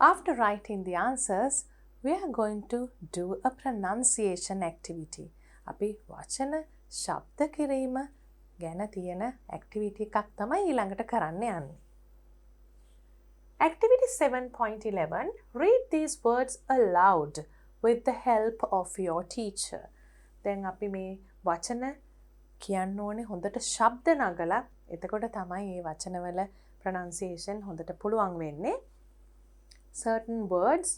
After writing the answers, we are going to do a pronunciation activity. අපි වචන ශබ්ද කිරීම ගැන තියෙන activity එකක් තමයි ඊළඟට කරන්න යන්නේ. Activity 7.11. Read these words aloud with the help of your teacher. දැන් අපි මේ වචන කියන්න ඕනේ හොඳට ශබ්ද නගලා. එතකොට තමයි මේ වචනවල pronunciation හොඳට පුළුවන් වෙන්නේ. Certain words,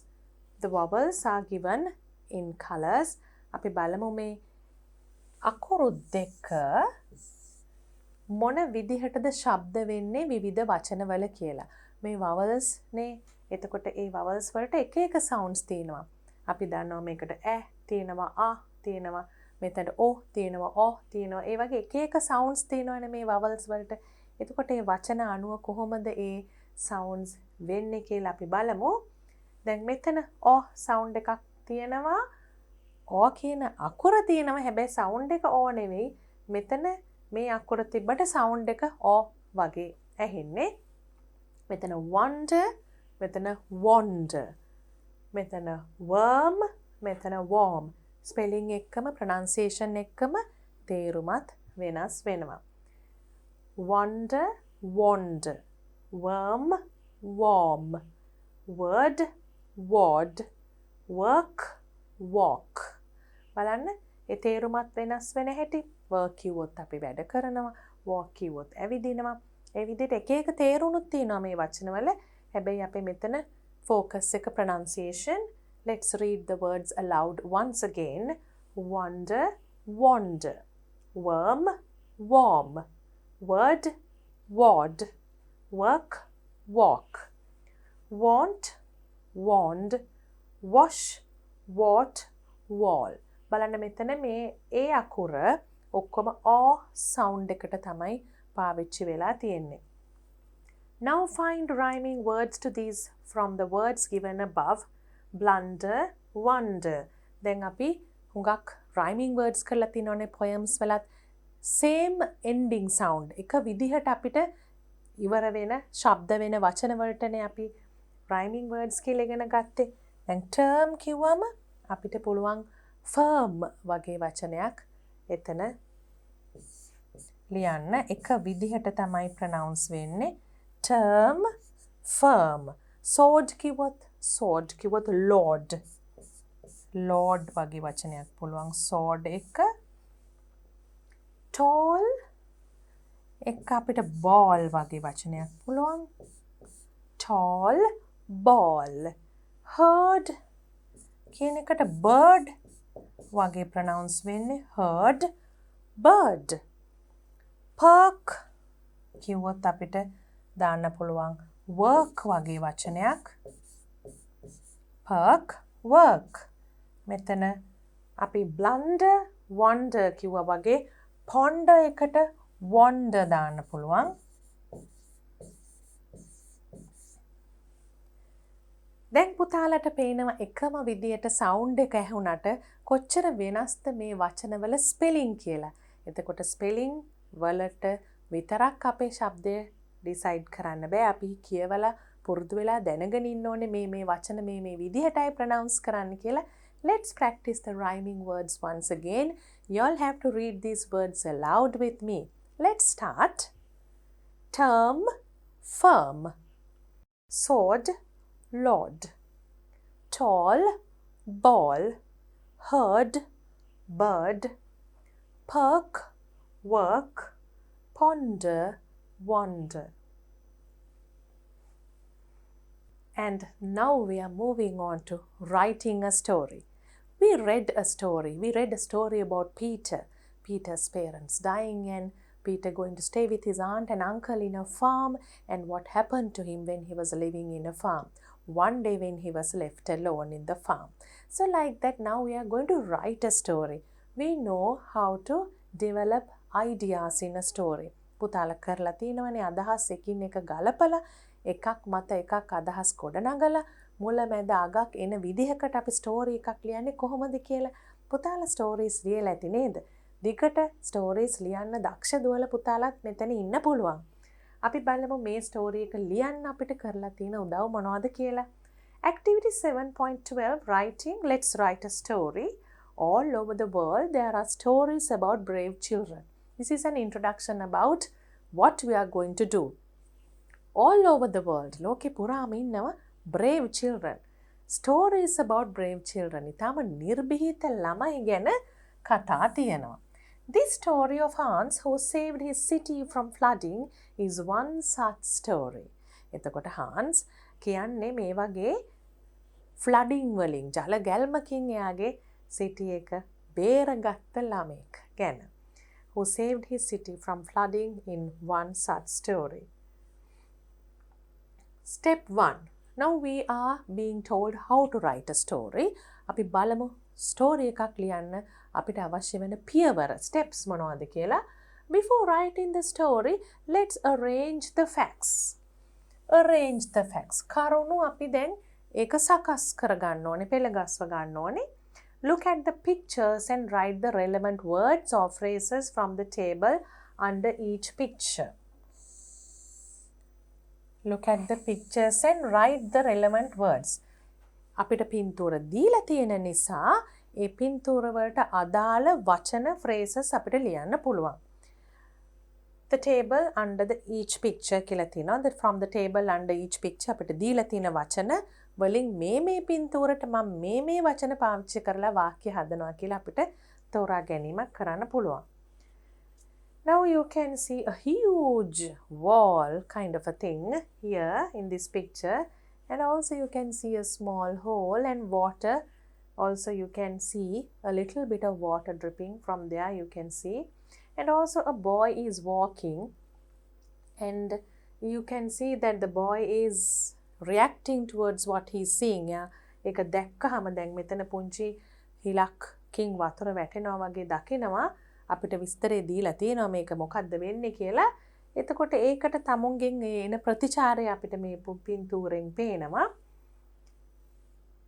the vowels are given in colors. අපි බලමු මේ අකුරු දෙක මොන විදිහටද ශබ්ද වෙන්නේ විවිධ වචනවල කියලා. මේ vowels නේ එතකොට ඒ vowels වලට එක එක sounds තියෙනවා. අපි දන්නවා මේකට ඈ තියෙනවා, ආ තියෙනවා, මෙතන ඕ තියෙනවා, ඕ තියෙනවා. ඒ වගේ එක එක sounds තියෙනවනේ මේ vowels වලට. එතකොට මේ වචන අනුව කොහොමද ඒ sounds වෙන්නේ කියලා අපි බලමු. දැන් මෙතන ඕ sound එකක් තියෙනවා. ඕ කියන අකුර තියෙනවා. හැබැයි sound එක ඕ නෙවෙයි. මෙතන මේ අකුර තිබ්බට sound එක ඕ වගේ ඇහෙන්නේ. මෙතන wonder, මෙතන wander, මෙතන worm, මෙතන worm. ස්පෙලිං එක්කම ප්‍රනන්සියේෂන් එක්කම තේරුමත් වෙනස් වෙනවා. wonder, wander, worm, worm, word, ward, work, walk. බලන්න ඒ තේරුමත් වෙනස් වෙන හැටි. work කිව්වොත් අපි වැඩ කරනවා, walk කිව්වොත් ඇවිදිනවා. ඒ විදිහට එක එක තේරුණුත් තියෙනවා මේ වචනවල. හැබැයි අපි මෙතන focus එක pronunciation. Let's read the words aloud once again. Wonder, wander, worm, worm, word, ward, work, walk, want, wand, wash, wart, wall. බලන්න මෙතන මේ ඒ අකුර ඔක්කොම ආ sound එකට තමයි පාවිච්චි වෙලා තියෙන්නේ. Now find rhyming words to these from the words given above. Blunder, wonder. දැන් අපි හුඟක් rhyming words කරලා තිනවනේ poems වලත් same ending sound එක විදිහට අපිට ඉවර වෙන ශබ්ද වෙන වචන වලටනේ අපි rhyming words කියලා ඉගෙන ගත්තේ. දැන් term කිව්වම අපිට පුළුවන් firm වගේ වචනයක් එතන ලියන්න. එක විදිහට තමයි pronounce වෙන්නේ. term, firm. sword කිව්වොත් lord. lord වගේ වචනයක් පුළුවන් sword එක. tall එක අපිට ball වගේ වචනයක් පුළුවන්. tall, ball. herd කියන එකට bird වගේ pronounce වෙන්නේ herd, bird. perk කිව්වොත් අපිට දාන්න පුළුවන් work වගේ වචනයක්. perk, work. මෙතන අපි blunder, wonder කිව්වා වගේ ponder එකට wander දාන්න පුළුවන්. දැන් පුතාලට පේනවා එකම විදියට sound එක ඇහුණට කොච්චර වෙනස්ද මේ වචනවල spelling කියලා. එතකොට spelling වලට විතරක් අපේ ශබ්දය decide කරන්න බෑ. අපි කියවලා පුරුදු වෙලා දැනගෙන ඉන්න ඕනේ මේ වචන මේ විදිහටයි pronounce කරන්න කියලා. Let's practice the rhyming words once again. You all have to read these words aloud with me. Let's start. Term, firm. Sword, lord. Tall, ball. Herd, bird. Perk, work. Ponder, wander. And now we are moving on to writing a story. We read a story about Peter. Peter's parents dying and Peter going to stay with his aunt and uncle in a farm, and what happened to him when he was living in a farm. One day when he was left alone in the farm. So like that, now we are going to write a story. We know how to develop ideas in a story. පුතාලා කරලා තියෙනවනේ අදහස් එකින් එක ගලපලා එකක් මත එකක් අදහස් ගොඩනගලා මුල මැද අගක් එන විදිහකට අපි ස්ටෝරි එකක් ලියන්නේ කොහොමද කියලා. පුතාලා ස්ටෝරීස් ලියලා ඇති නේද? දිගට ස්ටෝරීස් ලියන්න දක්ෂ දුවල පුතාලත් මෙතන ඉන්න පුළුවන්. අපි බලමු මේ ස්ටෝරි එක ලියන්න අපිට කරලා තියෙන උදව් මොනවද කියලා. Activity 7.12 writing. Let's write a story. All over the world there are stories about brave children. This is an introduction about what we are going to do. All over the world, ලෝකෙ පුරාම ඉන්නවා brave children. Stories about brave children. ඉතාම නිර්භීත ළමයි ගැන කතා තියෙනවා. This story of Hans who saved his city from flooding is one such story. එතකොට Hans කියන්නේ මේ වගේ flooding වලින් ජල ගැල්මකින් එයාගේ city එක බේරගත්ත ළමෙක් ගැන. Who saved his city from flooding in one such story. Step 1. Now we are being told how to write a story. අපි බලමු story එකක් ලියන්න අපිට අවශ්‍ය වෙන පියවර steps මොනවද කියලා. Before writing the story, let's arrange the facts. Arrange the facts. කරුණු අපි දැන් ඒක සකස් කරගන්න ඕනේ, පෙළගස්ව ගන්න ඕනේ. Look at the pictures and write the relevant words or phrases from the table under each picture. Look at the pictures and write the relevant words. අපිට පින්තූර දීලා තියෙන නිසා ඒ පින්තූර වලට අදාළ වචන phrases අපිට ලියන්න පුළුවන්. The table under the each picture කියලා තියෙනවා. That from the table under each picture අපිට දීලා තියෙන වචන වලින් මේ පින්තූරට මම මේ වචන පාවිච්චි කරලා වාක්‍ය හදනවා කියලා අපිට තෝරා ගැනීමක් කරන්න පුළුවන්. Now you can see a huge wall kind of a thing here in this picture, and also you can see a small hole and water. Also you can see a little bit of water dripping from there, you can see. And also a boy is walking, and you can see that the boy is reacting towards what he's seeing. ඒක දැක්කහම දැන් මෙතන පුංචි හිලක්කින් වතුර වැටෙනවා වගේ දකිනවා. අපිට විස්තරේ දීලා තියෙනවා මේක මොකද්ද වෙන්නේ කියලා. එතකොට ඒකට තමුන්ගෙන් එන ප්‍රතිචාරය අපිට මේ පින්තූරෙන් පේනවා.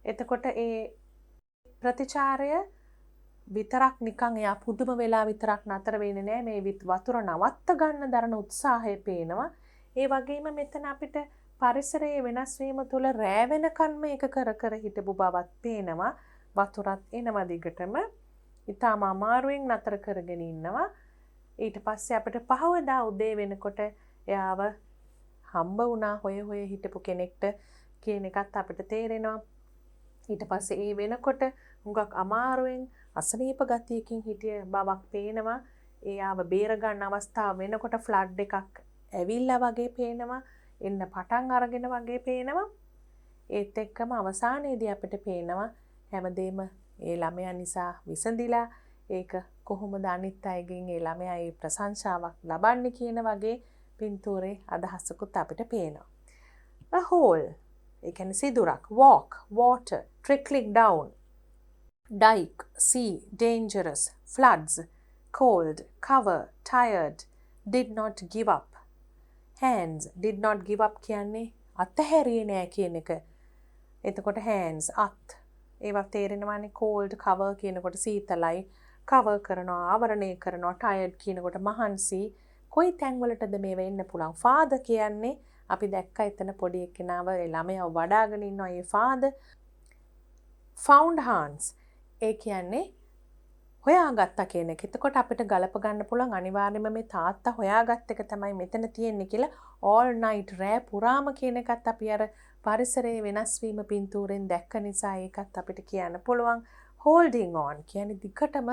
එතකොට ඒ ප්‍රතිචාරය විතරක් නිකන් එයා පුදුම වෙලා විතරක් නතර වෙන්නේ නැහැ. මේ වතුර නවත්ත ගන්න දරන උත්සාහය පේනවා. ඒ වගේම මෙතන අපිට පරිසරයේ වෙනස් වීම තුළ රෑ වෙනකන් මේක කර හිටපු බවත් පේනවා. වතුරත් එනවා දිගටම. ඉතාම අමාරුවෙන් නතර කරගෙන ඉන්නවා. ඊට පස්සේ අපිට පහවදා උදේ වෙනකොට එයාව හම්බ වුණා හොය හිටපු කෙනෙක්ට කියන එකත් අපිට තේරෙනවා. ඊට පස්සේ ඒ වෙනකොට හුඟක් අමාරුවෙන් අසනීප ගතියකින් හිටිය බවක් පේනවා. එයාව බේර ගන්න අවස්ථාව වෙනකොට ෆ්ලඩ් එකක් ඇවිල්ලා වගේ පේනවා. එන්න පටන් අරගෙන වගේ පේනවා. ඒත් එක්කම අවසානයේදී අපිට පේනවා හැමදේම ඒ ළමයා නිසා විසඳිලා ඒක කොහොමද අනිත් අයගෙන් ඒ ළමයා ඒ ප්‍රශංසාවක් ලබන්නේ කියන වගේ පින්තූරේ අදහසකුත් අපිට පේනවා. A hole, ඒ කියන්නේ සිදුරක්. Walk, water, trickling down. Dike, sea, dangerous. Floods, cold, cover, tired, did not give up. Hands, did not give up කියන්නේ අතහැරියේ නෑ කියන එක. එතකොට hands, අත්. ඒවා තේරෙනවානේ. cold, cover කියනකොට සීතලයි. cover කරනවා, ආවරණය කරනවා. tired කියනකොට මහන්සි. කොයි තැන්වලටද මේ වෙන්න පුළුවන්? father කියන්නේ අපි දැක්ක එතන පොඩි එක්කෙනාව ළමයා වඩාගෙන ඉන්නවා. ඒ father. found hands, ඒ කියන්නේ හොයාගත්තා කියන එක. එතකොට අපිට ගලප ගන්න පුළුවන් අනිවාර්යයෙන්ම මේ තාත්තා හොයාගත් එක තමයි මෙතන තියෙන්නේ කියලා. all night, රෑ පුරාම කියන එකත් අපි අර පරිසරයේ වෙනස් වීම පින්තූරෙන් දැක්ක නිසා ඒකත් අපිට කියන්න පුළුවන්. holding on කියන්නේ දිගටම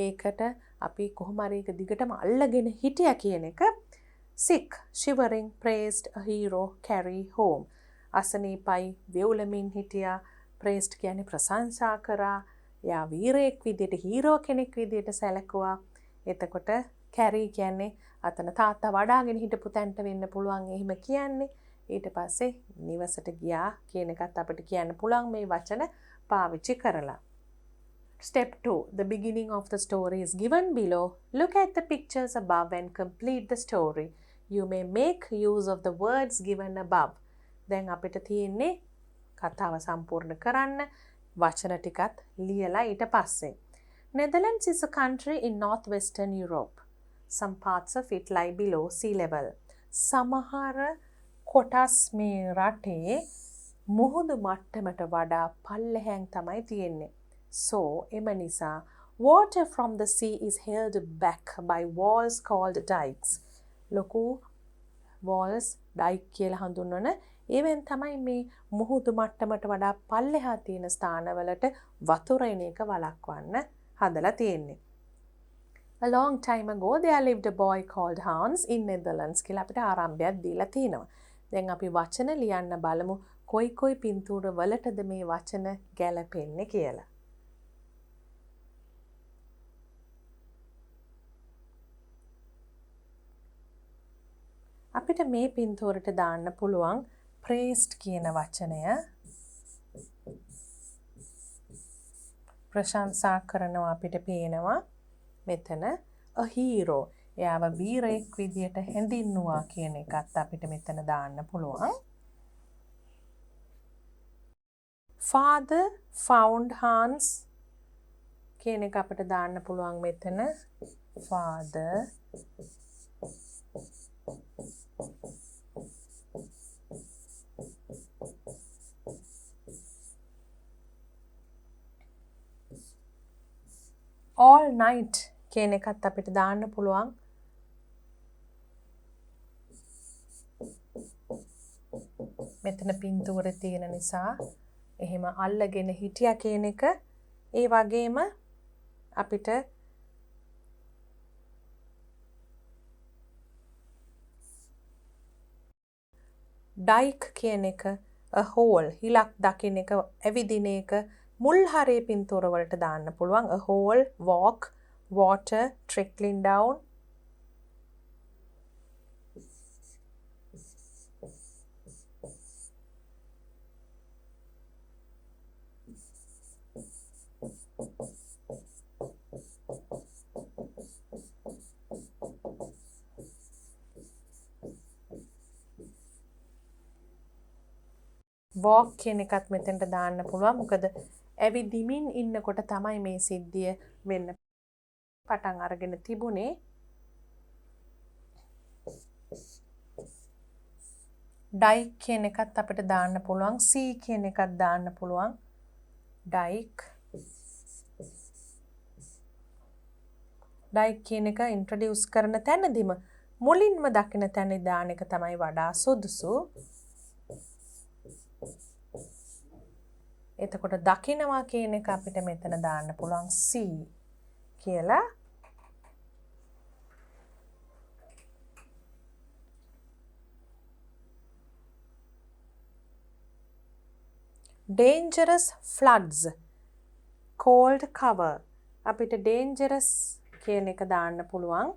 ඒකට අපි කොහොම හරි ඒක දිගටම අල්ලගෙන හිටියා කියන එක. sick, shivering, praised, a hero, carry home. අසනීපයි, වෙවුලමින් හිටියා. praised කියන්නේ ප්‍රශංසා කරා. යා වීරයෙක් විදියට, හීරෝ කෙනෙක් විදියට සැලකුවා. එතකොට කැරි කියන්නේ අතන තාත්තා වඩාගෙන හිටපු තැනට වෙන්න පුළුවන් එහෙම කියන්නේ. ඊට පස්සේ නිවසට ගියා කියන එකත් අපිට කියන්න පුළුවන් මේ වචන පාවිච්චි කරලා. Step 2. The beginning of the story is given below. Look at the pictures above and complete the story. You may make use of the words given above. දැන් අපිට තියෙන්නේ කතාව සම්පූර්ණ කරන්න වචන ටිකත් ලියලා ඊට පස්සේ. Netherlands is a country in northwestern Europe. Some parts of it lie below sea level. සමහර කොටස් මේ රටේ මුහුදු මට්ටමට වඩා පල්ලෙහැන් තමයි තියෙන්නේ. So එම නිසා water from the sea is held back by walls called dikes. ලොකු walls, dike කියලා හඳුන්වන ඒවෙන් තමයි මේ මුහුදු මට්ටමට වඩා පල්ලෙහා තියෙන ස්ථානවලට වතුර එන එක වළක්වන්න හදලා තියෙන්නේ. A long time ago there lived a boy called Hans in Netherlands කියලා අපිට ආරම්භයක් දීලා තිනවා. දැන් අපි වචන ලියන්න බලමු කොයි පින්තූර වලටද මේ වචන ගැලපෙන්නේ කියලා. අපිට මේ පින්තූරට දාන්න පුළුවන් praised කියන වචනය ප්‍රශංසා කරනවා අපිට පේනවා මෙතන a hero එයාව වීරයෙක් විදියට හැඳින්වුවා කියන එකත් අපිට මෙතන දාන්න පුළුවන්. Father found Hans කියන එක අපිට දාන්න පුළුවන් මෙතන. Father all night කියන එකත් අපිට දාන්න පුළුවන්. මෙතන පින්තූර තියෙන නිසා එහෙම අල්ලගෙන හිටියා කියන එක. ඒ වගේම අපිට ඩයික් කියන එක a hole හිලක් දකින්න එක ඇවිදින එක මුල් හරේ පින්තූර වලට දාන්න පුළුවන්. a hole walk water trickling down. walk කියන එකත් මෙතෙන්ට දාන්න පුළුවන්. මොකද ඇවිදිමින් ඉන්නකොට තමයි මේ සිද්ධිය වෙන්න පටන් අරගෙන තිබුණේ. ඩයික් කියන එකත් අපිට දාන්න පුළුවන්. sea කියන එකත් දාන්න පුළුවන්. ඩයික් කියන එක ඉන්ට්‍රොඩියුස් කරන තැනදීම මුලින්ම දකින තැන දාන එක තමයි වඩා සුදුසු. එතකොට දකිනවා කියන එක අපිට මෙතන දාන්න පුළුවන් see කියලා. dangerous floods cold cover අපිට dangerous කියන එක දාන්න පුළුවන්.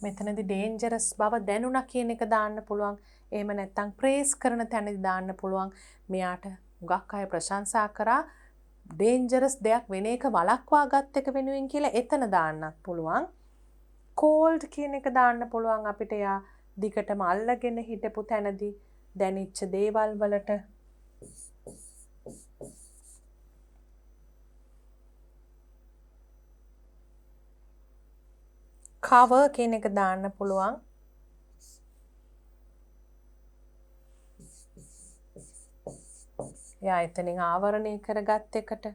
මෙතනදි dangerous බව දැනුණා කියන එක දාන්න පුළුවන්. එහෙම නැත්නම් praise කරන තැනදී දාන්න පුළුවන්. මෙයාට හුඟක් අය ප්‍රශංසා කරා dangerous දෙයක් වෙන එක වළක්වා ගත් එක වෙනුවෙන් කියලා එතන දාන්නත් පුළුවන්. cold කියන එක දාන්න පුළුවන් අපිට. යා දිගටම අල්ලගෙන හිටපු තැනදී දැනිච්ච දේවල් වලට. cover කියන එක දාන්න පුළුවන්. යා එතනින් ආවරණය කරගත් එකට.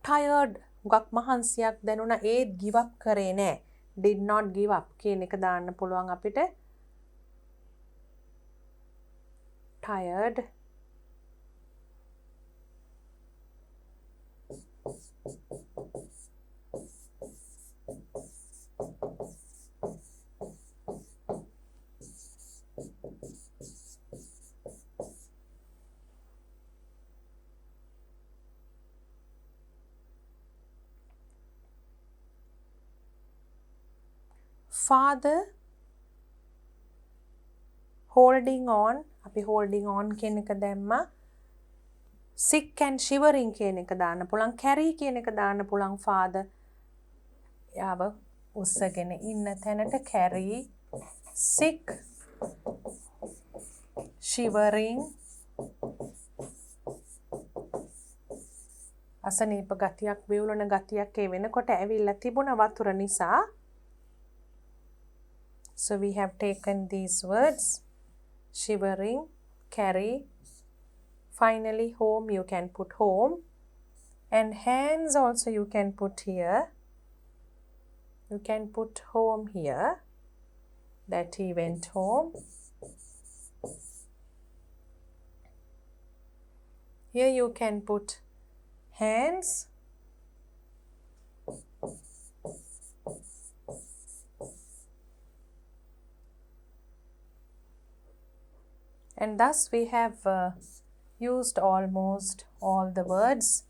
tired ගක් මහන්සියක් දැනුණා ඒත් give up කරේ නෑ. did not give up කියන එක දාන්න පුළුවන් අපිට. tired father holding on අපි holding on කියන එක දැම්මා. sick and shivering කියන එක දාන්න පුළුවන්. carry කියන එක දාන්න පුළුවන්. father යාව උස්සගෙන ඉන්න තැනට carry sick shivering අසනීප ගතියක් වේවුලන ගතියක් ඒ වෙනකොට ඇවිල්ලා තිබුණ වතුර නිසා. So we have taken these words shivering, carry. Finally home you can put home. And hands also you can put here. You can put home here. That he went home. Here you can put hands. And thus we have used almost all the words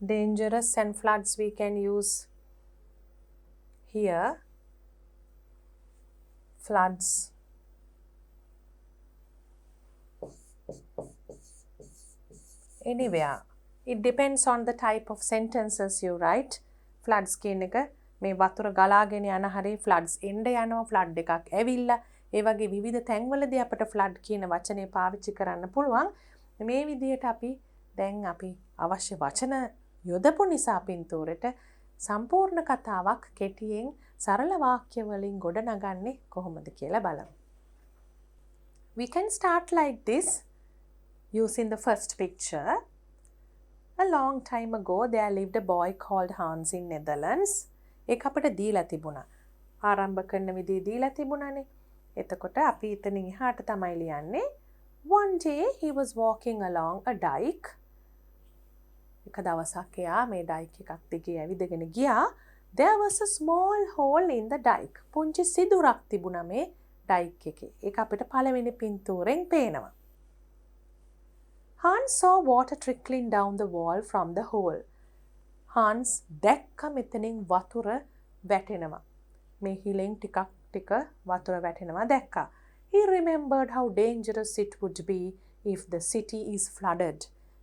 Dangerous and floods we can use here. Floods. Anywhere. It depends on the type of sentences you write. Floods කියන එක මේ වතුර ගලාගෙන යන හැරි floods එන්න යනවා flood එකක් ඇවිල්ලා ඒ වගේ විවිධ තැන්වලදී අපිට flood කියන වචනේ පාවිච්චි කරන්න පුළුවන්. මේ විදිහට අපි දැන් අපි අවශ්‍ය වචන යොදපු නිසා පින්තූරෙට සම්පූර්ණ කතාවක් කෙටියෙන් සරල වාක්‍ය වලින් ගොඩනගන්නේ කොහොමද කියලා බලමු. We can start like this using the first picture. A long time ago there lived a boy called Hans in Netherlands. ඒක අපිට දීලා තිබුණා. ආරම්භ කරන විදිහ දීලා තිබුණානේ. එතකොට අපි එතනින් එහාට තමයි ලියන්නේ. One day he was walking along a dike. එක දවසක් එයා මේ dike එකක් දිගේ ඇවිදගෙන ගියා. There was a small hole in the dike. පුංචි සිදුරක් තිබුණා මේ dike එකේ. ඒක අපිට පළවෙනි පින්තූරෙන් පේනවා. Hans saw water trickling down the wall from the hole. Hans දැක්ක මෙතනින් වතුර වැටෙනවා. මේ හිලෙන් ටිකක් ටික වතුර වැටෙනවා දැක්කා. He remembered how dangerous it would be if the city is flooded.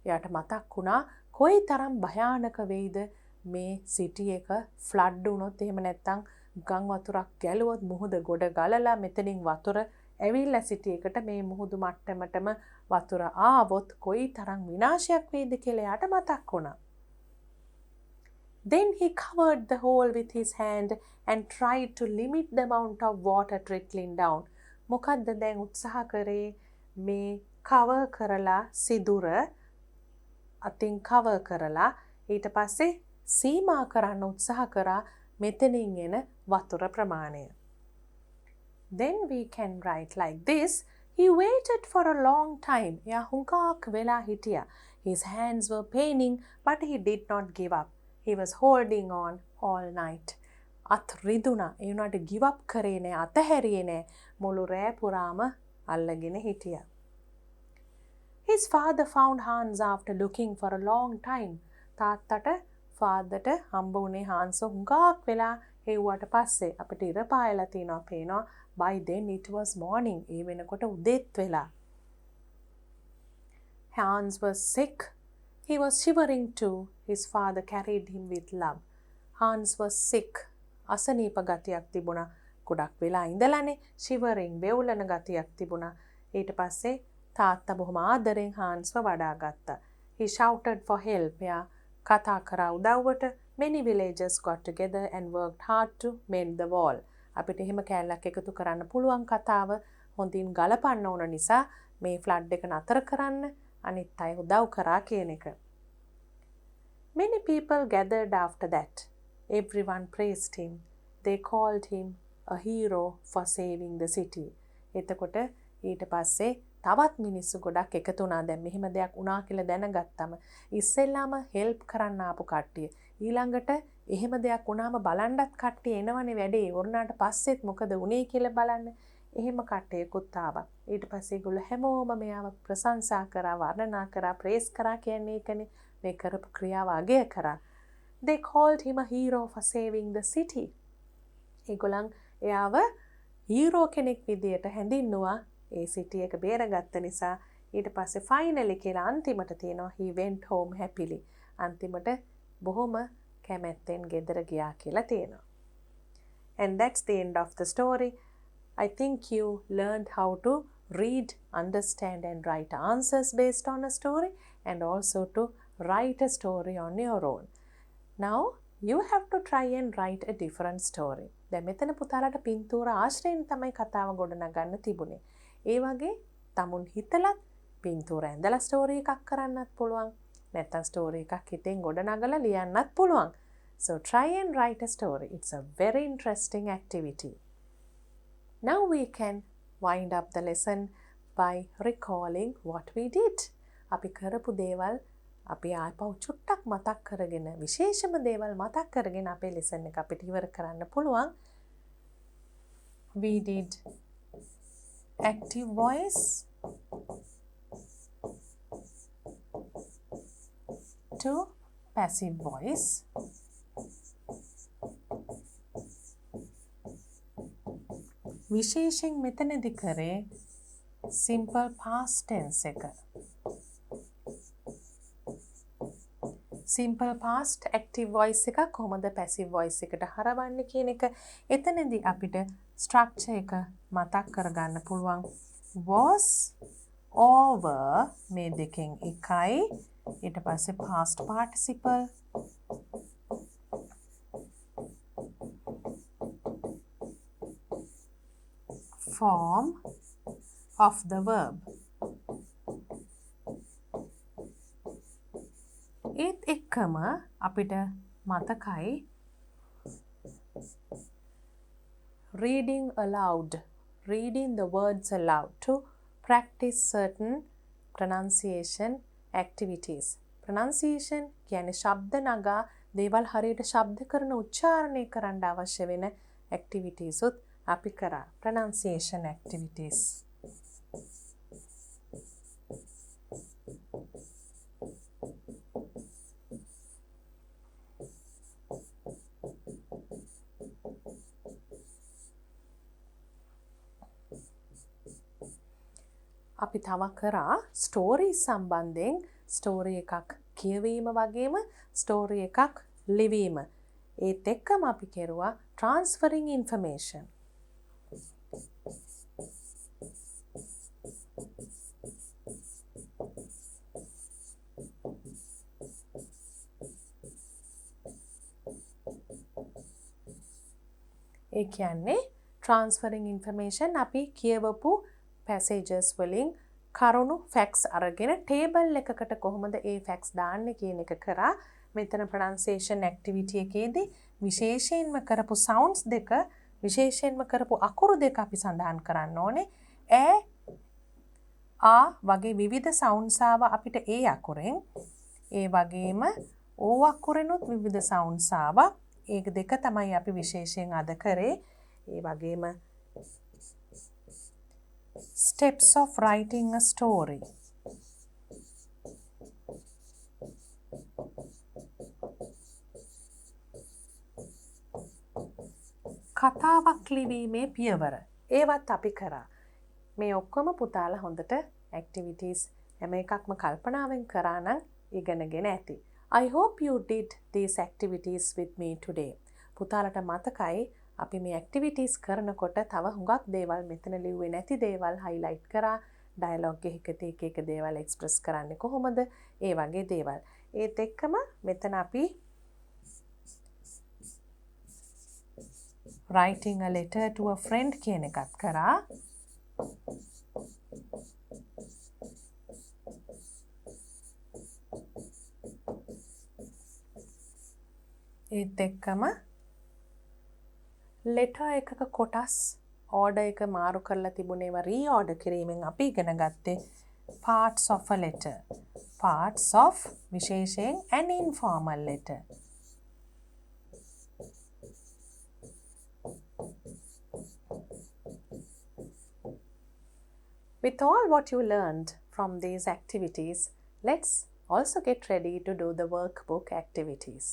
එයාට මතක් වුණා කොයි තරම් භයානක වෙයිද මේ සිටි එක ෆ්ලඩ් වුණොත් එහෙම නැත්නම් ගම් වතුරක් ගැලුවොත් මුහුද ගොඩ ගලලා මෙතනින් වතුර ඇවිල්ලා සිටි එකට මේ මුහුදු මට්ටමටම වතුර ආවොත් කොයි තරම් විනාශයක් වෙයිද කියලා එයාට මතක් වුණා. Then he covered the hole with his hand and tried to limit the amount of water trickling down. මොකද්ද දැන් උත්සාහ කරේ මේ cover කරලා සිදුර අතින් cover කරලා ඊට පස්සේ සීමා කරන්න උත්සාහ කරා මෙතනින් එන වතුර ප්‍රමාණය. Then we can write like this. He waited for a long time. එයා හුඟක් වෙලා හිටියා. His hands were paining but he did not give up. He was holding on all night. අත් රිදුණා. ඒ වුණාට give up කරේ නෑ, අතහැරියේ නෑ. මුළු රෑ පුරාම අල්ලගෙන හිටියා. His father found Hans after looking for a long time. තාත්තට ෆාදර්ට හම්බ වුණේ හාන්ස් හුඟක් වෙලා හෙව්වට පස්සේ අපිට ඉර පායලා තිනවා පේනවා. By then it was morning. ඒ වෙනකොට උදේත් වෙලා. Hans was sick. He was shivering too. His father carried him with love. Hans was sick. අසනීප ගතියක් තිබුණා. ගොඩක් වෙලා ඉඳලානේ shivering වෙවුලන ගතියක් තිබුණා. ඊට පස්සේ තාත්තා බොහොම ආදරෙන් හාන්ස්ව වඩා ගත්තා. He shouted for help. එයා කතා කරා උදව්වට. Many villagers got together and worked hard to mend the wall. අපිට එහෙම කෑල්ලක් එකතු කරන්න පුළුවන් කතාව හොඳින් ගලපන්න ඕන නිසා මේ ෆ්ලඩ් එක නතර කරන්න අනිත් අය උදව් කරා කියන එක. Many people gathered after that. Everyone praised him. They called him a hero for saving the city. එතකොට ඊට පස්සේ තවත් මිනිස්සු ගොඩක් එකතු වුණා. දැන් මෙහෙම දෙයක් වුණා කියලා දැනගත්තම ඉස්සෙල්ලාම හෙල්ප් කරන්න ආපු කට්ටිය ඊළඟට එහෙම දෙයක් වුණාම බලන්නත් කට්ටිය එනවනේ වැඩේ. වුණාට පස්සෙත් මොකද වුනේ කියලා බලන්න. එහෙම කට්ටියකුත් ආවා. ඊට පස්සේ ඒගොල්ලෝ හැමෝම මෙයාව ප්‍රශංසා කරා, වර්ණනා කරා, ප්‍රේස් කරා කියන්නේ ඒකනේ. මේ කරපු ක්‍රියාව අගය කරා. They called him a hero for saving the city. ඒගොල්ලන් එයාව හීරෝ කෙනෙක් විදියට හැඳින්නුවා ඒ සිටි එක බේරගත්ත නිසා. ඊට පස්සේ finally කියලා අන්තිමට තියෙනවා he went home happily. අන්තිමට බොහොම කැමැත්තෙන් ගෙදර ගියා කියලා තියෙනවා. And that's the end of the story. I think you learned how to read, understand and write answers based on a story and also to write a story on your own. Now you have to try and write a different story. දැන් මෙතන පුතාලට පින්තූර ආශ්‍රයෙන් තමයි කතාව ගොඩනගන්න තිබුණේ. ඒ වගේ තමුන් හිතලත් පින්තූර ඇඳලා ස්ටෝරි එකක් කරන්නත් පුළුවන්. නැත්නම් ස්ටෝරි එකක් හිතෙන් ගොඩනගලා ලියන්නත් පුළුවන්. So try and write a story. It's a very interesting activity. Now we can wind up the lesson by recalling what we did. අපි කරපු දේවල් අපි ආපහු චුට්ටක් මතක් කරගෙන විශේෂම දේවල් මතක් කරගෙන අපේ lesson එක අපිට ඉවර කරන්න පුළුවන්. We did active voice, to passive voice. විශේෂයෙන් මෙතනදි කරේ simple past tense එක. simple past active voice එක කොහොමද passive voice එකට හරවන්නේ කියන එක එතනදී අපිට structure එක මතක් කරගන්න පුළුවන්. was over මේ දෙකෙන් එකයි ඊට පස්සේ past participle form of the verb. ඒත් එක්කම අපිට මතකයි reading aloud, reading the words aloud to practice certain pronunciation activities. Pronunciation කියන්නේ ශබ්ද නගා දේවල් හරියට ශබ්ද කරන උච්චාරණය කරන්න අවශ්‍ය වෙන activities උත් අපි කරා. Pronunciation activities. අපි තව කරා ස්ටෝරි සම්බන්ධයෙන් ස්ටෝරි එකක් කියවීම වගේම ස්ටෝරි එකක් ලිවීම. ඒත් එක්කම අපි කෙරුවා transferring information. ඒ කියන්නේ transferring information අපි කියවපු passages වලින් කරුණු facts අරගෙන table එකකට කොහොමද ඒ facts දාන්නේ කියන එක කරා. මෙතන pronunciation activity එකේදී විශේෂයෙන්ම කරපු sounds දෙක විශේෂයෙන්ම කරපු අකුරු දෙක අපි සඳහන් කරන්න ඕනේ. ආ වගේ විවිධ sounds ආව අපිට ඒ අකුරෙන්. ඒ වගේම ඕ අකුරෙනුත් විවිධ sounds ආවා. ඒක දෙක තමයි අපි විශේෂයෙන් අද කරේ. ඒ වගේම steps of writing a story. කතාවක් ලිවීමේ පියවර. ඒවත් අපි කරා. මේ ඔක්කොම පුතාලා හොඳට activities හැම එකක්ම කල්පනාවෙන් කරා නම් ඉගෙනගෙන ඇති. I hope you did these activities with me today. පුතාලට මතකයි අපි මේ activities කරනකොට තව හුඟක් දේවල් මෙතන ලිව්වේ නැති දේවල් highlight කරා. dialogue එකකදී එක දේවල් express කරන්නේ කොහොමද? ඒ වගේ දේවල්. ඒත් එක්කම මෙතන අපි writing a letter to a friend කියන එකත් කරා. ඒත් එක්කම letter එකක කොටස් order එක මාරු කරලා තිබුණේ ඒවා reorder කිරීමෙන් අපි ඉගෙන ගත්තේ parts of a letter. parts of විශේෂයෙන් an informal letter. With all what you learned from these activities, let's also get ready to do the workbook activities.